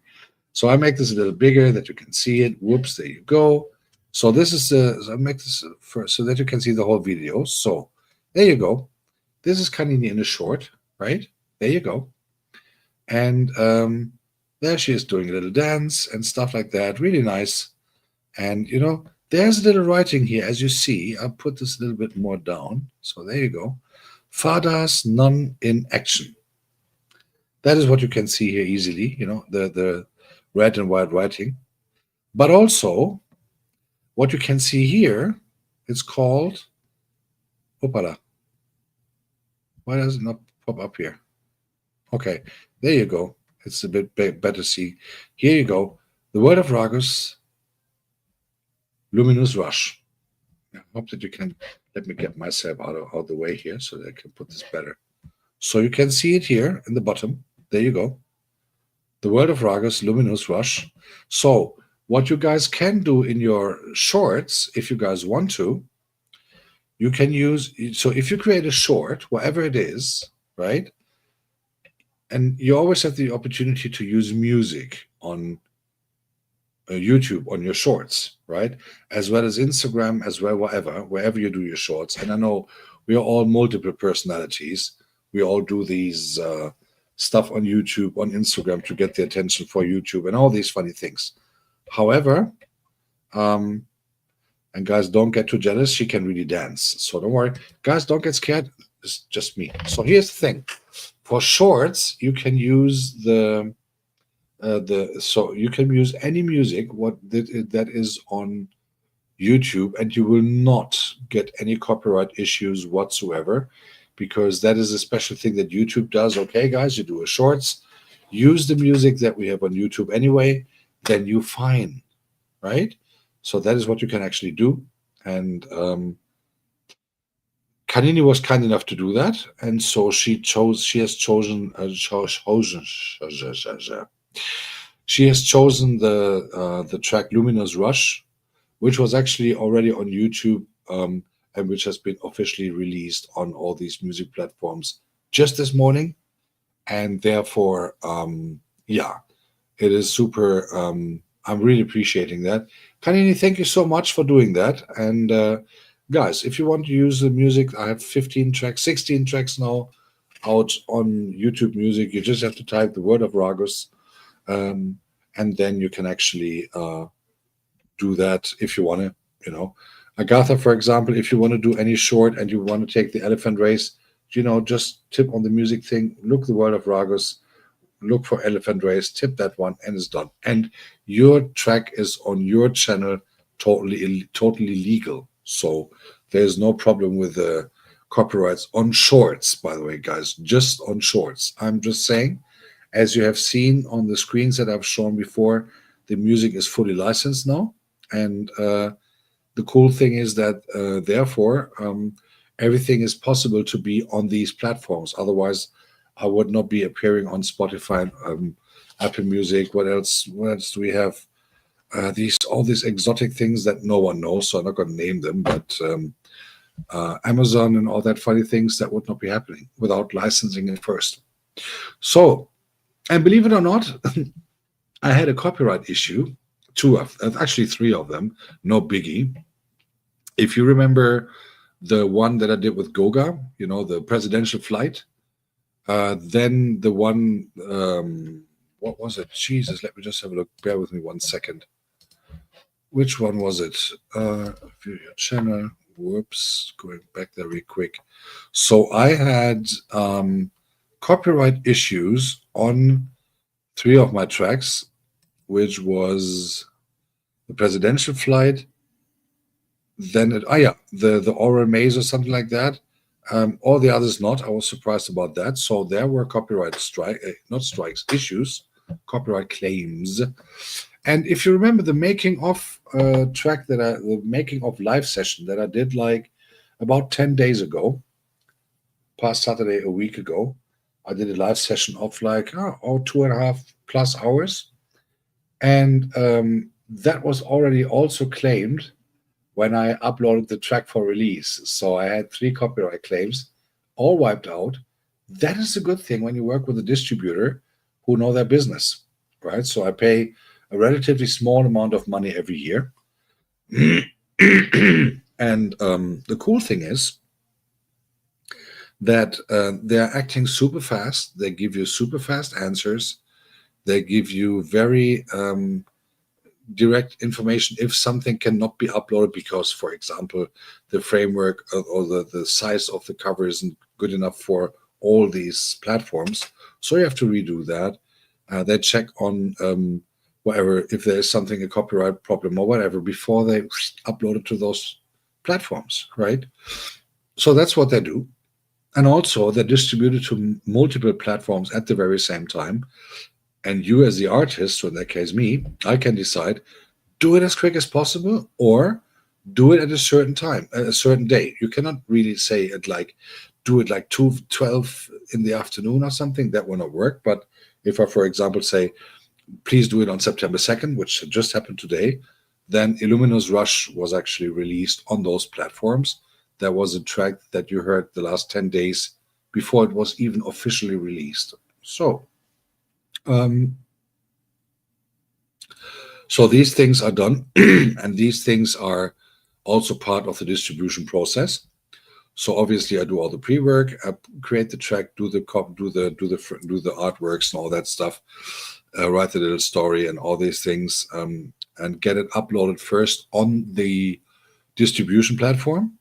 So I make this a little bigger that you can see it. Whoops, there you go. So this is I make this first so that you can see the whole video. So there you go. This is Kanini in a short, right? There you go. And there she is doing a little dance and stuff like that. Really nice. And there's a little writing here, as you see. I'll put this a little bit more down. So there you go. Fathers none in action. That is what you can see here easily, the red and white writing. But also, what you can see here, it's called, opala. Why does it not pop up here? Okay, there you go. It's a bit better to see. Here you go. The Word of Ragus, Luminous Rush. I hope that you can let me get myself out of the way here so that I can put this better. So you can see it here in the bottom. There you go. The World of Ragus, Luminous Rush. So what you guys can do in your shorts, if you guys want to, you can use, so if you create a short, whatever it is, right? And you always have the opportunity to use music on YouTube, on your shorts, right? As well as Instagram, as well, wherever you do your shorts. And I know we are all multiple personalities. We all do these stuff on YouTube, on Instagram to get the attention for YouTube and all these funny things. However, and guys, don't get too jealous. She can really dance. So don't worry. Guys, don't get scared. It's just me. So here's the thing. For shorts, you can use the so you can use any music that is on YouTube, and you will not get any copyright issues whatsoever, because that is a special thing that YouTube does. Okay, guys, you do a shorts, use the music that we have on YouTube anyway, then you fine, right? So that is what you can actually do. And Kanini was kind enough to do that, and so she has chosen she has chosen the track Luminous Rush, which was actually already on YouTube, and which has been officially released on all these music platforms just this morning. And therefore, yeah, it is super. I'm really appreciating that. Kanini, thank you so much for doing that. And guys, if you want to use the music, I have 15 tracks, 16 tracks now out on YouTube Music. You just have to type the word of Ragus, um, and then you can actually do that if you want to. You know, Agatha, for example, if you want to do any short and you want to take the elephant race, just tip on the music thing, look the word of Ragus, look for elephant race, tip that one, and it's done. And your track is on your channel, totally legal. So there's no problem with the copyrights on shorts, by the way, guys, just on shorts. I'm just saying, as you have seen on the screens that I've shown before, the music is fully licensed now. And the cool thing is that, therefore, everything is possible to be on these platforms. Otherwise, I would not be appearing on Spotify, Apple Music. What else? What else do we have? All these exotic things that no one knows, so I'm not going to name them. But Amazon and all that funny things, that would not be happening without licensing it first. So, and believe it or not, I had a copyright issue. Actually three of them. No biggie. If you remember the one that I did with Goga, the presidential flight. Then the one, what was it? Jesus, let me just have a look. Bear with me 1 second. Which one was it? View your channel. Whoops, going back there real quick. So I had copyright issues on 3 of my tracks, which was the presidential flight. Then the oral maze or something like that. All the others not. I was surprised about that. So there were copyright issues, copyright claims. And if you remember the making of the making of live session that I did like about 10 days ago, past Saturday, a week ago, I did a live session of like 2.5+ hours. And that was already also claimed when I uploaded the track for release. So I had 3 copyright claims, all wiped out. That is a good thing when you work with a distributor who know their business, right? So I pay a relatively small amount of money every year. And the cool thing is that they're acting super fast. They give you super fast answers. They give you very direct information if something cannot be uploaded because, for example, the framework or the size of the cover isn't good enough for all these platforms. So you have to redo that. They check on whatever, if there's something, a copyright problem or whatever, before they upload it to those platforms, right? So that's what they do. And also they're distributed to multiple platforms at the very same time. And you as the artist, or in that case me, I can decide, do it as quick as possible or do it at a certain time, a certain day. You cannot really say it like, do it like 12 in the afternoon or something. That will not work. But if I, for example, say, please do it on September 2nd, which just happened today, then Illuminous Rush was actually released on those platforms. There was a track that you heard the last 10 days before it was even officially released. So these things are done, and these things are also part of the distribution process. So obviously, I do all the pre-work, I create the track, do the artworks and all that stuff, write the little story and all these things, and get it uploaded first on the distribution platform.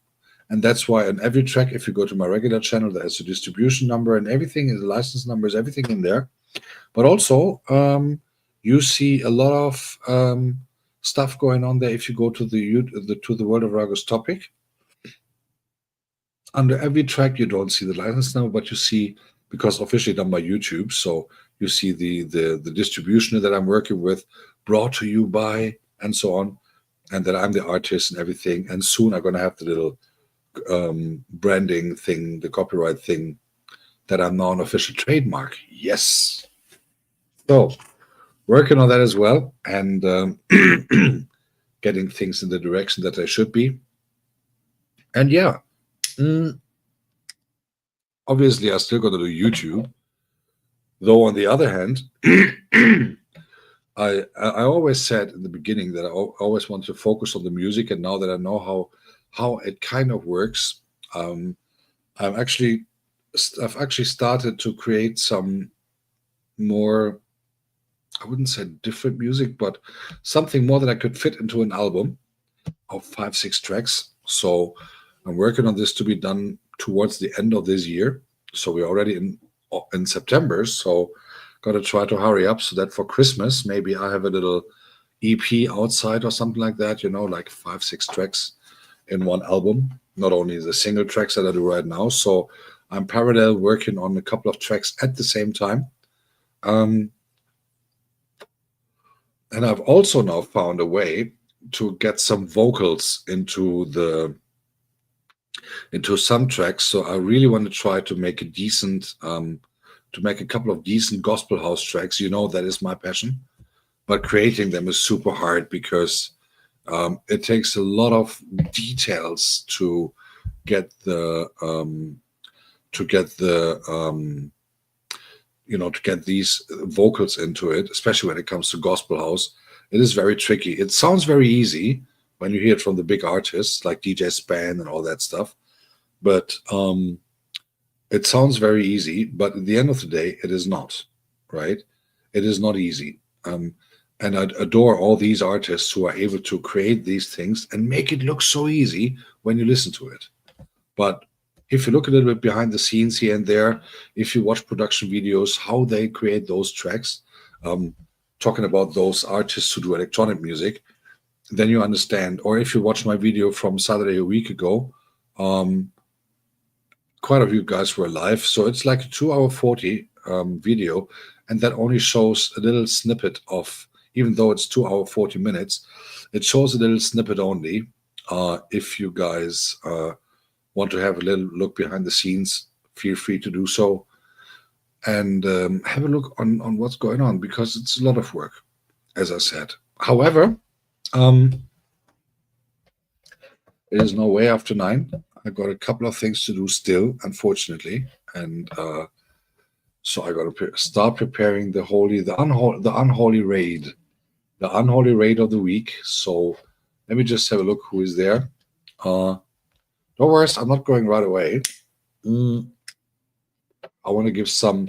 And that's why on every track, if you go to my regular channel, there's a distribution number and everything, is the license numbers, everything in there. But also, you see a lot of stuff going on there. If you go to the World of Ragus topic, under every track you don't see the license number, but you see, because officially done by YouTube, so you see the distribution that I'm working with, brought to you by, and so on, and that I'm the artist and everything. And soon I'm gonna have the little branding thing, the copyright thing, that I'm now an official trademark. Yes. So working on that as well, and getting things in the direction that they should be. And yeah, obviously I still got to do YouTube. Though on the other hand, I always said in the beginning that I always wanted to focus on the music, and now that I know how it kind of works, um, I've actually started to create some more, I wouldn't say different music, but something more that I could fit into an album of 5, 6 tracks. So I'm working on this to be done towards the end of this year. So we're already in September. So got to try to hurry up so that for Christmas maybe I have a little EP outside or something like that. Like 5, 6 tracks in one album. Not only the single tracks that I do right now. So I'm parallel working on a couple of tracks at the same time. And I've also now found a way to get some vocals into some tracks. So I really want to try to make a decent, to make a couple of decent gospel house tracks. That is my passion. But creating them is super hard because it takes a lot of details to get these vocals into it, especially when it comes to gospel house. It is very tricky. It sounds very easy when you hear it from the big artists like DJ Span and all that stuff, but it sounds very easy. But at the end of the day, it is not, right? It is not easy. And I adore all these artists who are able to create these things and make it look so easy when you listen to it. But if you look a little bit behind the scenes here and there, if you watch production videos, how they create those tracks, talking about those artists who do electronic music, then you understand. Or if you watch my video from Saturday a week ago, quite a few guys were live. So it's like a 2 hour 40 video, and that only shows a little snippet of, even though it's 2 hour 40 minutes, it shows a little snippet only. If you guys want to have a little look behind the scenes, feel free to do so, and have a look on what's going on, because it's a lot of work, as I said. However, it is now way after 9. I got a couple of things to do still, unfortunately, and so I got to start preparing the unholy raid of the week. So let me just have a look who is there. Don't worry, I'm not going right away. I want to give some,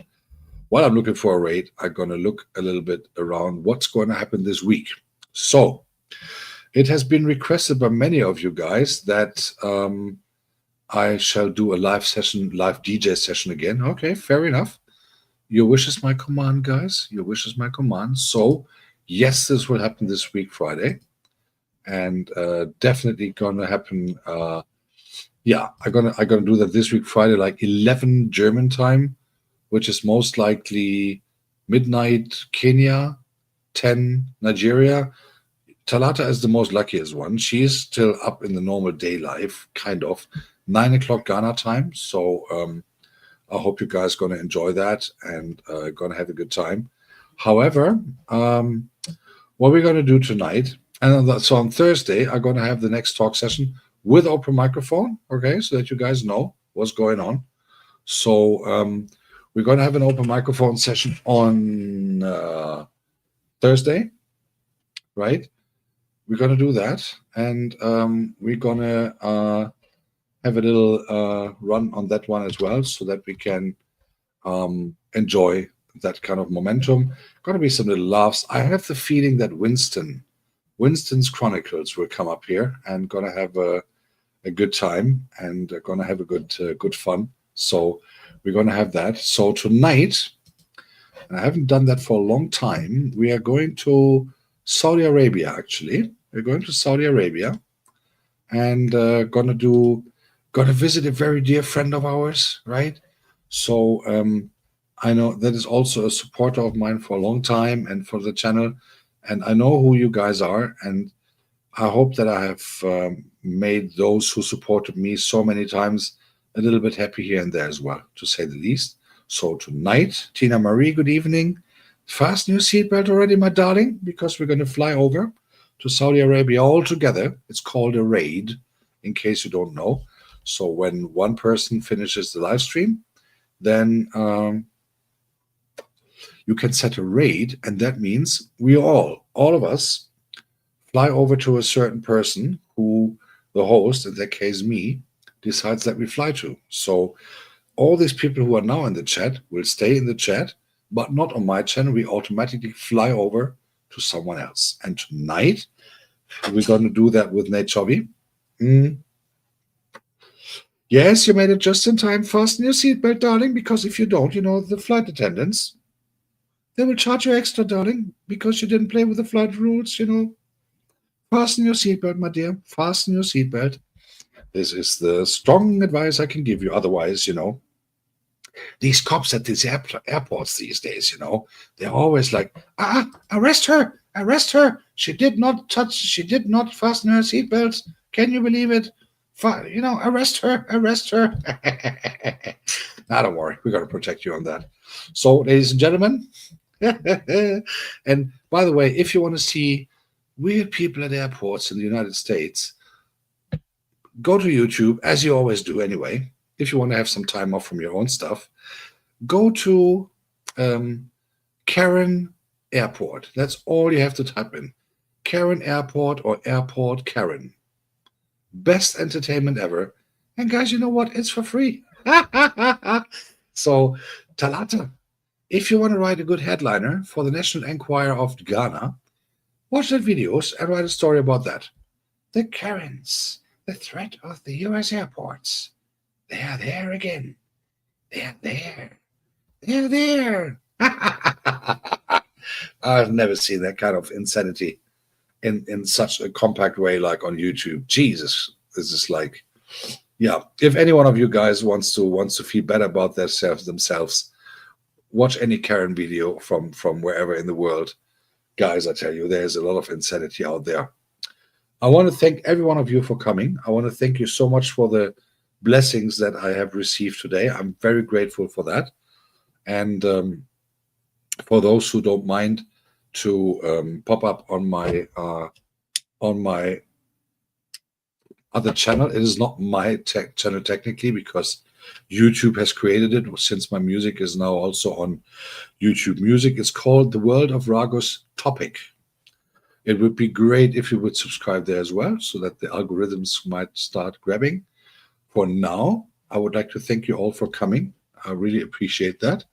while I'm looking for a raid, I'm going to look a little bit around what's going to happen this week. So it has been requested by many of you guys that I shall do a live DJ session again. Okay, fair enough. Your wish is my command, guys. Your wish is my command. So yes, this will happen this week, Friday. And definitely going to happen. Yeah, I'm gonna do that this week, Friday, like 11 German time, which is most likely midnight Kenya, 10 Nigeria. Talata is the most luckiest one. She is still up in the normal day life, kind of 9 o'clock Ghana time. So I hope you guys gonna enjoy that and gonna have a good time. However, what we're gonna do tonight, and so on Thursday, I'm gonna have the next talk session with open microphone, okay, so that you guys know what's going on. So we're going to have an open microphone session on Thursday, right? We're going to do that, and we're going to have a little run on that one as well, so that we can enjoy that kind of momentum. Going to be some little laughs. I have the feeling that Winston's Chronicles will come up here and going to have a good time and going to have a good fun. So we're going to have that. So tonight And I haven't done that for a long time. We are going to Saudi Arabia, actually. We're going to Saudi Arabia and gonna visit a very dear friend of ours, right? So I know that is also a supporter of mine for a long time and for the channel, and I know who you guys are, and I hope that I have made those who supported me so many times a little bit happy here and there as well, to say the least. So tonight, Tina Marie, good evening. Fasten your seatbelt already, my darling, because we're going to fly over to Saudi Arabia all together. It's called a raid, in case you don't know. So when one person finishes the live stream, then you can set a raid, and that means we all of us, fly over to a certain person who the host, in that case me, decides that we fly to. So all these people who are now in the chat will stay in the chat, but not on my channel. We automatically fly over to someone else. And tonight, we're going to do that with Nate Chobby. Yes, you made it just in time. Fasten your seatbelt, darling, because if you don't, the flight attendants, they will charge you extra, darling, because you didn't play with the flight rules, Fasten your seatbelt, my dear. Fasten your seatbelt. This is the strong advice I can give you. Otherwise, these cops at these airports these days, they're always like, arrest her, arrest her. She did not fasten her seatbelt. Can you believe it? Arrest her, arrest her. Now, don't worry. We're going to protect you on that. So, ladies and gentlemen, and by the way, if you want to see weird people at airports in the United States, go to YouTube, as you always do anyway. If you want to have some time off from your own stuff, go to Karen Airport. That's all you have to type in. Karen Airport or Airport Karen. Best entertainment ever. And guys, you know what? It's for free. So, Talata, if you want to write a good headliner for the National Enquirer of Ghana, watch that videos and write a story about that. The Karens, the threat of the U.S. airports. They are there again. They are there. They are there. I've never seen that kind of insanity in such a compact way like on YouTube. Jesus, this is like, yeah. If any one of you guys wants to feel better about themselves, watch any Karen video from wherever in the world. Guys, I tell you, there's a lot of insanity out there. I want to thank every one of you for coming. I want to thank you so much for the blessings that I have received today. I'm very grateful for that. And for those who don't mind to pop up on my other channel, it is not my channel technically, because YouTube has created it, since my music is now also on YouTube Music. It's called The World of Ragus Topic. It would be great if you would subscribe there as well, so that the algorithms might start grabbing. For now, I would like to thank you all for coming. I really appreciate that.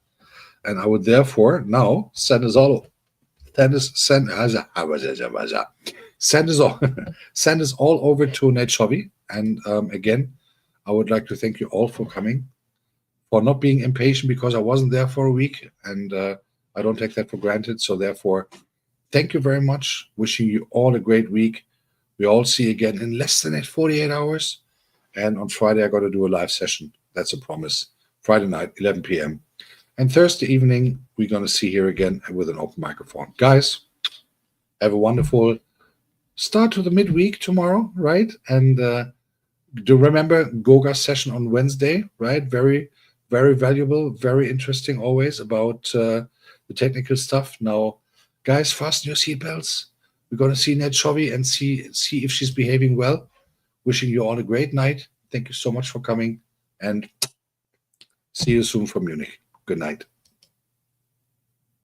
And I would therefore now send us all over to Nate Chobby. And again, I would like to thank you all for coming, for not being impatient, because I wasn't there for a week, and I don't take that for granted. So therefore, thank you very much. Wishing you all a great week. We all see you again in less than 48 hours. And on Friday, I got to do a live session. That's a promise. Friday night, 11 p.m. And Thursday evening, we're going to see here again with an open microphone. Guys, have a wonderful start to the midweek tomorrow, right? And do remember Goga's session on Wednesday, right? Very, very valuable, very interesting always about the technical stuff. Now, guys, fasten your seatbelts. We're going to see Ned Chobby and see if she's behaving well. Wishing you all a great night. Thank you so much for coming, and see you soon from Munich. Good night.